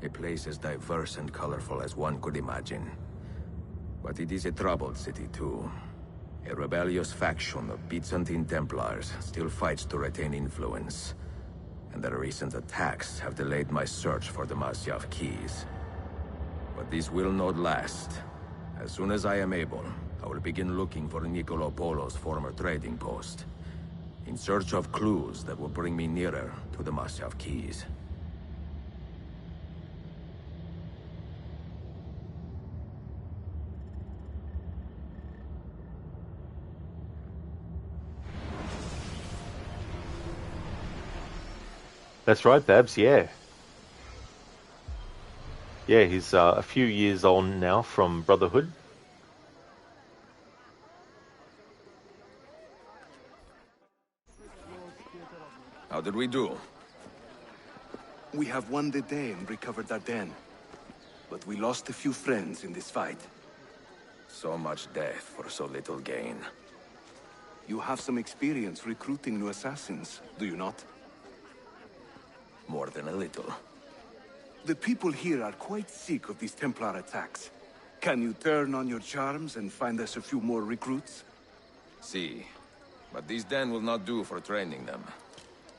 A place as diverse and colorful as one could imagine. But it is a troubled city too. A rebellious faction of Byzantine Templars still fights to retain influence. And their recent attacks have delayed my search for the Masyav keys. But this will not last. As soon as I am able, I will begin looking for Nicolo Polo's former trading post, in search of clues that will bring me nearer to the Masyav keys. That's right, Babs, yeah. Yeah, he's a few years on now from Brotherhood. How did we do? We have won the day and recovered our den. But we lost a few friends in this fight. So much death for so little gain. You have some experience recruiting new assassins, do you not? More than a little. The people here are quite sick of these Templar attacks. Can you turn on your charms and find us a few more recruits? See, but this den will not do for training them.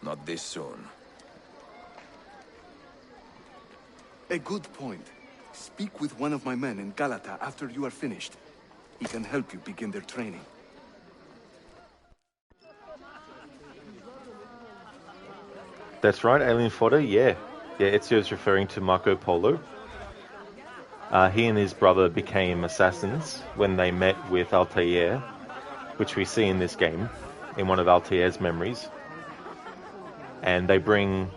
Not this soon. A good point. Speak with one of my men in Galata after you are finished. He can help you begin their training. That's right, Alien Fodder, yeah. Yeah, Ezio's referring to Marco Polo. He and his brother became assassins when they met with Altair, which we see in this game, in one of Altair's memories. And they bring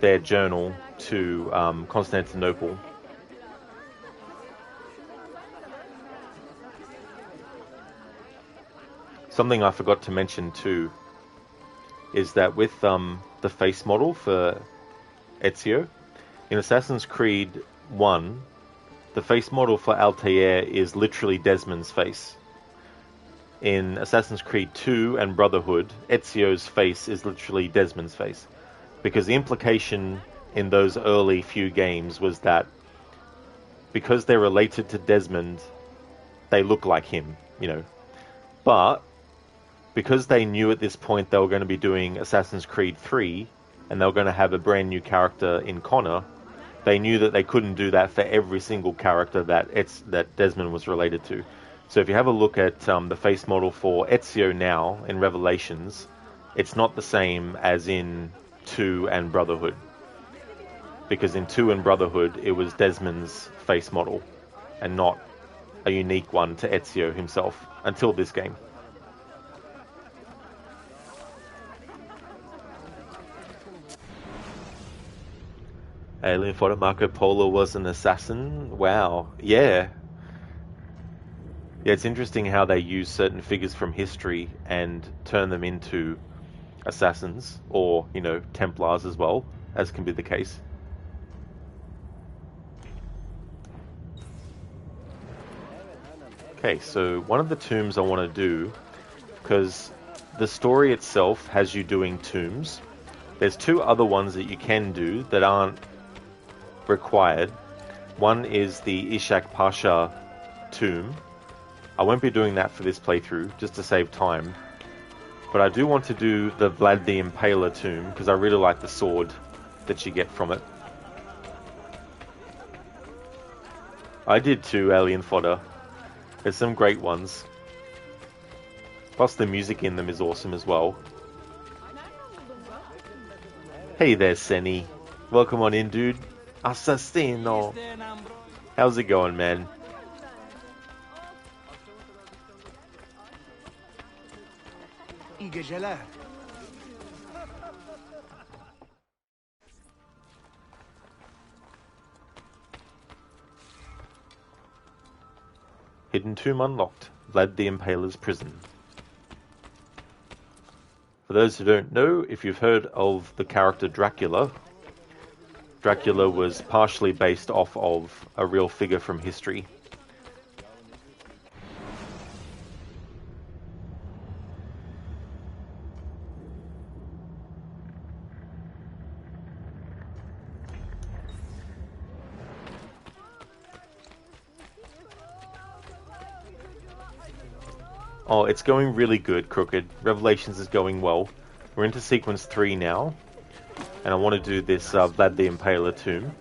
their journal to Constantinople. Something I forgot to mention too is that with the face model for Ezio, in Assassin's Creed 1, the face model for Altair is literally Desmond's face. In Assassin's Creed 2 and Brotherhood, Ezio's face is literally Desmond's face. Because the implication in those early few games was that because they're related to Desmond, they look like him, you know. But because they knew at this point they were going to be doing Assassin's Creed 3 and they were going to have a brand new character in Connor, they knew that they couldn't do that for every single character that Desmond was related to. So if you have a look at the face model for Ezio now in Revelations, it's not the same as in 2 and Brotherhood. Because in 2 and Brotherhood, it was Desmond's face model and not a unique one to Ezio himself until this game. Alien Fodder, Marco Polo was an assassin? Wow. Yeah. Yeah, it's interesting how they use certain figures from history and turn them into assassins, or, you know, Templars as well, as can be the case. Okay, so one of the tombs I want to do, because the story itself has you doing tombs. There's 2 other ones that you can do that aren't required. One is the Ishak Pasha tomb. I won't be doing that for this playthrough, just to save time. But I do want to do the Vlad the Impaler tomb, because I really like the sword that you get from it. I did too, Alien Fodder. There's some great ones. Plus the music in them is awesome as well. Hey there, Senny. Welcome on in, dude. Assassino. How's it going, man? İyi geceler. Hidden Tomb unlocked. Vlad the Impaler's prison. For those who don't know, if you've heard of the character Dracula, Dracula was partially based off of a real figure from history. Oh, it's going really good, Crooked. Revelations is going well. We're into sequence 3 now. And I want to do this Vlad the Impaler tomb.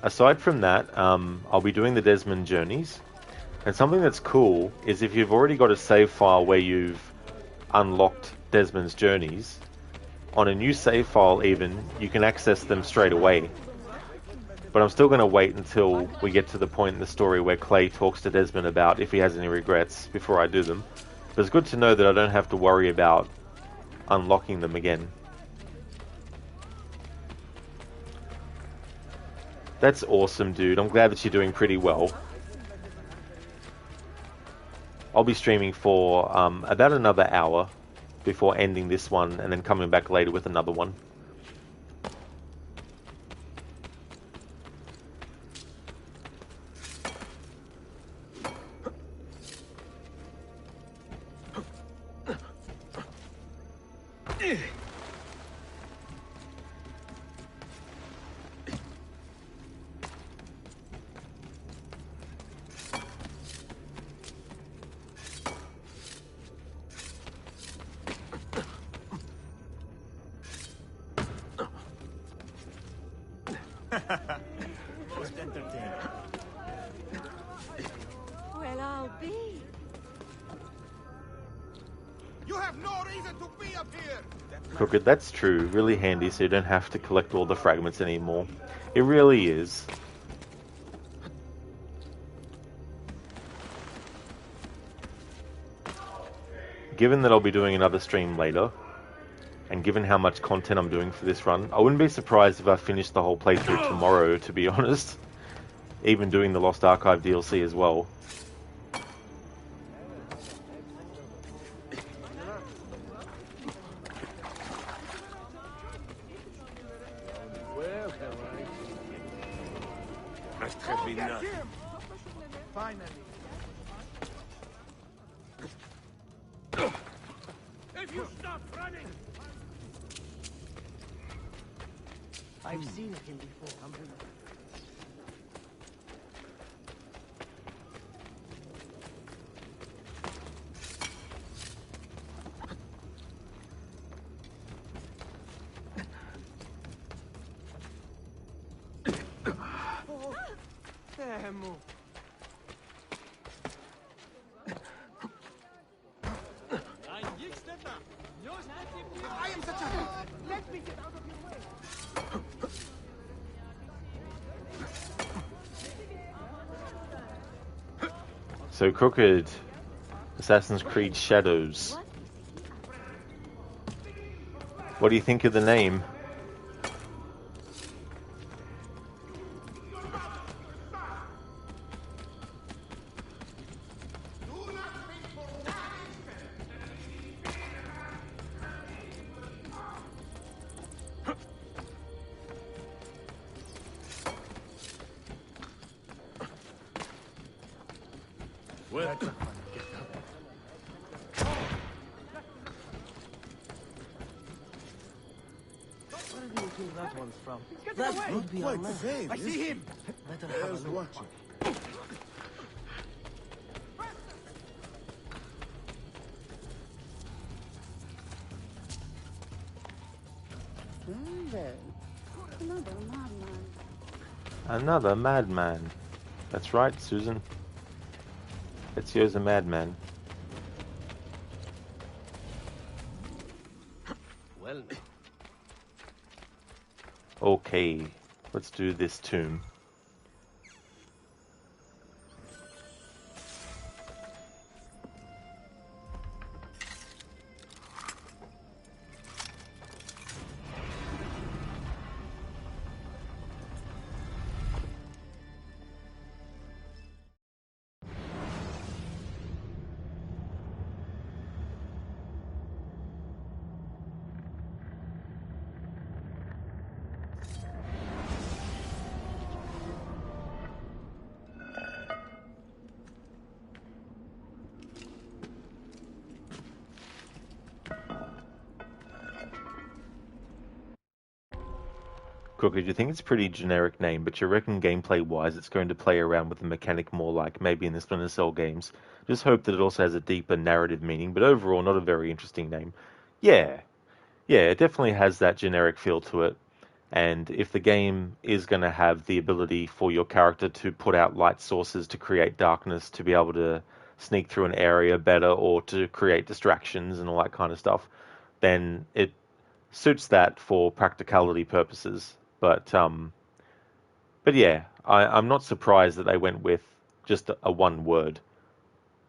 Aside from that, I'll be doing the Desmond journeys. And something that's cool is if you've already got a save file where you've unlocked Desmond's journeys, on a new save file even, you can access them straight away. But I'm still going to wait until we get to the point in the story where Clay talks to Desmond about if he has any regrets before I do them. But it's good to know that I don't have to worry about unlocking them again. That's awesome, dude. I'm glad that you're doing pretty well. I'll be streaming for about another hour before ending this one and then coming back later with another one. Crooked, that's true. Really handy so you don't have to collect all the fragments anymore. It really is. Given that I'll be doing another stream later, and given how much content I'm doing for this run, I wouldn't be surprised if I finished the whole playthrough tomorrow, to be honest. Even doing the Lost Archive DLC as well. Must have been nothing. Finally. If you stop running! I've seen him before. I am such a... Let me get out of your way! So Crooked, Assassin's Creed Shadows. What do you think of the name? That one's from. That would be our man. I see him. Better have a look. Another madman. Another madman. That's right, Susan. Ezio's a madman. Well. Okay, let's do this tomb. Crooked, you think it's a pretty generic name, but you reckon gameplay-wise it's going to play around with the mechanic more like maybe in the Splinter Cell games. Just hope that it also has a deeper narrative meaning, but overall not a very interesting name. Yeah, it definitely has that generic feel to it. And if the game is going to have the ability for your character to put out light sources to create darkness, to be able to sneak through an area better, or to create distractions and all that kind of stuff, then it suits that for practicality purposes. But yeah, I'm not surprised that they went with just a one word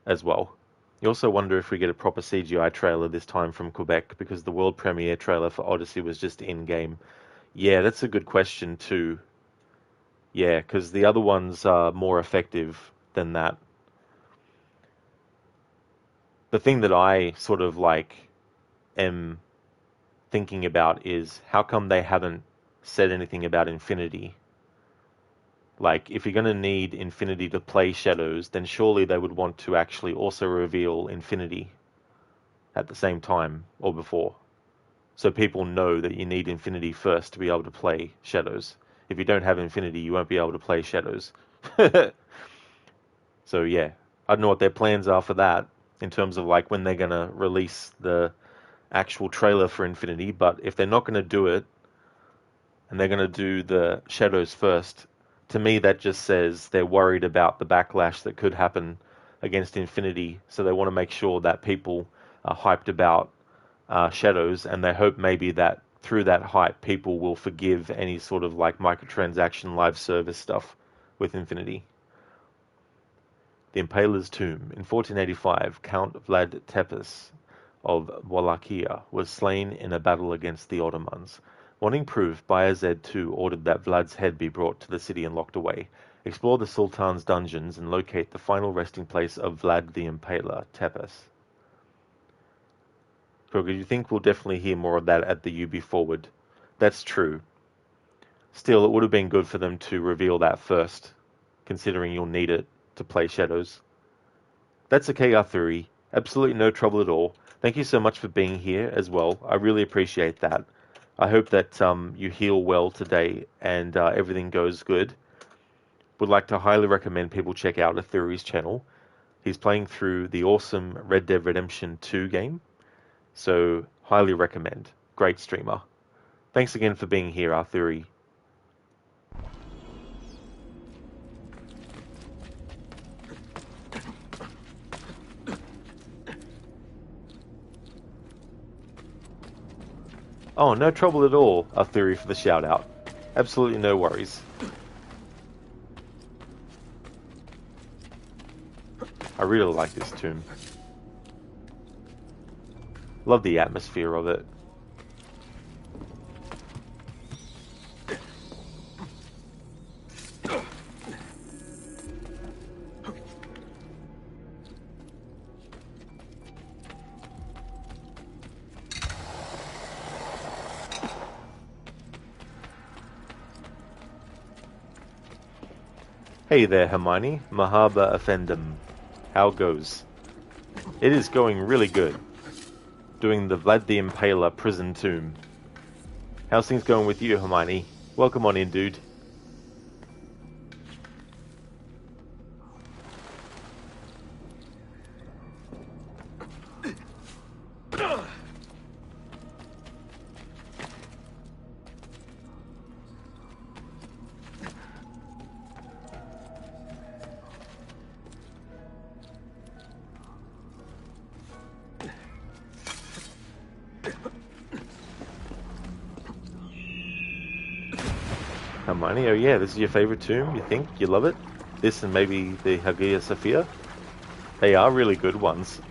as well. You also wonder if we get a proper CGI trailer this time from Quebec, because the world premiere trailer for Odyssey was just in-game. Yeah, that's a good question too. Yeah, because the other ones are more effective than that. The thing that I sort of am thinking about is how come they haven't said anything about Infinity? Like, if you're going to need Infinity to play Shadows, then surely they would want to actually also reveal Infinity at the same time or before. So people know that you need Infinity first to be able to play Shadows. If you don't have Infinity, you won't be able to play Shadows. So yeah, I don't know what their plans are for that, in terms of when they're going to release the actual trailer for Infinity, but if they're not going to do it, and they're going to do the Shadows first, to me that just says they're worried about the backlash that could happen against Infinity, so they want to make sure that people are hyped about shadows, and they hope maybe that through that hype, people will forgive any sort of like microtransaction live service stuff with Infinity. The Impaler's tomb. In 1485, Count Vlad Tepes of Wallachia was slain in a battle against the Ottomans. Wanting proof, Bayezid II ordered that Vlad's head be brought to the city and locked away. Explore the Sultan's dungeons and locate the final resting place of Vlad the Impaler, Tepes. Kroger, you think we'll definitely hear more of that at the UB Forward? That's true. Still, it would have been good for them to reveal that first, considering you'll need it to play Shadows. That's okay, Arthuri. Absolutely no trouble at all. Thank you so much for being here as well. I really appreciate that. I hope that you heal well today and everything goes good. Would like to highly recommend people check out Arthuri's channel. He's playing through the awesome Red Dead Redemption 2 game. So, highly recommend. Great streamer. Thanks again for being here, Arthuri. Oh, no trouble at all, Arthuri, for the shout-out. Absolutely no worries. I really like this tomb. Love the atmosphere of it. Hey there, Hermione. Mahaba Effendim. How goes? It is going really good. Doing the Vlad the Impaler prison tomb. How's things going with you, Hermione? Welcome on in, dude. Hermione, oh yeah, this is your favorite tomb, you think? You love it? This and maybe the Hagia Sophia? They are really good ones.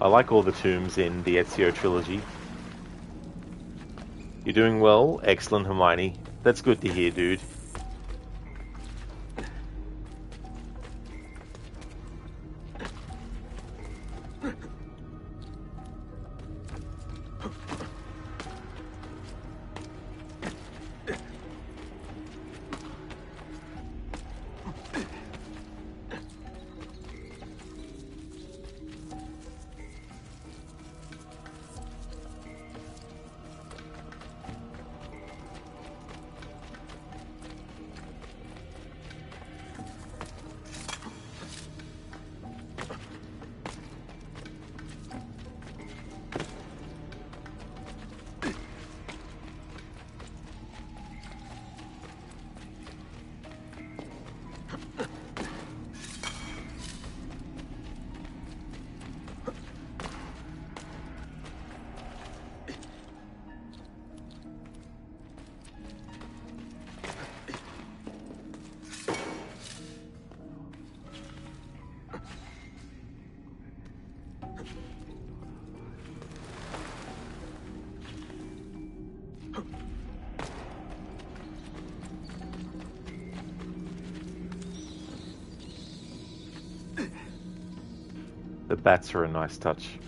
I like all the tombs in the Ezio trilogy. You're doing well? Excellent, Hermione. That's good to hear, dude. The bats are a nice touch.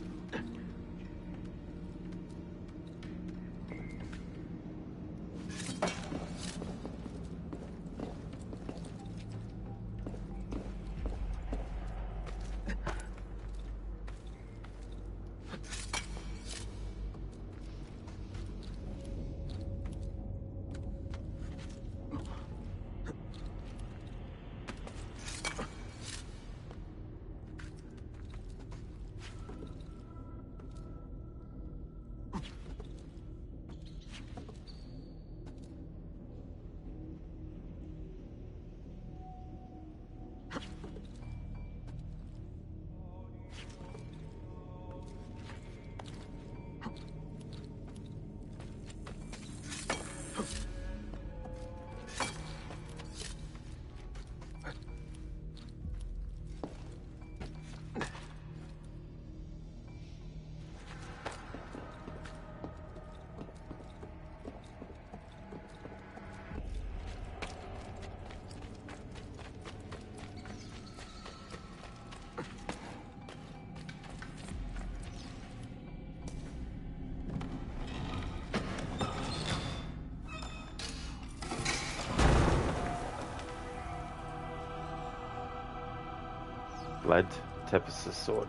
Vlad Tepes' sword.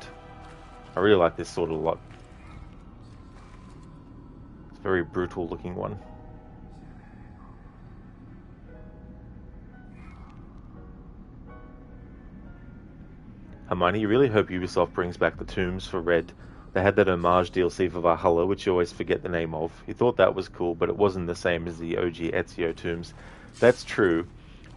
I really like this sword a lot. It's a very brutal looking one. Hermione, you really hope Ubisoft brings back the tombs for Red. They had that homage DLC for Valhalla, which you always forget the name of. You thought that was cool, but it wasn't the same as the OG Ezio tombs. That's true.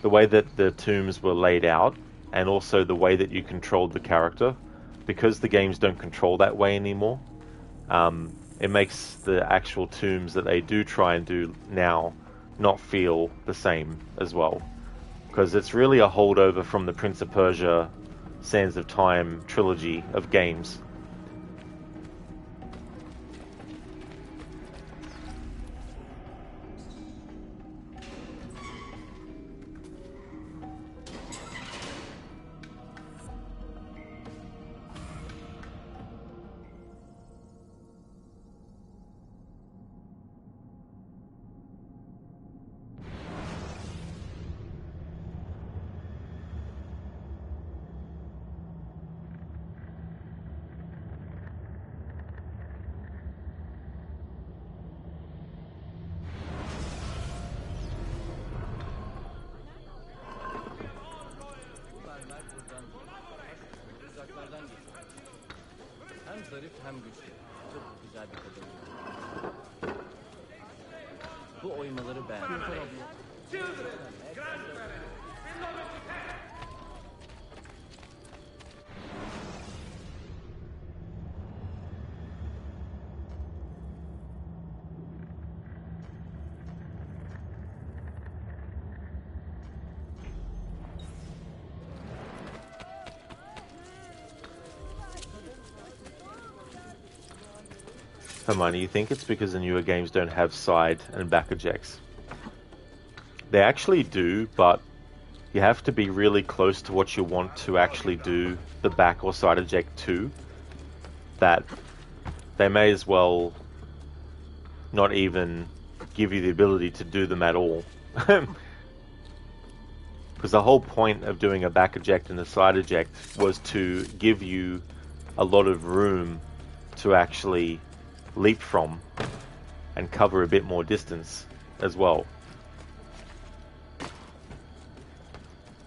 The way that the tombs were laid out, and also the way that you controlled the character, because the games don't control that way anymore, it makes the actual tombs that they do try and do now not feel the same as well. Because it's really a holdover from the Prince of Persia Sands of Time trilogy of games. Hem zarif hem güçlü. Çok güzel bir kadın. Bu oymaları beğendim. Hermione, you think it's because the newer games don't have side and back ejects? They actually do, but you have to be really close to what you want to actually do the back or side eject to. That they may as well not even give you the ability to do them at all. Because the whole point of doing a back eject and a side eject was to give you a lot of room to actually leap from and cover a bit more distance as well.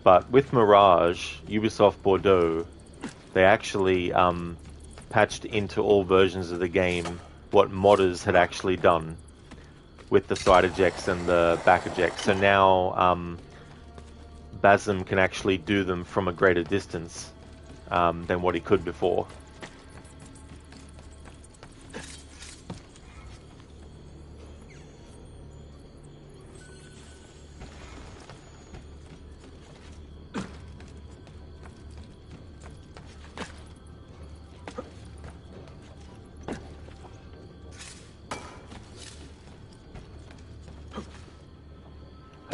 But with Mirage, Ubisoft Bordeaux, they actually patched into all versions of the game what modders had actually done with the side ejects and the back ejects. So now Basim can actually do them from a greater distance than what he could before.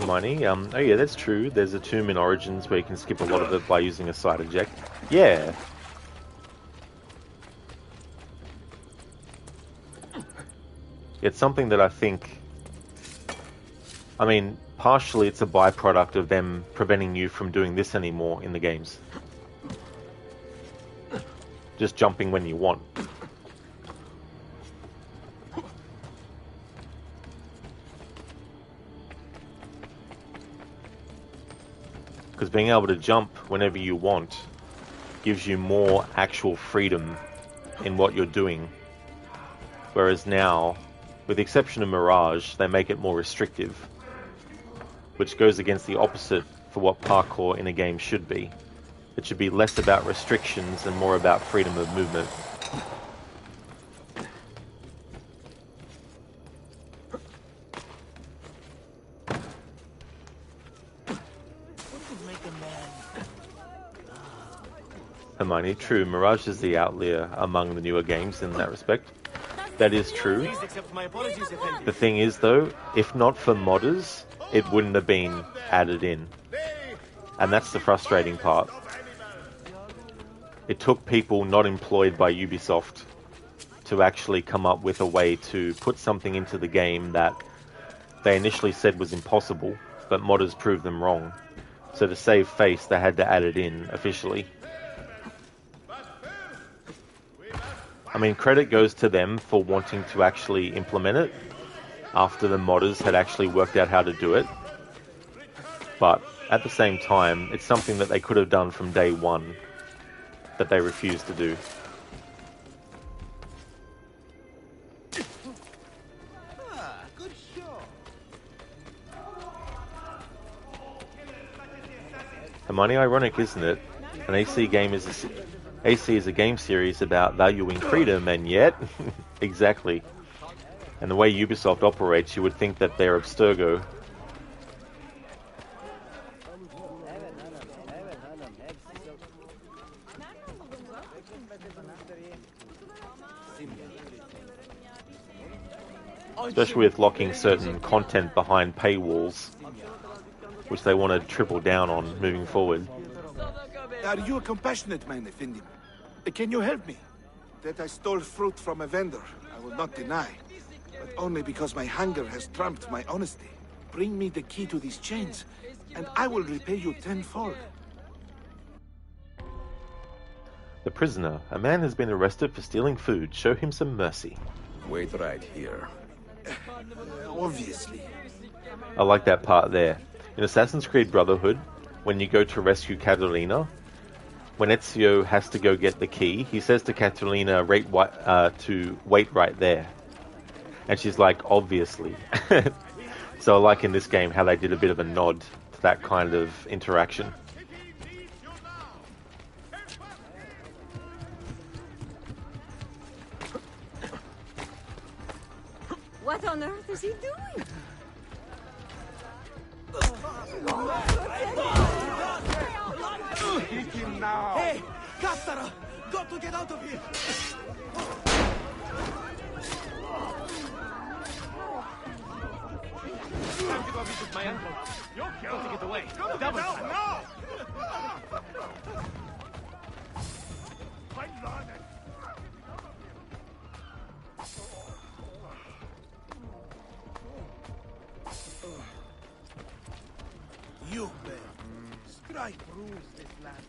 Money. Oh yeah, that's true. There's a tomb in Origins where you can skip a lot of it by using a side eject. Yeah. It's something that I think... I mean, partially it's a byproduct of them preventing you from doing this anymore in the games. Just jumping when you want. Because being able to jump whenever you want gives you more actual freedom in what you're doing. Whereas now, with the exception of Mirage, they make it more restrictive. Which goes against the opposite for what parkour in a game should be. It should be less about restrictions and more about freedom of movement. Hermione, true, Mirage is the outlier among the newer games in that respect. That is true. Please accept my apologies, Effendi. The thing is though, if not for modders, it wouldn't have been added in. And that's the frustrating part. It took people not employed by Ubisoft to actually come up with a way to put something into the game that they initially said was impossible, but modders proved them wrong. So to save face, they had to add it in officially. I mean, credit goes to them for wanting to actually implement it after the modders had actually worked out how to do it. But at the same time, it's something that they could have done from day one that they refused to do. Good show. Mighty ironic, isn't it? An AC game is AC is a game series about valuing freedom, and yet, exactly. And the way Ubisoft operates, you would think that they're Abstergo. Especially with locking certain content behind paywalls, which they want to triple down on moving forward. Are you a compassionate man, Effendim? Can you help me? That I stole fruit from a vendor, I will not deny. But only because my hunger has trumped my honesty. Bring me the key to these chains, and I will repay you tenfold. The prisoner. A man has been arrested for stealing food. Show him some mercy. Wait right here. Obviously. I like that part there. In Assassin's Creed Brotherhood, when you go to rescue Catalina, when Ezio has to go get the key, he says to Catalina to wait right there. And she's like, obviously. So I like in this game how they did a bit of a nod to that kind of interaction. What on earth is he doing? Hey, Cattara! Got to get out of here! Time to go visit my uncle. Got to get away. Double time. No! You, Ben. Strike bruise this land.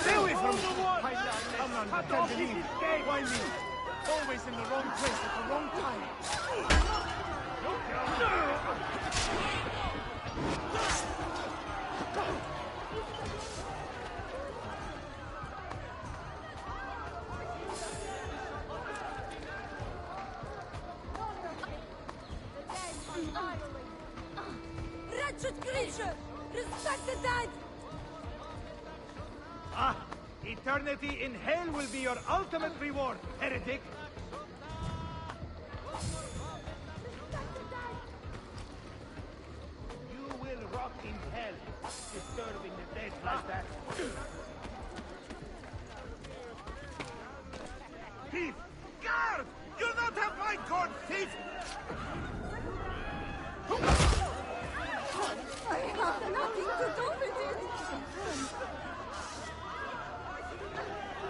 Stay away from me! Come on, I can't believe. Why me? Always in the wrong place at the wrong time. Wretched creature! Respect the dead! Ah! Eternity in hell will be your ultimate reward, heretic! You will rot in hell, disturbing the dead like that. Thief! Guard! You'll not have my cord, thief! I have nothing to do with it!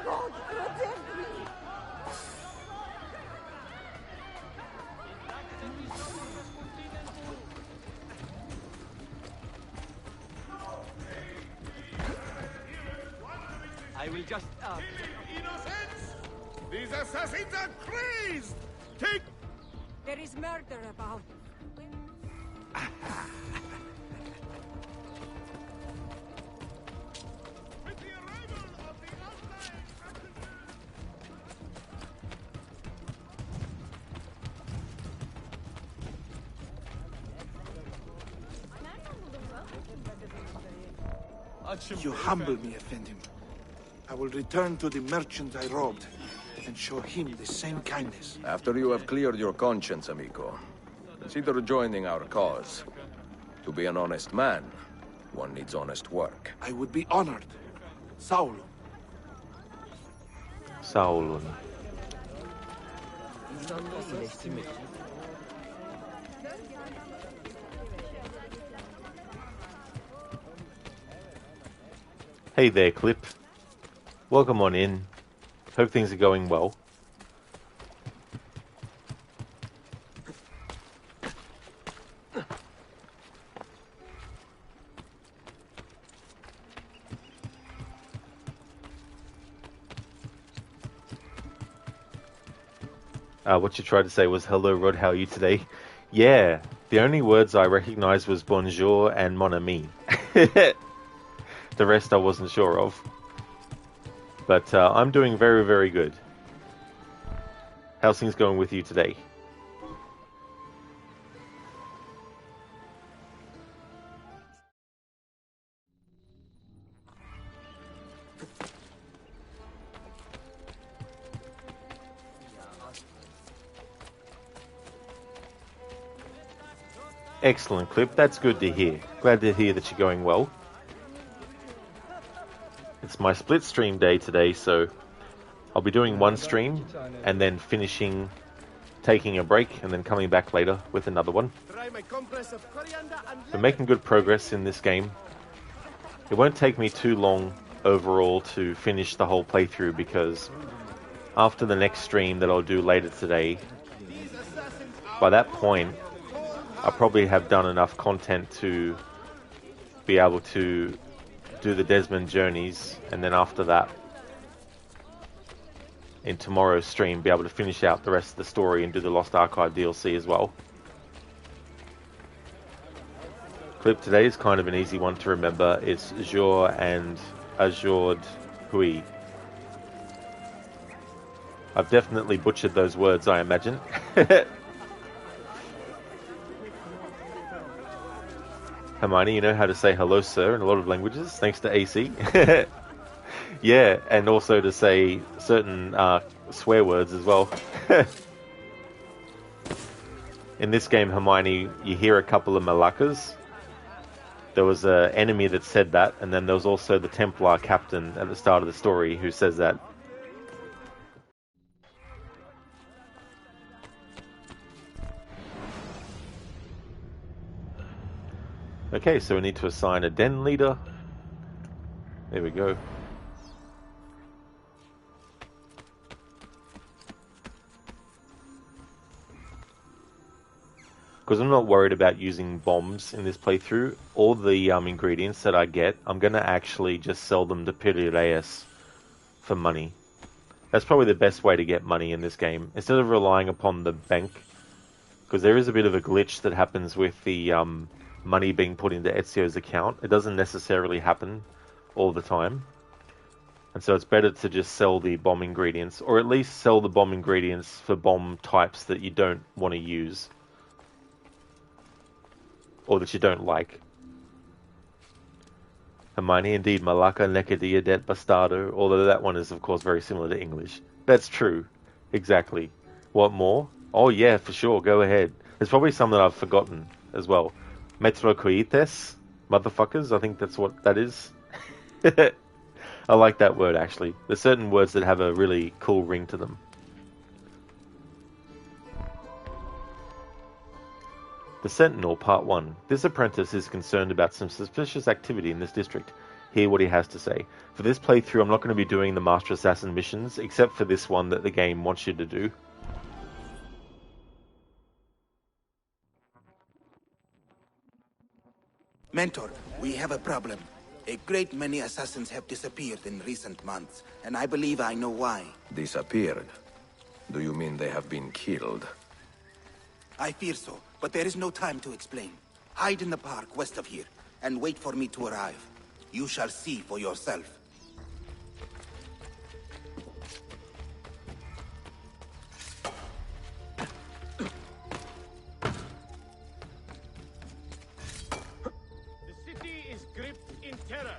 God protect me! I will just, Innocents! These assassins are crazed! Take... There is murder about. You humble me, Effendim. I will return to the merchant I robbed and show him the same kindness. After you have cleared your conscience, amigo, consider joining our cause. To be an honest man, one needs honest work. I would be honored. Saulo. Saulun. Hey there, Clip. Welcome on in. Hope things are going well. What you tried to say was, hello, Rod, how are you today? Yeah, the only words I recognized was bonjour and mon ami. The rest I wasn't sure of. But I'm doing very, very good. How's things going with you today? Excellent, Clip. That's good to hear. Glad to hear that you're going well. It's my split stream day today, so I'll be doing one stream and then finishing, taking a break, and then coming back later with another one. We're making good progress in this game. It won't take me too long overall to finish the whole playthrough, because after the next stream that I'll do later today, by that point, I'll probably have done enough content to be able to do the Desmond journeys, and then after that, in tomorrow's stream, be able to finish out the rest of the story and do the Lost Archive DLC as well. Clip today is kind of an easy one to remember. It's jour and aujourd'hui. I've definitely butchered those words, I imagine. Hermione, you know how to say hello, sir, in a lot of languages, thanks to AC. Yeah, and also to say certain swear words as well. In this game, Hermione, you hear a couple of malakas. There was an enemy that said that, and then there was also the Templar captain at the start of the story who says that. Okay, so we need to assign a den leader. There we go. Because I'm not worried about using bombs in this playthrough. All the ingredients that I get, I'm going to actually just sell them to Piri Reis for money. That's probably the best way to get money in this game. Instead of relying upon the bank. Because there is a bit of a glitch that happens with the money being put into Ezio's account. It doesn't necessarily happen all the time. And so it's better to just sell the bomb ingredients. Or at least sell the bomb ingredients for bomb types that you don't want to use. Or that you don't like. Hermione, indeed, Malaka Nekadia det Bastardo, although that one is, of course, very similar to English. That's true. Exactly. What more? Oh, yeah, for sure. Go ahead. There's probably some that I've forgotten as well. Metrocoites? Motherfuckers? I think that's what that is. I like that word, actually. There's certain words that have a really cool ring to them. The Sentinel, Part 1. This apprentice is concerned about some suspicious activity in this district. Hear what he has to say. For this playthrough, I'm not going to be doing the Master Assassin missions, except for this one that the game wants you to do. Mentor, we have a problem. A great many assassins have disappeared in recent months, and I believe I know why. Disappeared? Do you mean they have been killed? I fear so, but there is no time to explain. Hide in the park west of here, and wait for me to arrive. You shall see for yourself. The city is gripped in terror.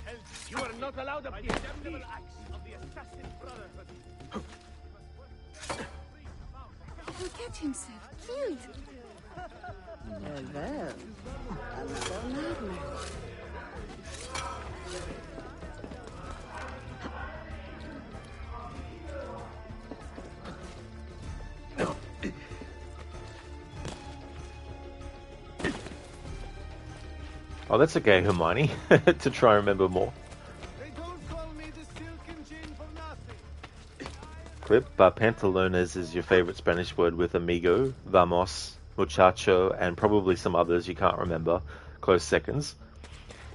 And you are not allowed up here. The acts of the Assassin Brotherhood. He'll catch himself killed. Well, another madman. Oh, that's okay, Hermione, to try and remember more. Clip, pantalones is your favorite Spanish word with amigo, vamos, muchacho, and probably some others you can't remember, close seconds.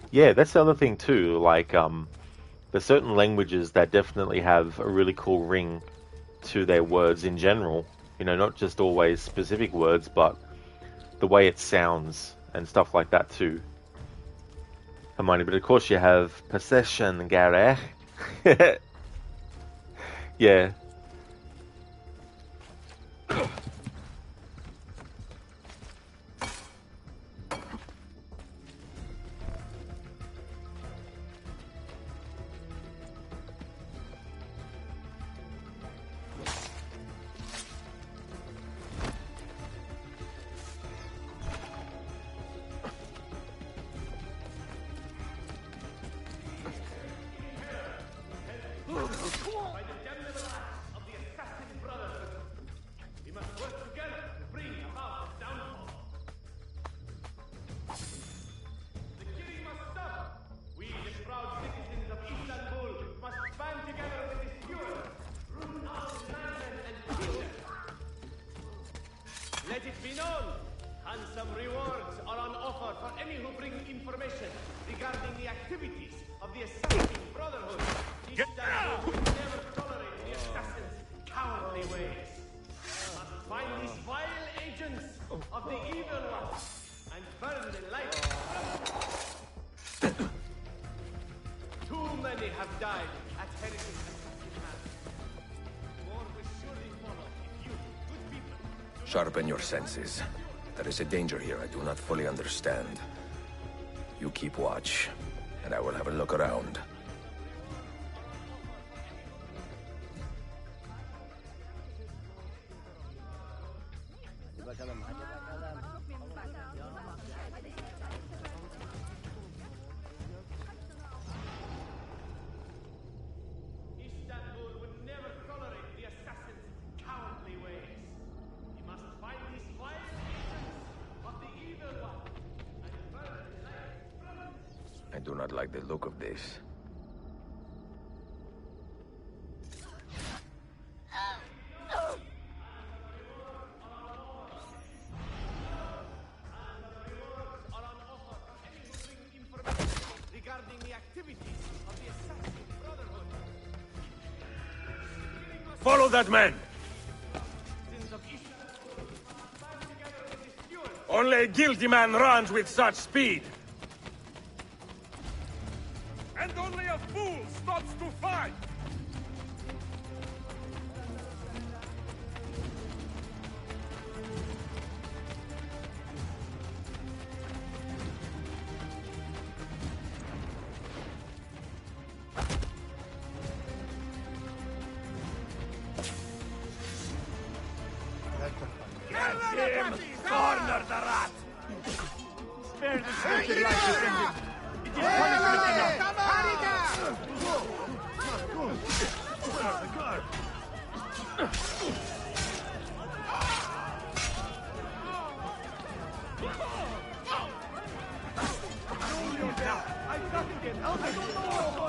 Yeah, that's the other thing too, like, there's certain languages that definitely have a really cool ring to their words in general. You know, not just always specific words, but the way it sounds and stuff like that too. Hermione, but of course you have possession, Gareth. Yeah. Let it be known, handsome rewards are on offer for any who bring information regarding the activities of the Assassin Brotherhood. Istanbul will never tolerate the assassins' cowardly ways. Must find these vile agents of the evil one and burn the light. Too many have died at Heretic Assassin hands. More will surely follow if you, good people, Sharpen your senses. There is a danger here I do not fully understand. You keep watch, and I will have a look around. Istanbul would never tolerate the assassin's cowardly ways. He must find these vile agents of the evil one and burn the light from them. I do not like the look of this. Regarding the activities of the Assassin Brotherhood. Follow that man! Only a guilty man runs with such speed! And only a fool stops to fight! Corner the rat! Spare the sacred life defended. It is punishment enough. The guard.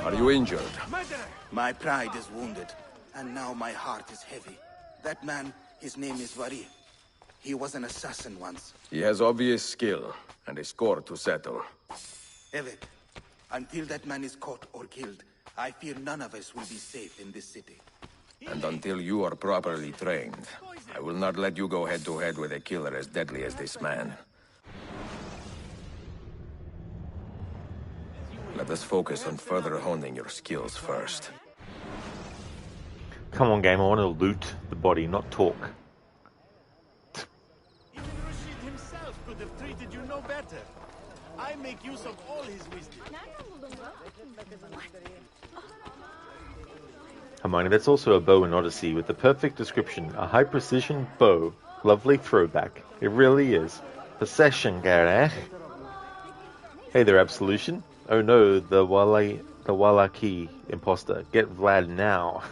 Are you injured? My pride is wounded, and now my heart is heavy. That man, his name is Piri. He was an assassin once. He has obvious skill, and a score to settle. Evet, until that man is caught or killed, I fear none of us will be safe in this city. And until you are properly trained, I will not let you go head-to-head with a killer as deadly as this man. Let us focus on further honing your skills first. Come on, game. I want to loot the body, not talk. Even Rashid himself could have treated you no better. I make use of all his wisdom. Hermione, that's also a bow in Odyssey with the perfect description. A high-precision bow. Lovely throwback. It really is. Possession, Gareth. Hey there, Absolution. Oh no, the Wallaki imposter. Get Vlad now.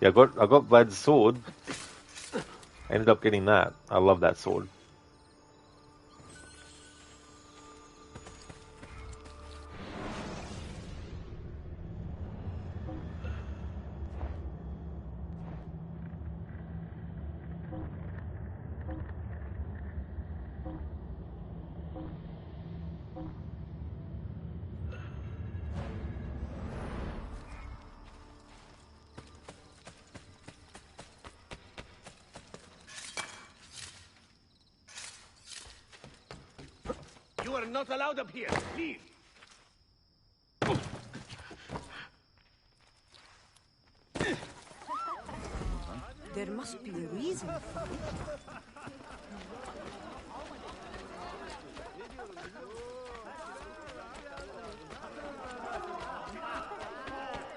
Yeah, I got Vlad's sword. Ended up getting that. I love that sword. are not allowed up here. Leave. There must be a reason for it.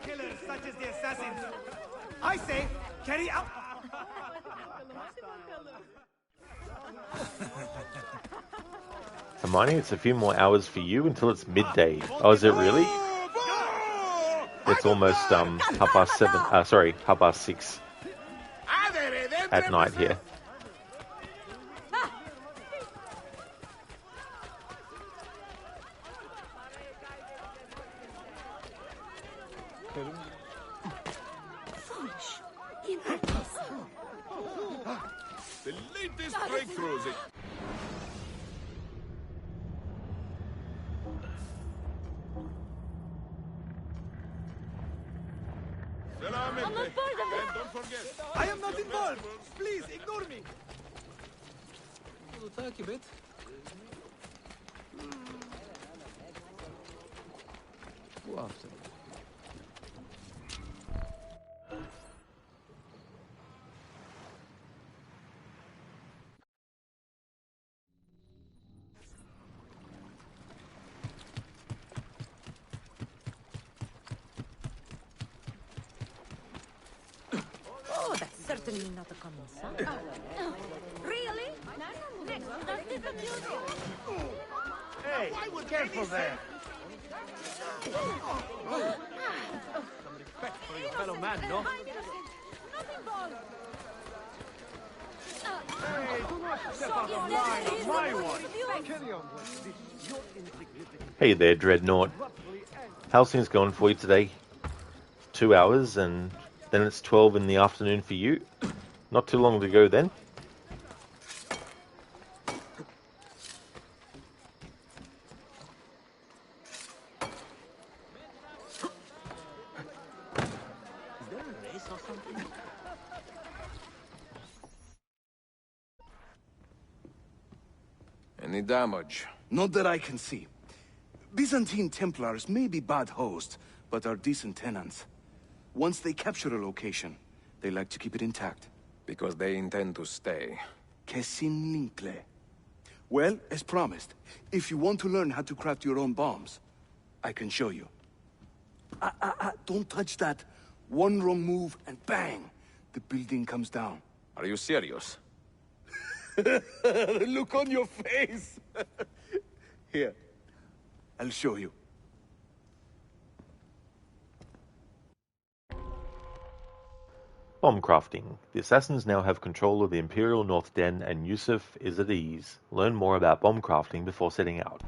Killers such as the assassins. I say, carry out. Hermione, it's a few more hours for you until it's midday. Oh, is it really? It's almost 7:30. Sorry, 6:30 at night here. Foolish. Imagine. The latest breakthroughs. I'm not part of it. Don't forget. I am not involved. Please ignore me. Takip et. Bu hafta. Oh, that's certainly not a common sign. Really? Next, that's difficult. Hey, careful there. Some respect for your fellow man, no? Hey, do not step out of line on my watch. Carry on, Vlad. Your insignificance. Hey there, Dreadnought. How's things going for you today? 2 hours, and then it's 12 in the afternoon for you. Not too long to go then. Is there a race or something? Any damage? Not that I can see. Byzantine Templars may be bad hosts, but are decent tenants. Once they capture a location, they like to keep it intact. Because they intend to stay. Que sin lincle. Well, as promised, if you want to learn how to craft your own bombs, I can show you. Don't touch that. One wrong move and bang! The building comes down. Are you serious? The look on your face! Here, I'll show you. Bomb crafting. The assassins now have control of the Imperial North Den, and Yusuf is at ease. Learn more about bomb crafting before setting out.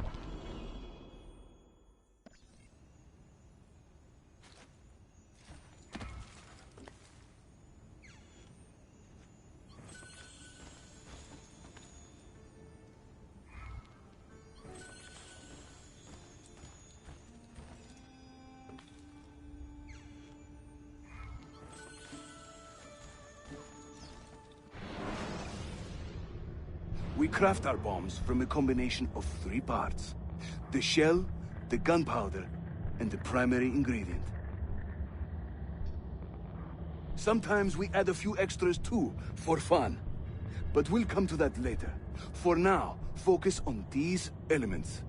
We craft our bombs from a combination of 3 parts. The shell, the gunpowder, and the primary ingredient. Sometimes we add a few extras too, for fun. But we'll come to that later. For now, focus on these elements.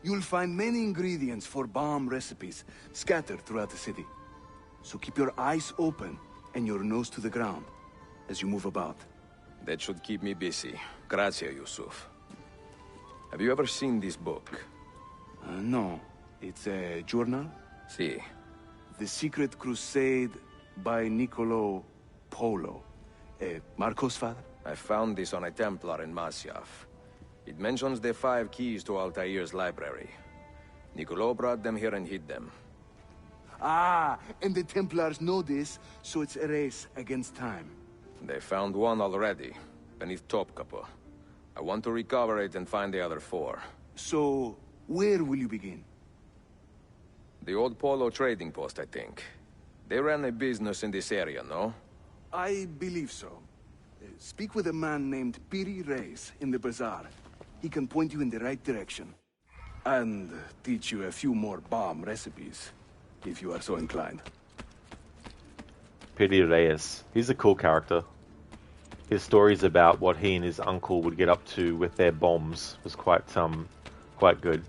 You'll find many ingredients for bomb recipes scattered throughout the city. So keep your eyes open and your nose to the ground as you move about. That should keep me busy. Grazie, Yusuf. Have you ever seen this book? No. It's a journal? Si. The Secret Crusade by Niccolo Polo. Marco's father? I found this on a Templar in Masyaf. It mentions the 5 keys to Altair's library. Niccolo brought them here and hid them. Ah, and the Templars know this, so it's a race against time. They found one already, beneath Topkapi. I want to recover it and find the other 4. So, where will you begin? The old Polo trading post, I think. They ran a business in this area, no? I believe so. Speak with a man named Piri Reis in the bazaar. He can point you in the right direction. And teach you a few more bomb recipes, if you are so inclined. Piri Reis. He's a cool character. His stories about what he and his uncle would get up to with their bombs was quite good.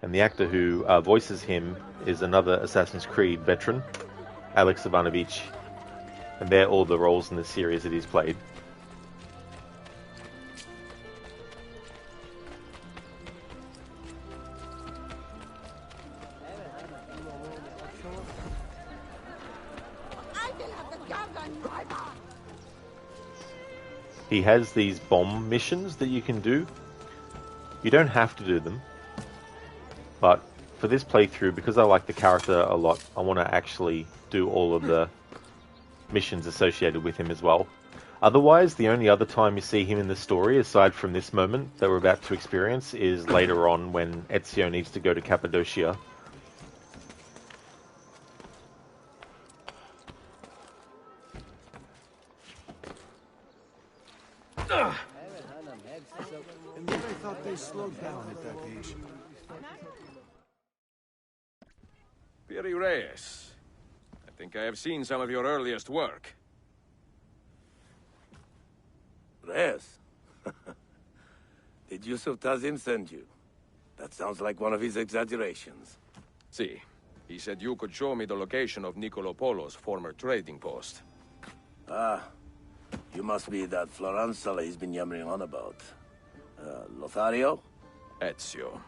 And the actor who voices him is another Assassin's Creed veteran, Alex Ivanovich. And they're all the roles in the series that he's played. He has these bomb missions that you can do. You don't have to do them. But for this playthrough, because I like the character a lot, I want to actually do all of the missions associated with him as well. Otherwise, the only other time you see him in the story, aside from this moment that we're about to experience, is later on when Ezio needs to go to Cappadocia. And then I thought they slowed down at that age. Piri Reis. I think I have seen some of your earliest work. Reis? Did Yusuf Tazim send you? That sounds like one of his exaggerations. See, he said you could show me the location of Niccolo Polo's former trading post. Ah, you must be that Floranzala he's been yammering on about. Lothario? Ezio.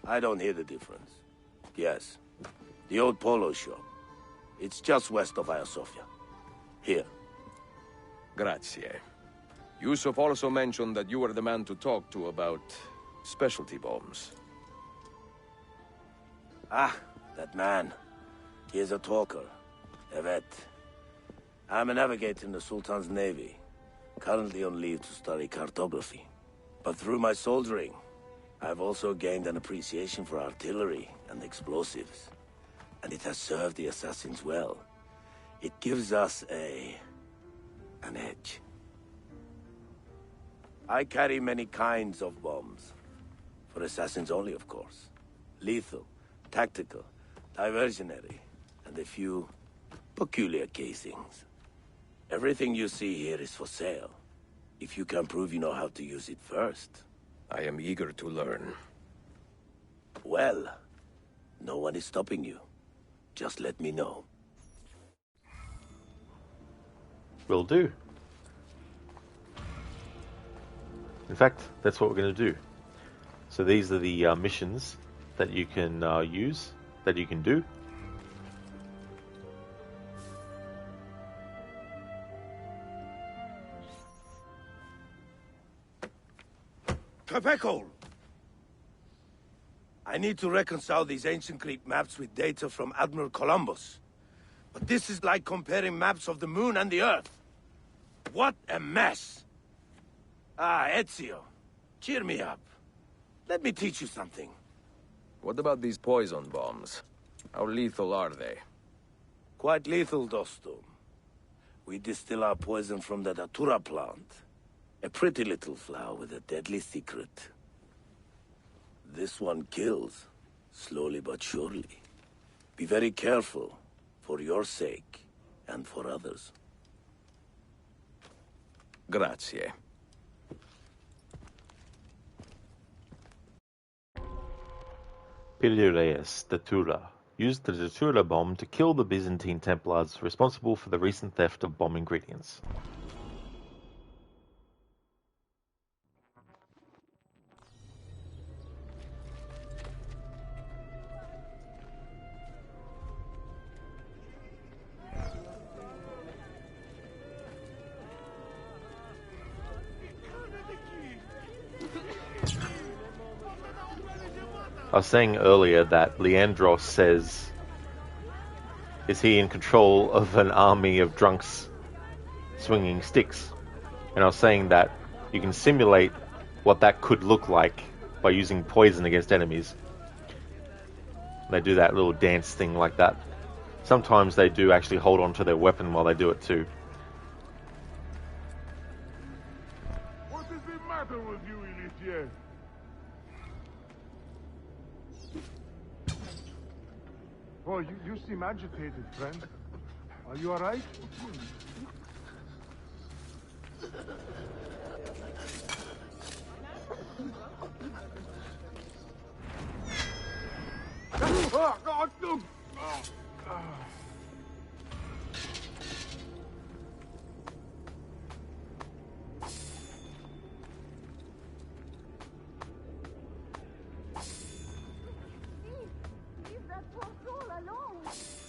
I don't hear the difference. Yes, the old Polo shop. It's just west of Hagia Sophia. Here. Grazie. Yusuf also mentioned that you were the man to talk to about specialty bombs. Ah, that man. He is a talker. A vet. I'm a navigator in the Sultan's Navy. Currently on leave to study cartography. But through my soldiering, I've also gained an appreciation for artillery and explosives. And it has served the assassins well. It gives us an edge. I carry many kinds of bombs. For assassins only, of course. Lethal, tactical, diversionary, and a few peculiar casings. Everything you see here is for sale. If you can prove you know how to use it first. I am eager to learn. Well, no one is stopping you. Just let me know. Will do. In fact, that's what we're going to do. So these are the missions that you can use, that you can do. Capecol! I need to reconcile these ancient Greek maps with data from Admiral Columbus. But this is like comparing maps of the moon and the Earth. What a mess! Ah, Ezio, cheer me up. Let me teach you something. What about these poison bombs? How lethal are they? Quite lethal, Dostum. We distill our poison from the datura plant. A pretty little flower with a deadly secret. This one kills, slowly but surely. Be very careful, for your sake, and for others. Grazie. Piri Reis, Datura, used the Datura bomb to kill the Byzantine Templars responsible for the recent theft of bomb ingredients. I was saying earlier that Leandros says, is he in control of an army of drunks swinging sticks? And I was saying that you can simulate what that could look like by using poison against enemies. They do that little dance thing like that. Sometimes they do actually hold on to their weapon while they do it too. What is the matter with you, Elitier? Oh, you seem agitated, friend. Are you alright? Oh, God, no.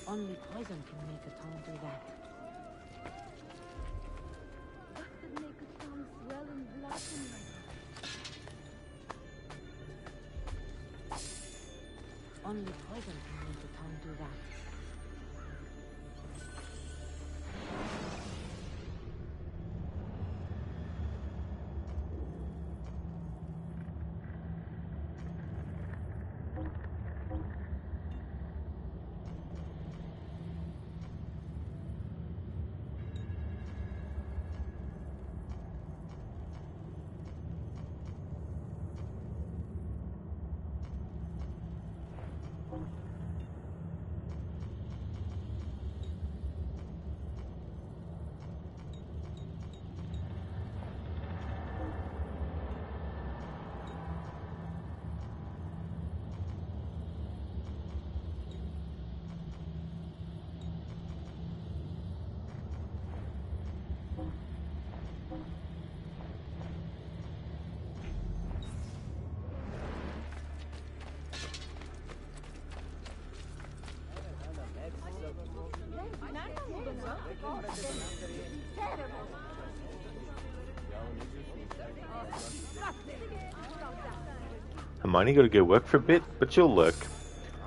Only poison can make a tongue do that. What could make a tongue swell and blossom like that? Only poison can make a tongue do that. Hermione, got to go work for a bit, but you'll lurk.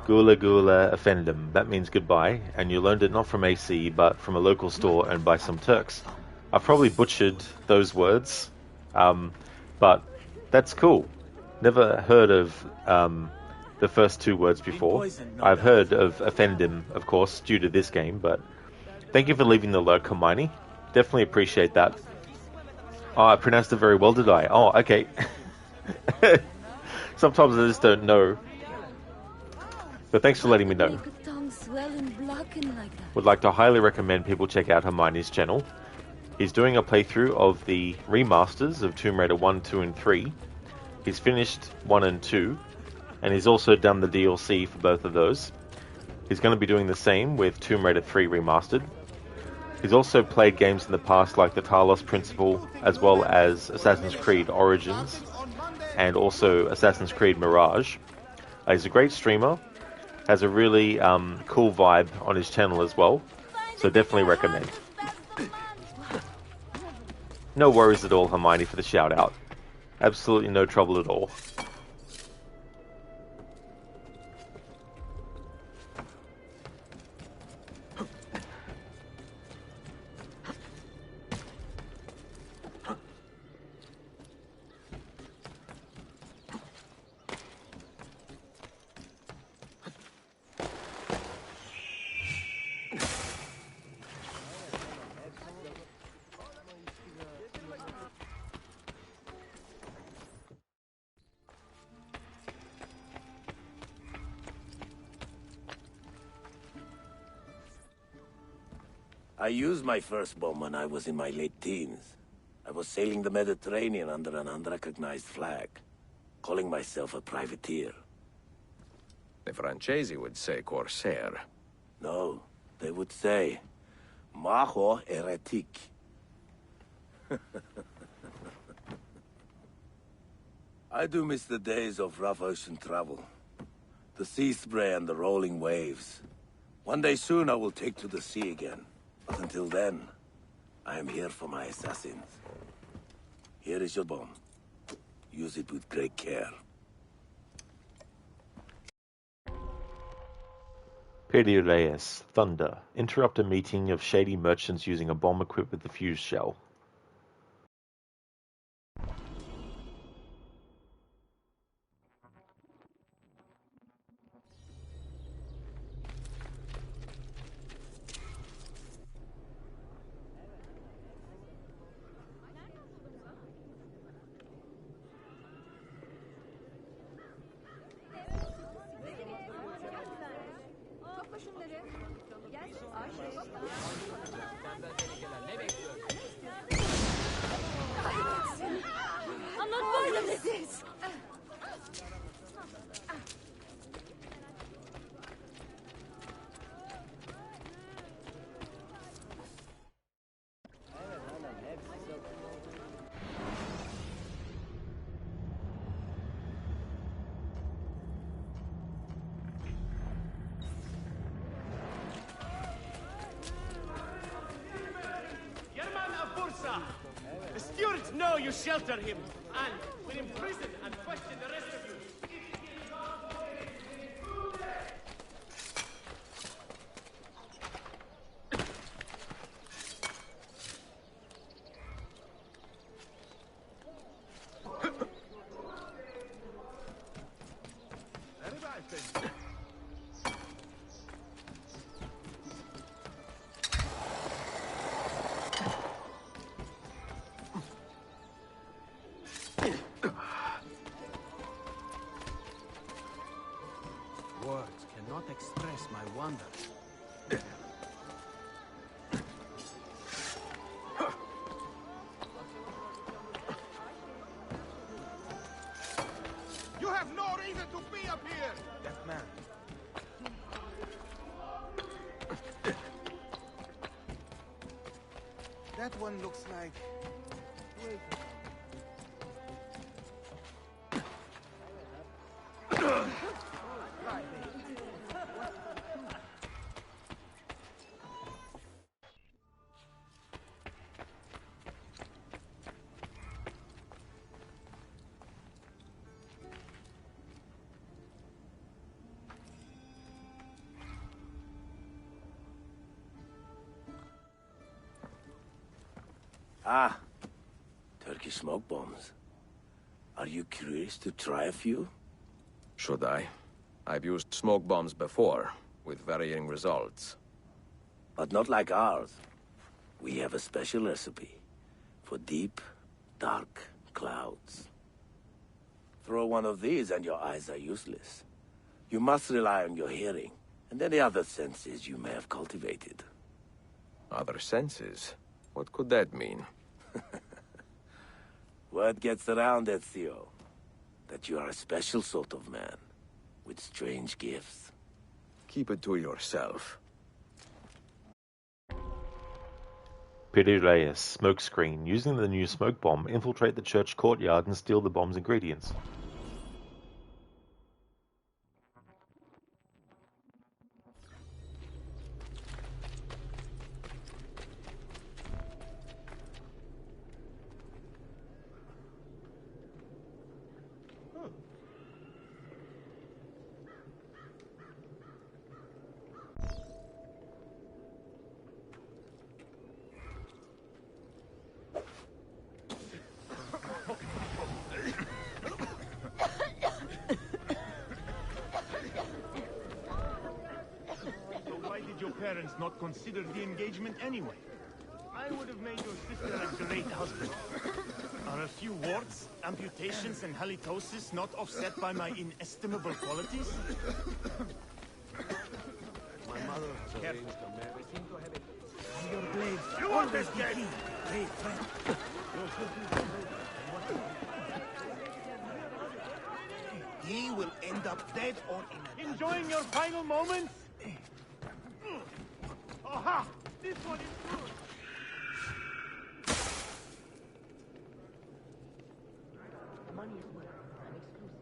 Gula gula offendum. That means goodbye, and you learned it not from AC, but from a local store and by some Turks. I've probably butchered those words, but that's cool. Never heard of the first two words before. I've heard of offendim, of course, due to this game, but thank you for leaving the lurk, Hermione. Definitely appreciate that. Oh, I pronounced it very well, did I? Oh, okay. Sometimes I just don't know. But thanks for letting me know. Make a tongue swell and blossom like that. Would like to highly recommend people check out Hermione's channel. He's doing a playthrough of the remasters of Tomb Raider 1, 2, and 3. He's finished 1 and 2, and he's also done the DLC for both of those. He's going to be doing the same with Tomb Raider 3 Remastered. He's also played games in the past like the Talos Principle, as well as Assassin's Creed Origins, and also Assassin's Creed Mirage. He's a great streamer, has a really cool vibe on his channel as well, so definitely recommend. No worries at all, Hermione, for the shout out. Absolutely no trouble at all. I used my first bomb when I was in my late teens. I was sailing the Mediterranean under an unrecognized flag, calling myself a privateer. The Francesi would say corsair. No, they would say, Majo heretic. I do miss the days of rough ocean travel. The sea spray and the rolling waves. One day soon I will take to the sea again. But until then, I am here for my assassins. Here is your bomb. Use it with great care. Piri, Reis, Thunder. Interrupt a meeting of shady merchants using a bomb equipped with the fuse shell. I'm not part of this! Yerman of Bursa! The stewards know you shelter him, and will imprison and question the rest of you. Words cannot express my wonder. You have no reason to be up here! That man. That one looks like... Wait. Ah, Turkish smoke bombs. Are you curious to try a few? Should I? I've used smoke bombs before, with varying results. But not like ours. We have a special recipe for deep, dark clouds. Throw one of these and your eyes are useless. You must rely on your hearing and any other senses you may have cultivated. Other senses? What could that mean? Word gets around, Ezio, that you are a special sort of man, with strange gifts. Keep it to yourself. Piri, Reis, smokescreen. Using the new smoke bomb, infiltrate the church courtyard and steal the bomb's ingredients. Parents not consider the engagement anyway. I would have made your sister a great husband. Are a few warts, amputations, and halitosis not offset by my inestimable qualities? My mother was careful. Your blades. You want this game? Brave friend. He will end up dead or in a... Enjoying your final moments? Aha! This one is good! Money is worth. I'm exclusive.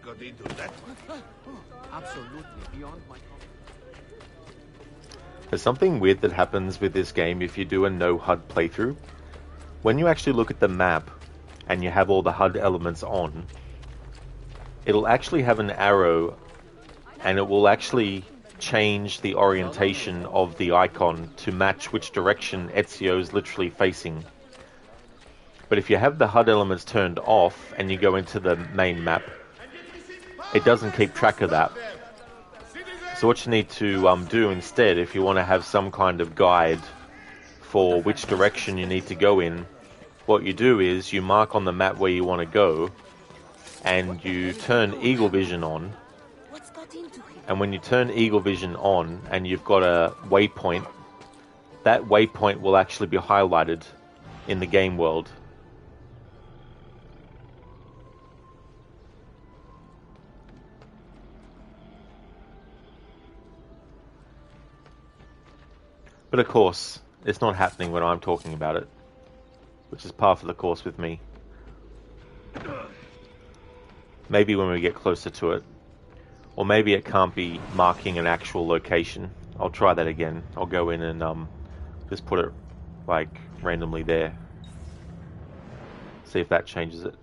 got into that one. Absolutely beyond my... There's something weird that happens with this game if you do a no HUD playthrough. When you actually look at the map and you have all the HUD elements on, it'll actually have an arrow and it will actually change the orientation of the icon to match which direction Ezio is literally facing. But if you have the HUD elements turned off and you go into the main map, it doesn't keep track of that. So what you need to do instead, if you want to have some kind of guide for which direction you need to go in, what you do is you mark on the map where you want to go and you turn Eagle Vision on. And when you turn Eagle Vision on and you've got a waypoint, that waypoint will actually be highlighted in the game world. But of course, it's not happening when I'm talking about it, which is par for the course with me. Maybe when we get closer to it. Or maybe it can't be marking an actual location. I'll try that again. I'll go in and just put it like randomly there. See if that changes it.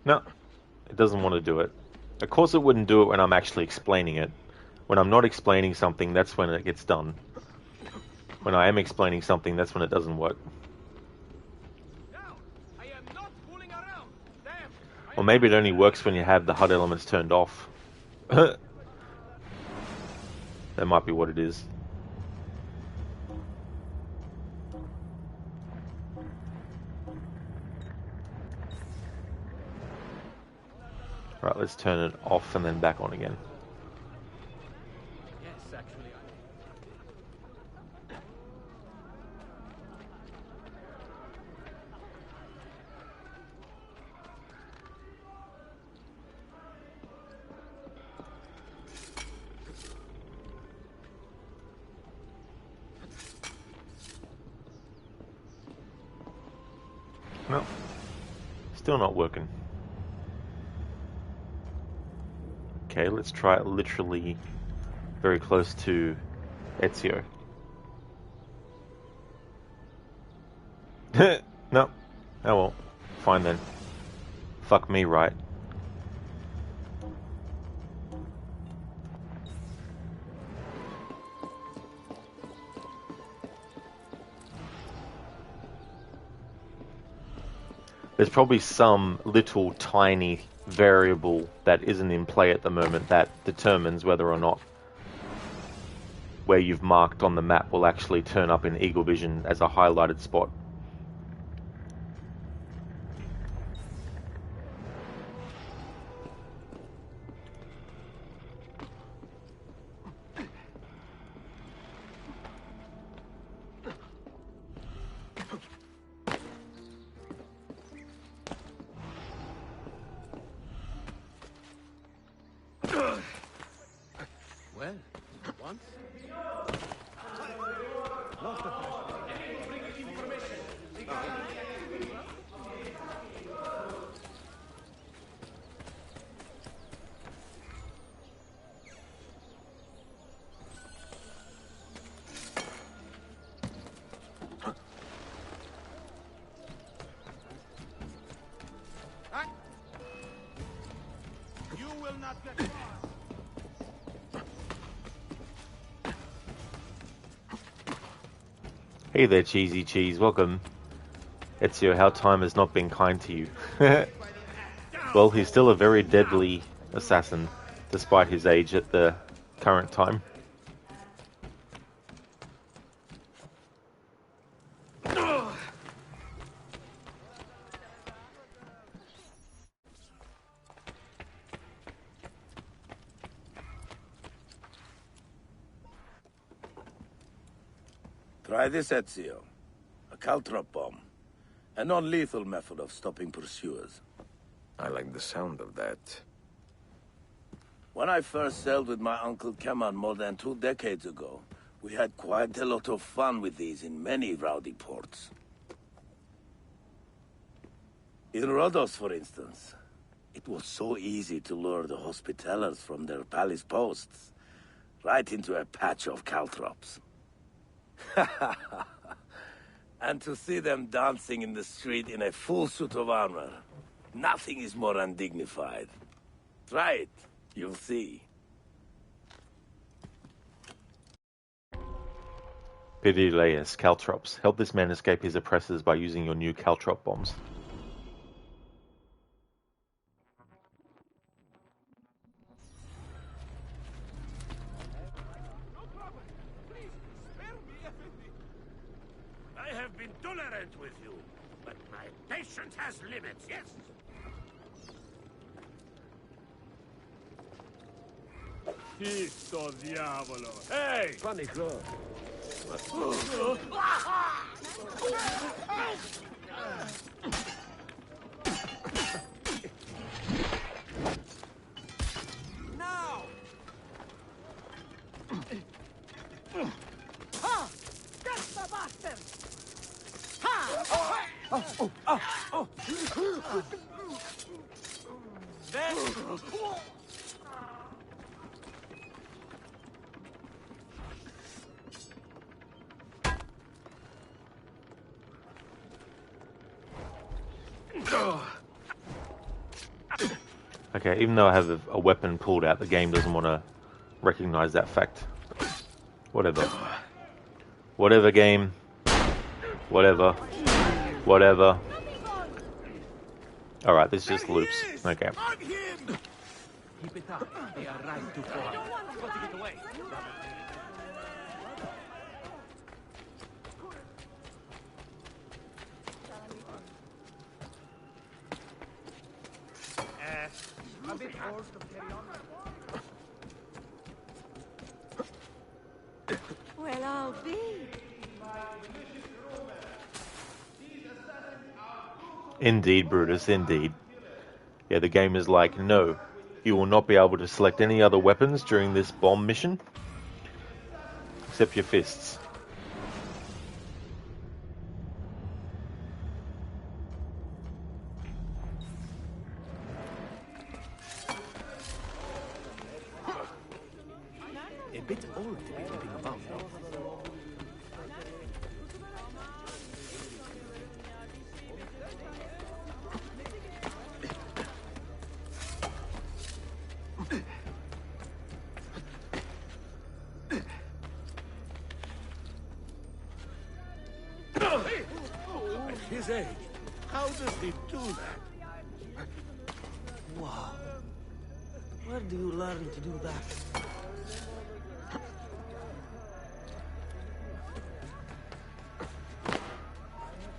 No, it doesn't want to do it. Of course it wouldn't do it when I'm actually explaining it. When I'm not explaining something, that's when it gets done. When I am explaining something, that's when it doesn't work. Or maybe it only works when you have the HUD elements turned off. That might be what it is. Right, let's turn it off and then back on again. Yes, actually, No, still not working. Okay, let's try it literally very close to Ezio. No. Oh well. Fine then. Fuck me, right? There's probably some little tiny variable that isn't in play at the moment that determines whether or not where you've marked on the map will actually turn up in Eagle Vision as a highlighted spot. well, once. You will not get far. Hey there, Cheesy Cheese, welcome. Ezio, how time has not been kind to you. Well, he's still a very deadly assassin, despite his age at the current time. Try this, Ezio. A caltrop bomb. A non-lethal method of stopping pursuers. I like the sound of that. When I first sailed with my Uncle Keman more than 2 decades ago, we had quite a lot of fun with these in many rowdy ports. In Rhodos, for instance, it was so easy to lure the Hospitallers from their palace posts right into a patch of caltrops. And to see them dancing in the street in a full suit of armor, nothing is more undignified. Try it, you'll see. Piri, caltrops. Help this man escape his oppressors by using your new caltrop bombs. I have been tolerant with you, but my patience has limits, yes? Fisto diavolo! Hey! Funny clothes. Now! Ha! Get the bastard! Ha! Then... Okay, even though I have a weapon pulled out, the game doesn't want to recognize that fact. Whatever. Whatever, game. Whatever. Whatever. Alright, this just loops. Okay. Keep it up. They are right to fall. Got to get away. A bit forced to carry on. Well, I'll be. Indeed, Brutus, indeed. Yeah, the game is like, no, you will not be able to select any other weapons during this bomb mission, except your fists. A bit old to be jumping about. At his age, how does he do that? Wow. Where do you learn to do that?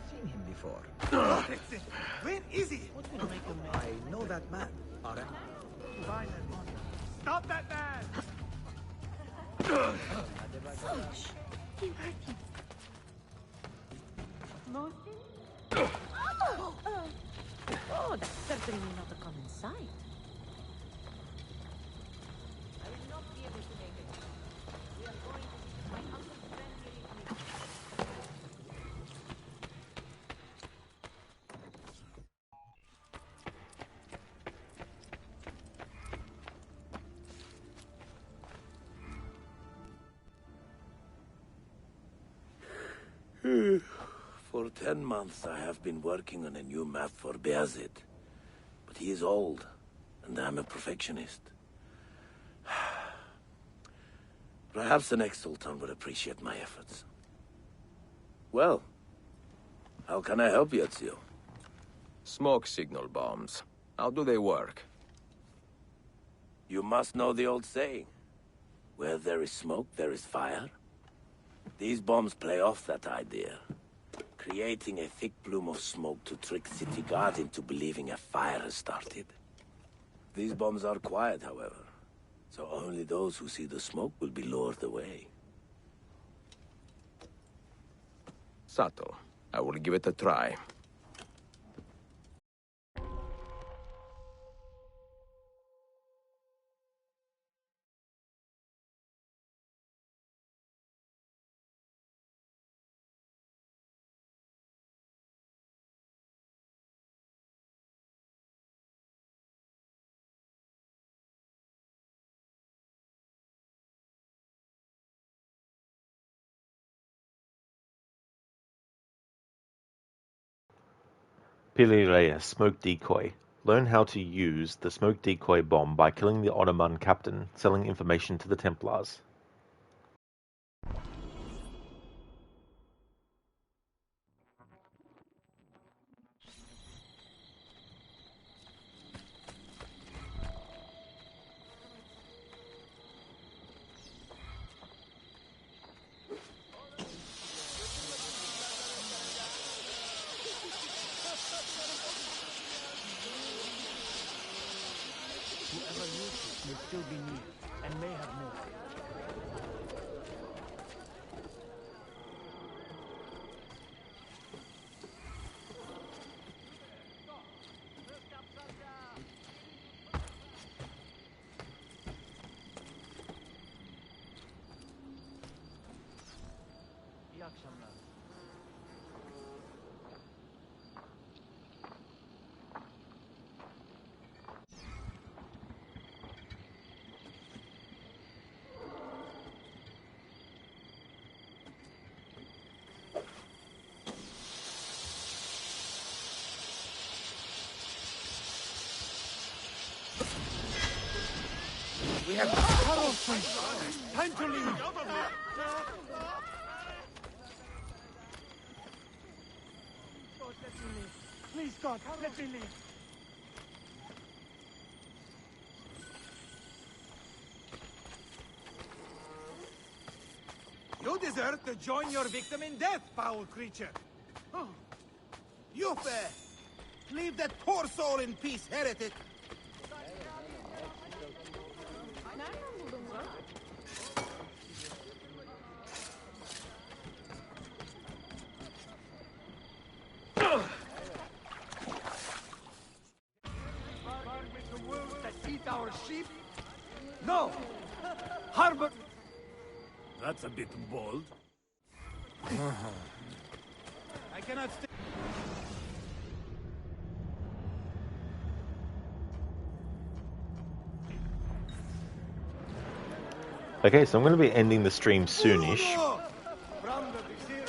Seen him before. Where is he? What will make him mad? I know that man. Alright. Stop that man! Gosh, you hurt him. Oh, that's certainly not a common sight. I will not be able to make it. We are going to see my uncle's friend here. For 10 months I have been working on a new map for Beazit. But he is old, and I'm a perfectionist. Perhaps the next Sultan would appreciate my efforts. Well, how can I help you, Ezio? Smoke signal bombs. How do they work? You must know the old saying. Where there is smoke, there is fire. These bombs play off that idea, creating a thick plume of smoke to trick city guards into believing a fire has started. These bombs are quiet, however, so only those who see the smoke will be lured away. Subtle. I will give it a try. Piri, smoke decoy. Learn how to use the smoke decoy bomb by killing the Ottoman captain, selling information to the Templars. Whoever used it may still be near, and may have more. İyi akşamlar. We have Carlson. Time to leave. God, let me leave. Please, God, let me leave. You deserve to join your victim in death, foul creature. Oh. You leave that poor soul in peace, heretic. With the wolves that eat our sheep? No! Harbor! That's a bit bold. I cannot stay. Okay, so I'm going to be ending the stream soonish.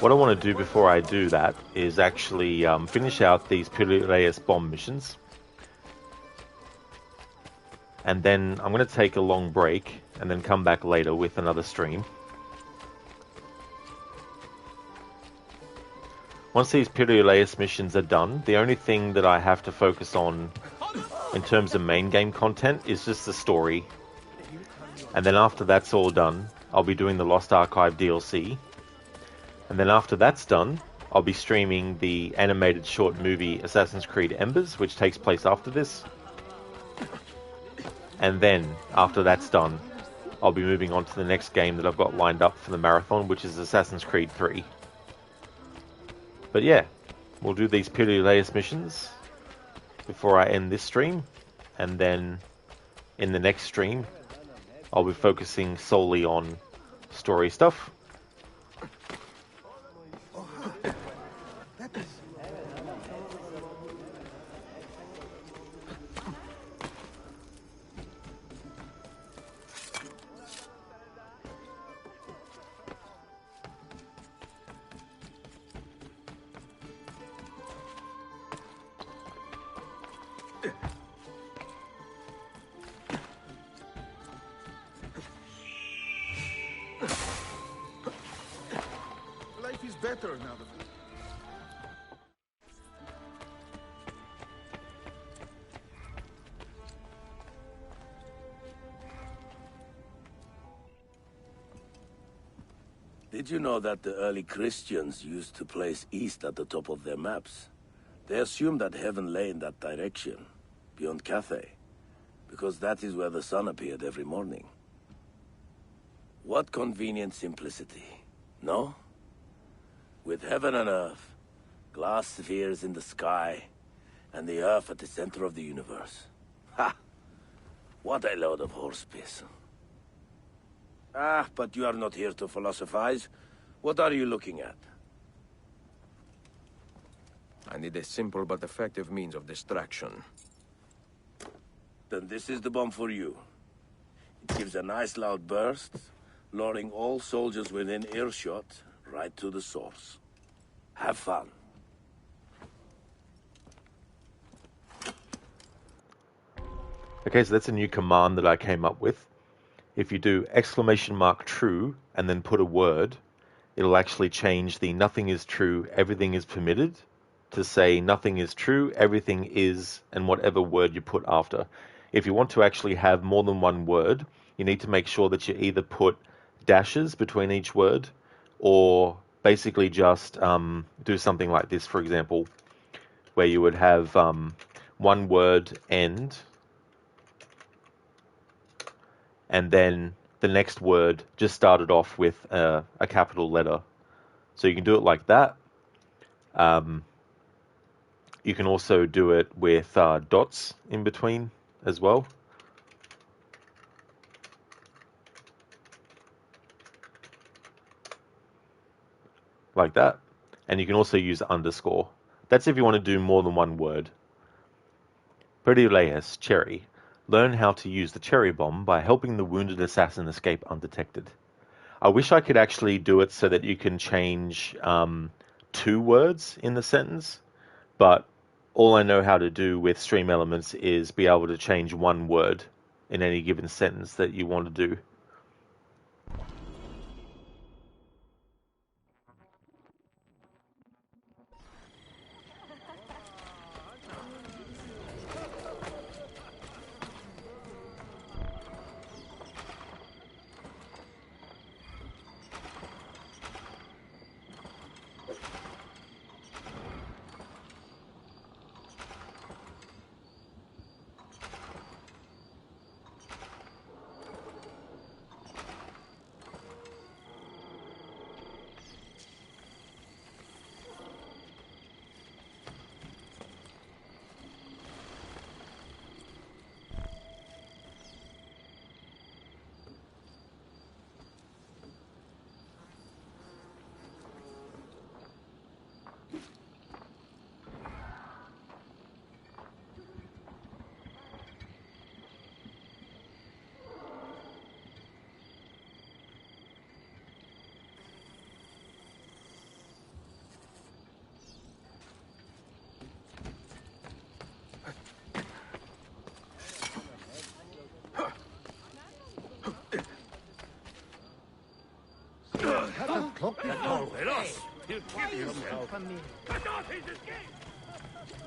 What I want to do before I do that is actually finish out these Piri bomb missions. And then I'm going to take a long break and then come back later with another stream. Once these Piri missions are done, the only thing that I have to focus on in terms of main game content is just the story. And then after that's all done, I'll be doing the Lost Archive DLC. And then after that's done, I'll be streaming the animated short movie Assassin's Creed Embers, which takes place after this. And then, after that's done, I'll be moving on to the next game that I've got lined up for the marathon, which is Assassin's Creed 3. But yeah, we'll do these Piri missions before I end this stream. And then, in the next stream, I'll be focusing solely on story stuff. Life is better now that... Did you know that the early Christians used to place east at the top of their maps? They assumed that heaven lay in that direction, beyond Cathay, because that is where the sun appeared every morning. What convenient simplicity, no? With heaven and earth, glass spheres in the sky, and the earth at the center of the universe. Ha! What a load of horse piss. Ah, but you are not here to philosophize. What are you looking at? I need a simple but effective means of distraction. Then this is the bomb for you. It gives a nice loud burst, luring all soldiers within earshot right to the source. Have fun. Okay, so that's a new command that I came up with. If you do !true and then put a word, it'll actually change the nothing is true, everything is permitted to say nothing is true, everything is, and whatever word you put after. If you want to actually have more than one word, you need to make sure that you either put dashes between each word or basically just do something like this, for example, where you would have one word end and then the next word just started off with a capital letter. So you can do it like that. You can also do it with dots in between as well. Like that. And you can also use underscore. That's if you want to do more than one word. Piri Reis, cherry. Learn how to use the cherry bomb by helping the wounded assassin escape undetected. I wish I could actually do it so that you can change 2 words in the sentence, but all I know how to do with Stream Elements is be able to change 1 word in any given sentence that you want to do.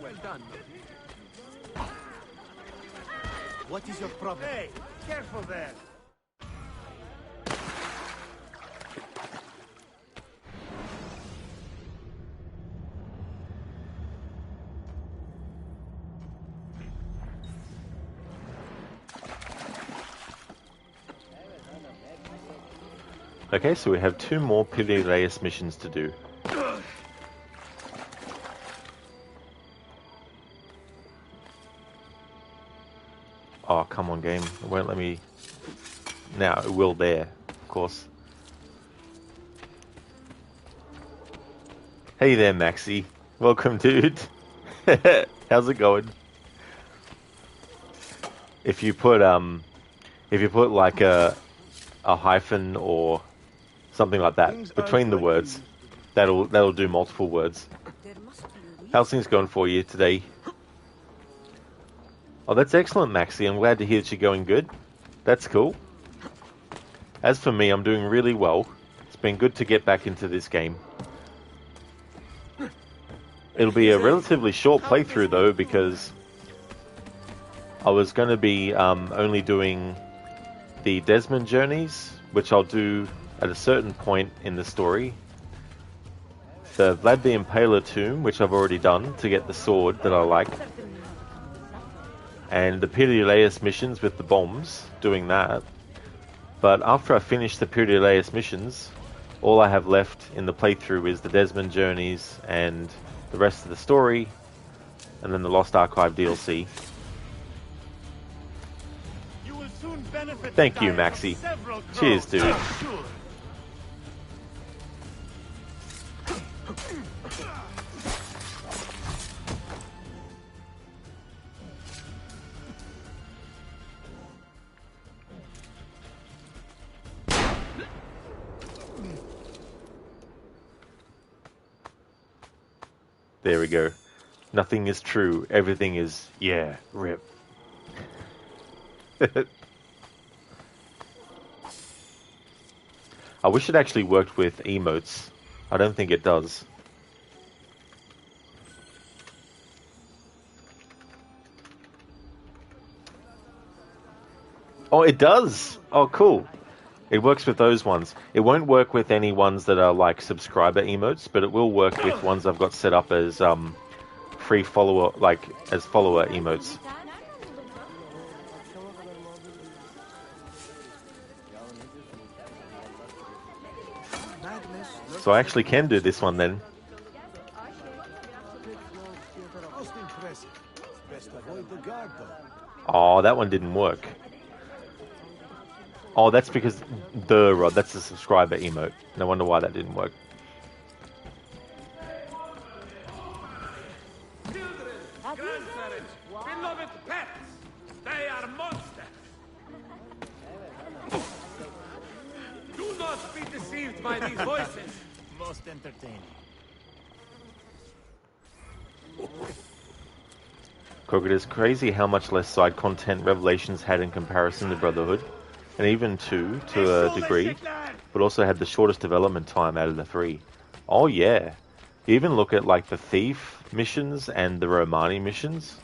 Well done. What is your problem? Hey, careful there. Okay, so we have 2 more Piri Reis missions to do. Oh, come on, game. It won't let me... Now, it will there, of course. Hey there, Maxi. Welcome, dude. How's it going? If you put like a hyphen or something like that between the words, that'll do multiple words. How's things going for you today? Oh, that's excellent, Maxi. I'm glad to hear that you're going good. That's cool. As for me, I'm doing really well. It's been good to get back into this game. It'll be a relatively short playthrough though, because I was going to be only doing the Desmond journeys, which I'll do at a certain point in the story. The Vlad the Impaler tomb, which I've already done to get the sword that I like. And the Piri Reis missions with the bombs, doing that. But after I finish the Piri Reis missions, all I have left in the playthrough is the Desmond journeys and the rest of the story, and then the Lost Archive DLC. You will soon benefit. Thank you, Maxi. Cheers, dude. There we go. Nothing is true. Everything is, yeah, rip. I wish it actually worked with emotes. I don't think it does. Oh, it does! Oh, cool. It works with those ones. It won't work with any ones that are like subscriber emotes, but it will work with ones I've got set up as free follower, like as follower emotes. So I actually can do this one then. Oh, that one didn't work. Oh, that's because Rod, that's the subscriber emote. No wonder why that didn't work. Grandparents, beloved pets, they are monsters. Do not be deceived by these voices. Most entertaining. Crooked, is crazy how much less side content Revelations had in comparison to Brotherhood, and even 2 to a degree, but also had the shortest development time out of the 3. Oh yeah. You even look at like the Thief missions and the Romani missions.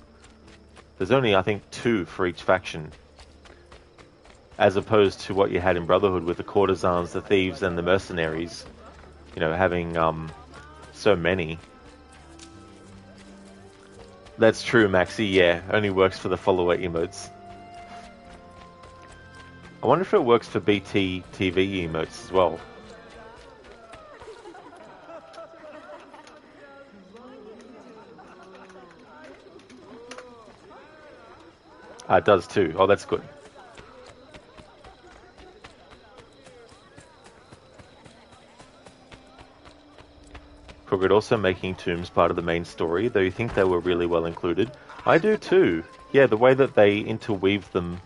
There's only, I think, 2 for each faction. As opposed to what you had in Brotherhood with the courtesans, the thieves, and the mercenaries. You know, having so many. That's true, Maxi, yeah. Only works for the follower emotes. I wonder if it works for BT TV emotes as well. It does too. Oh, that's good. Crooked also making tombs part of the main story, though you think they were really well included. I do too. Yeah, the way that they interweave them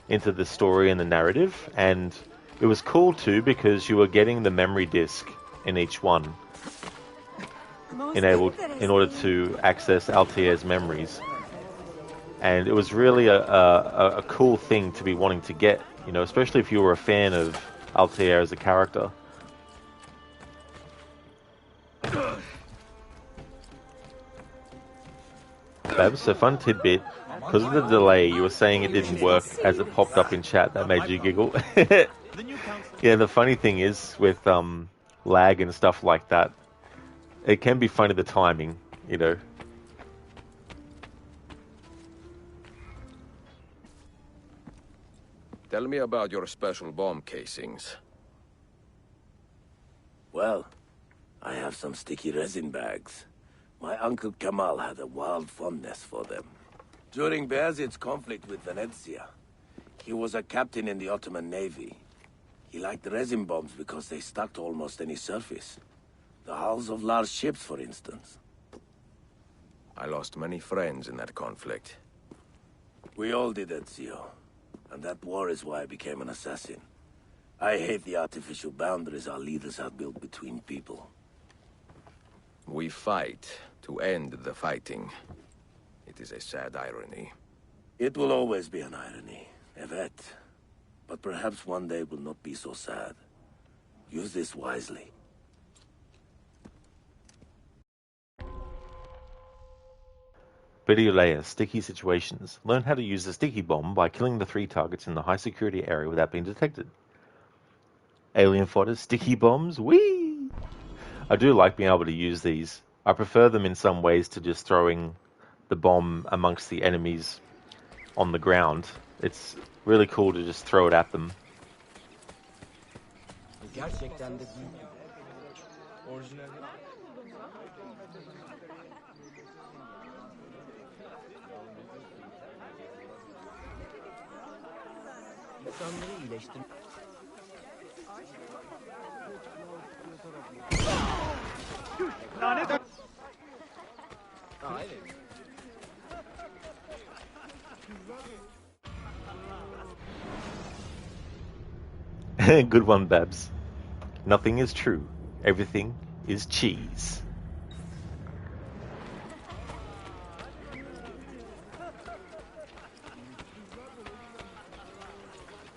into the story and the narrative, and it was cool too because you were getting the memory disc in each one, in order to access Altair's memories. And it was really a cool thing to be wanting to get, you know, especially if you were a fan of Altair as a character. Babs, so fun tidbit. Because of the delay, you were saying it didn't work as it popped up in chat. That made you giggle. Yeah, the funny thing is with lag and stuff like that, it can be funny the timing, you know. Tell me about your special bomb casings. Well, I have some sticky resin bags. My uncle Kamal had a wild fondness for them. During Bayezid's conflict with Venezia, he was a captain in the Ottoman Navy. He liked resin bombs because they stuck to almost any surface. The hulls of large ships, for instance. I lost many friends in that conflict. We all did, Ezio. And that war is why I became an assassin. I hate the artificial boundaries our leaders have built between people. We fight to end the fighting. It is a sad irony. It will always be an irony, Evet. But perhaps one day will not be so sad. Use this wisely. Video sticky situations. Learn how to use the sticky bomb by killing the 3 targets in the high security area without being detected. Alien fodder, sticky bombs, whee! I do like being able to use these. I prefer them in some ways to just throwing the bomb amongst the enemies on the ground. It's really cool to just throw it at them. Good one, Babs. Nothing is true. Everything is cheese.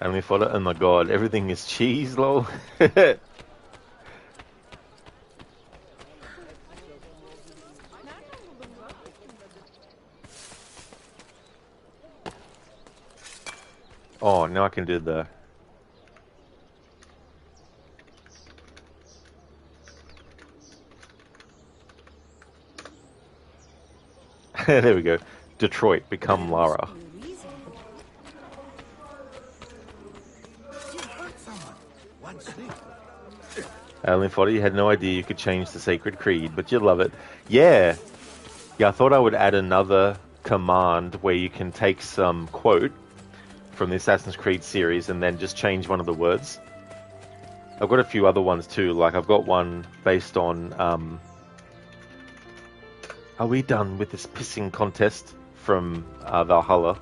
Only fodder. Oh my god, everything is cheese, lol. Oh, now I can do the... There we go. Detroit, become Lara. Only fodder, you had no idea you could change the Sacred Creed, but you love it. Yeah! Yeah, I thought I would add another command where you can take some quote from the Assassin's Creed series and then just change one of the words. I've got a few other ones too, like I've got one based on, are we done with this pissing contest from Valhalla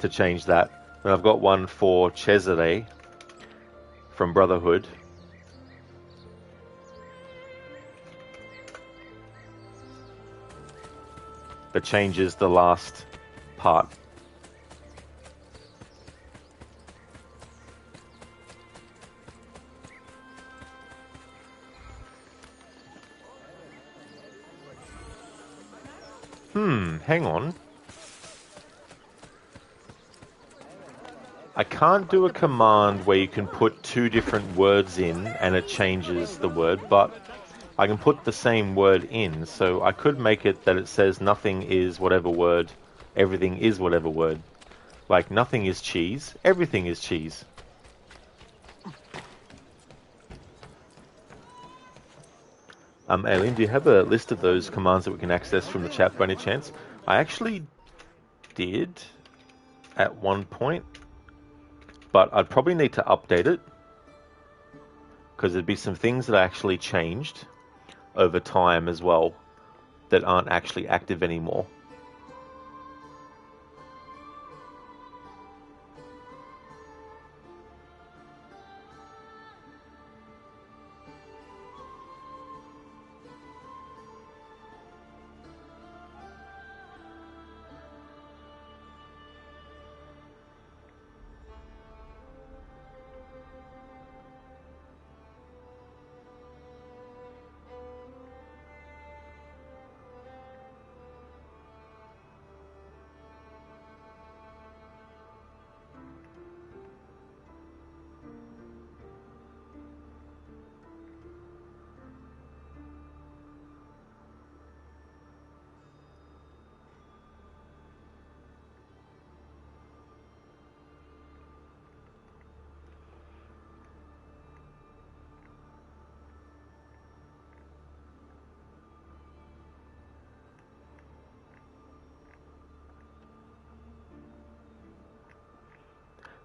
to change that? And I've got one for Cesare from Brotherhood. That changes the last part. Hang on. I can't do a command where you can put two different words in and it changes the word, but I can put the same word in, so I could make it that it says nothing is whatever word, everything is whatever word. Like nothing is cheese, everything is cheese. Alien, do you have a list of those commands that we can access from the chat by any chance? I actually did at one point, but I'd probably need to update it because there'd be some things that I actually changed over time as well that aren't actually active anymore.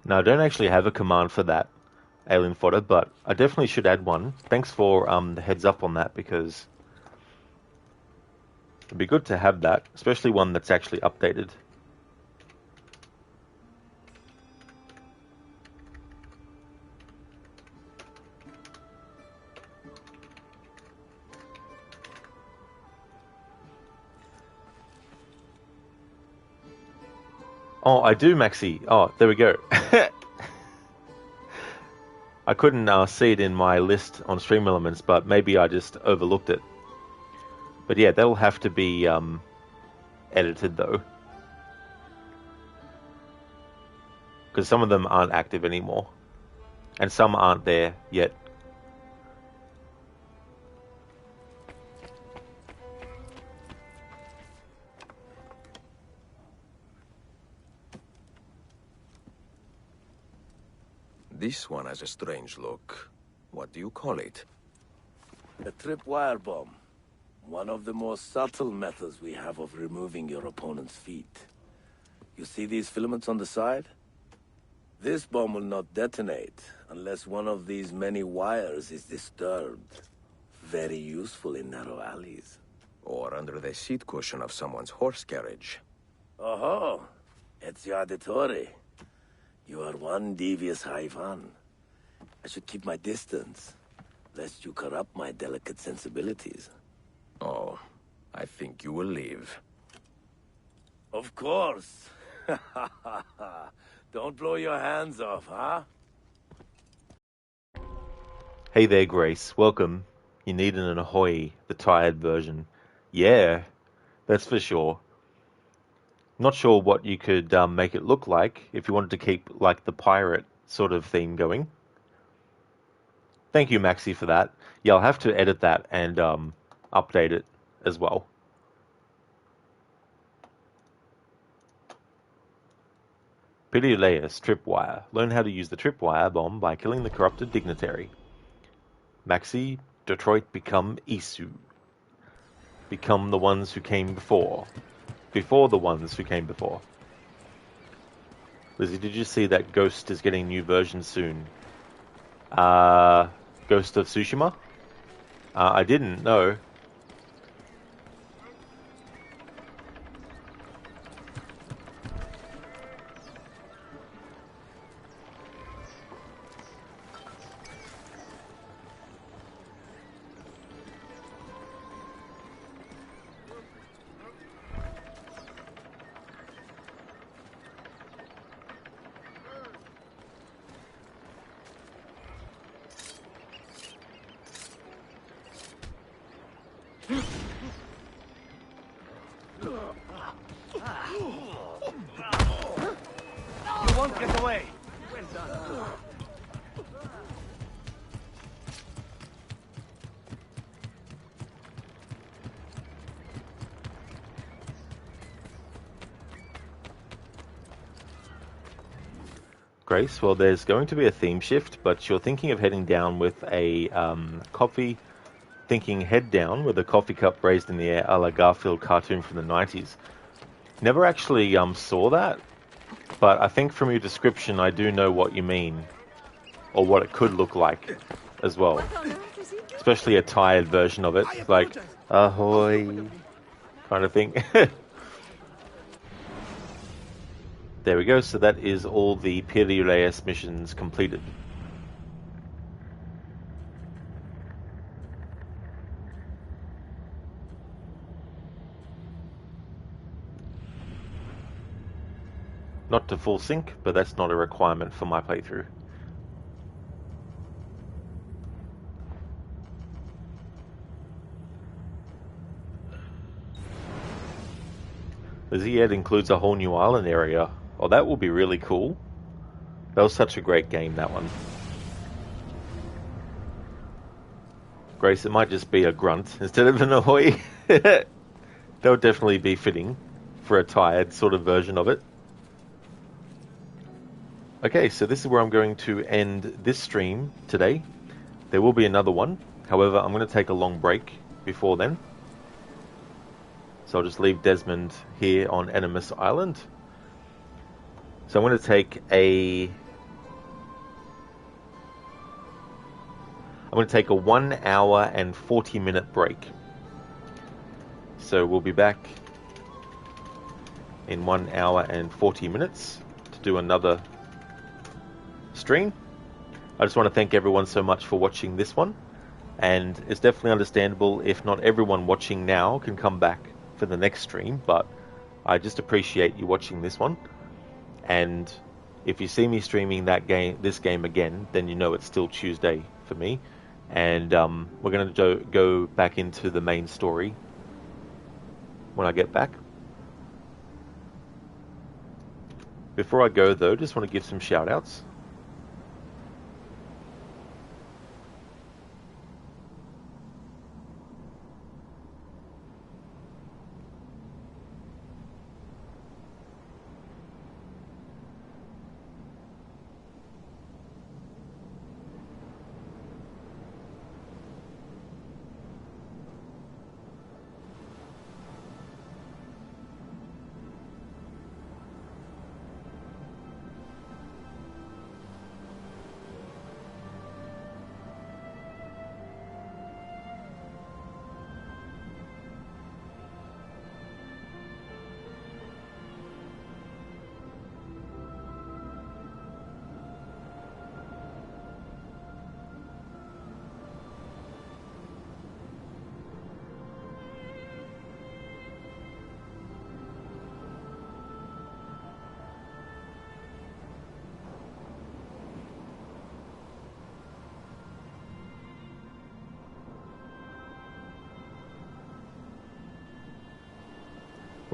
No, I don't actually have a command for that, Alien Fodder, but I definitely should add one. Thanks for the heads up on that, because it'd be good to have that, especially one that's actually updated. Oh, I do, Maxi. Oh, there we go. I couldn't see it in my list on Stream Elements, but maybe I just overlooked it. But yeah, that'll have to be edited though, because some of them aren't active anymore, and some aren't there yet. This one has a strange look. What do you call it? A tripwire bomb. One of the most subtle methods we have of removing your opponent's feet. You see these filaments on the side? This bomb will not detonate unless one of these many wires is disturbed. Very useful in narrow alleys. Or under the seat cushion of someone's horse carriage. Oh, Ezio Auditore. You are one devious Haivan. I should keep my distance, lest you corrupt my delicate sensibilities. Oh, I think you will leave. Of course. Don't blow your hands off, huh? Hey there, Grace. Welcome. You need an Ahoy, the tired version. Yeah, that's for sure. Not sure what you could make it look like if you wanted to keep like the pirate sort of theme going. Thank you, Maxi, for that. Yeah, I'll have to edit that and update it as well. Piri tripwire. Learn how to use the tripwire bomb by killing the corrupted dignitary. Maxi, Detroit become Isu. Become the ones who came before. Before the ones who came before. Lizzie, did you see that Ghost is getting a new version soon? Ghost of Tsushima? I didn't know. You won't get away. Well done. Grace, well, there's going to be a theme shift, but you're thinking of heading down with a coffee, thinking head down with a coffee cup raised in the air a la Garfield cartoon from the 90s. Never actually saw that, but I think from your description I do know what you mean, or what it could look like as well. Especially a tired version of it, like, ahoy, kind of thing. There we go, so that is all the Piri Reis missions completed. Not to full sync, but that's not a requirement for my playthrough. The Z-Ed includes a whole new island area. Oh, that will be really cool. That was such a great game, that one. Grace, it might just be a grunt instead of an ahoy. That would definitely be fitting for a tired sort of version of it. Okay, so this is where I'm going to end this stream today. There will be another one. However, I'm going to take a long break before then. So I'll just leave Desmond here on Animus Island. So I'm going to take a 1 hour and 40 minute break. So we'll be back in 1 hour and 40 minutes to do another stream. I just want to thank everyone so much for watching this one, and it's definitely understandable if not everyone watching now can come back for the next stream, but I just appreciate you watching this one. And if you see me streaming this game again, then you know it's still Tuesday for me, and we're going to go back into the main story when I get back. Before I go though, just want to give some shout outs.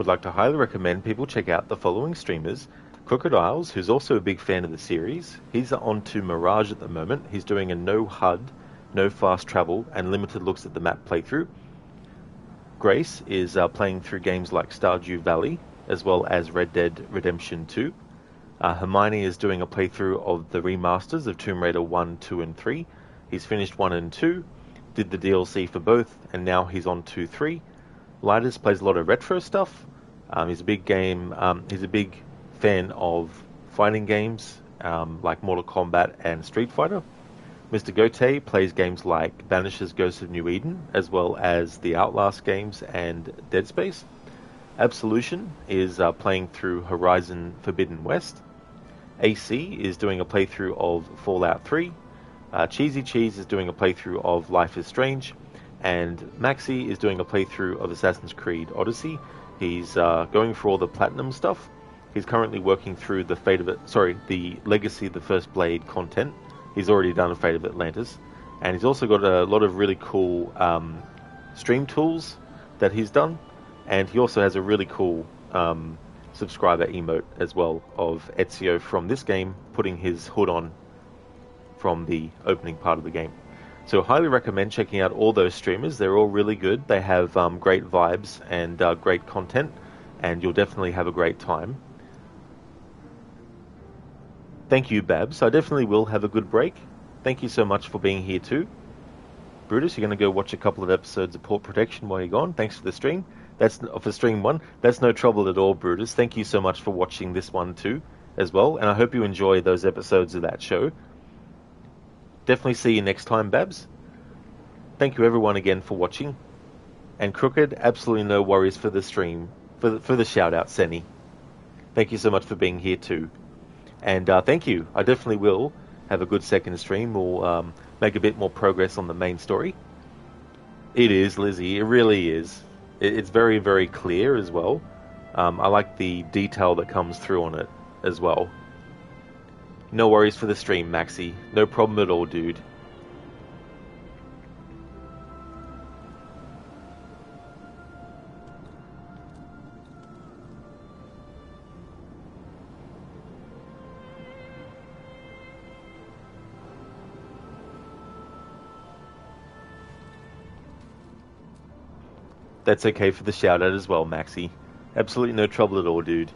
would like to highly recommend people check out the following streamers. Crocodiles, who's also a big fan of the series. He's on to Mirage at the moment. He's doing a no HUD, no fast travel, and limited looks at the map playthrough. Grace is playing through games like Stardew Valley, as well as Red Dead Redemption 2. Hermione is doing a playthrough of the remasters of Tomb Raider 1, 2, and 3. He's finished 1 and 2, did the DLC for both, and now he's on to 3. Lidus plays a lot of retro stuff. He's a big fan of fighting games like Mortal Kombat and Street Fighter. Mr. Gote plays games like Banishers Ghosts of New Eden, as well as the Outlast games and Dead Space. Absolution is playing through Horizon Forbidden West. AC is doing a playthrough of Fallout 3. Cheesy Cheese is doing a playthrough of Life is Strange. And Maxi is doing a playthrough of Assassin's Creed Odyssey. He's going for all the platinum stuff. He's currently working through the Legacy of the First Blade content. He's already done a Fate of Atlantis. And he's also got a lot of really cool stream tools that he's done. And he also has a really cool subscriber emote as well of Ezio from this game putting his hood on from the opening part of the game. So highly recommend checking out all those streamers. They're all really good. They have great vibes and great content, and you'll definitely have a great time. Thank you, Babs. I definitely will have a good break. Thank you so much for being here too. Brutus, you're going to go watch a couple of episodes of Port Protection while you're gone. Thanks for the stream. That's for stream 1. That's no trouble at all, Brutus. Thank you so much for watching this one too, as well. And I hope you enjoy those episodes of that show. Definitely see you next time, Babs. Thank you everyone again for watching. And Crooked, absolutely no worries for the stream, for the shout out, Senny. Thank you so much for being here too. And thank you. I definitely will have a good second stream. We'll make a bit more progress on the main story. It is, Lizzie. It really is. It's very, very clear as well. I like the detail that comes through on it as well. No worries for the stream, Maxi. No problem at all, dude. That's okay for the shout out as well, Maxi. Absolutely no trouble at all, dude.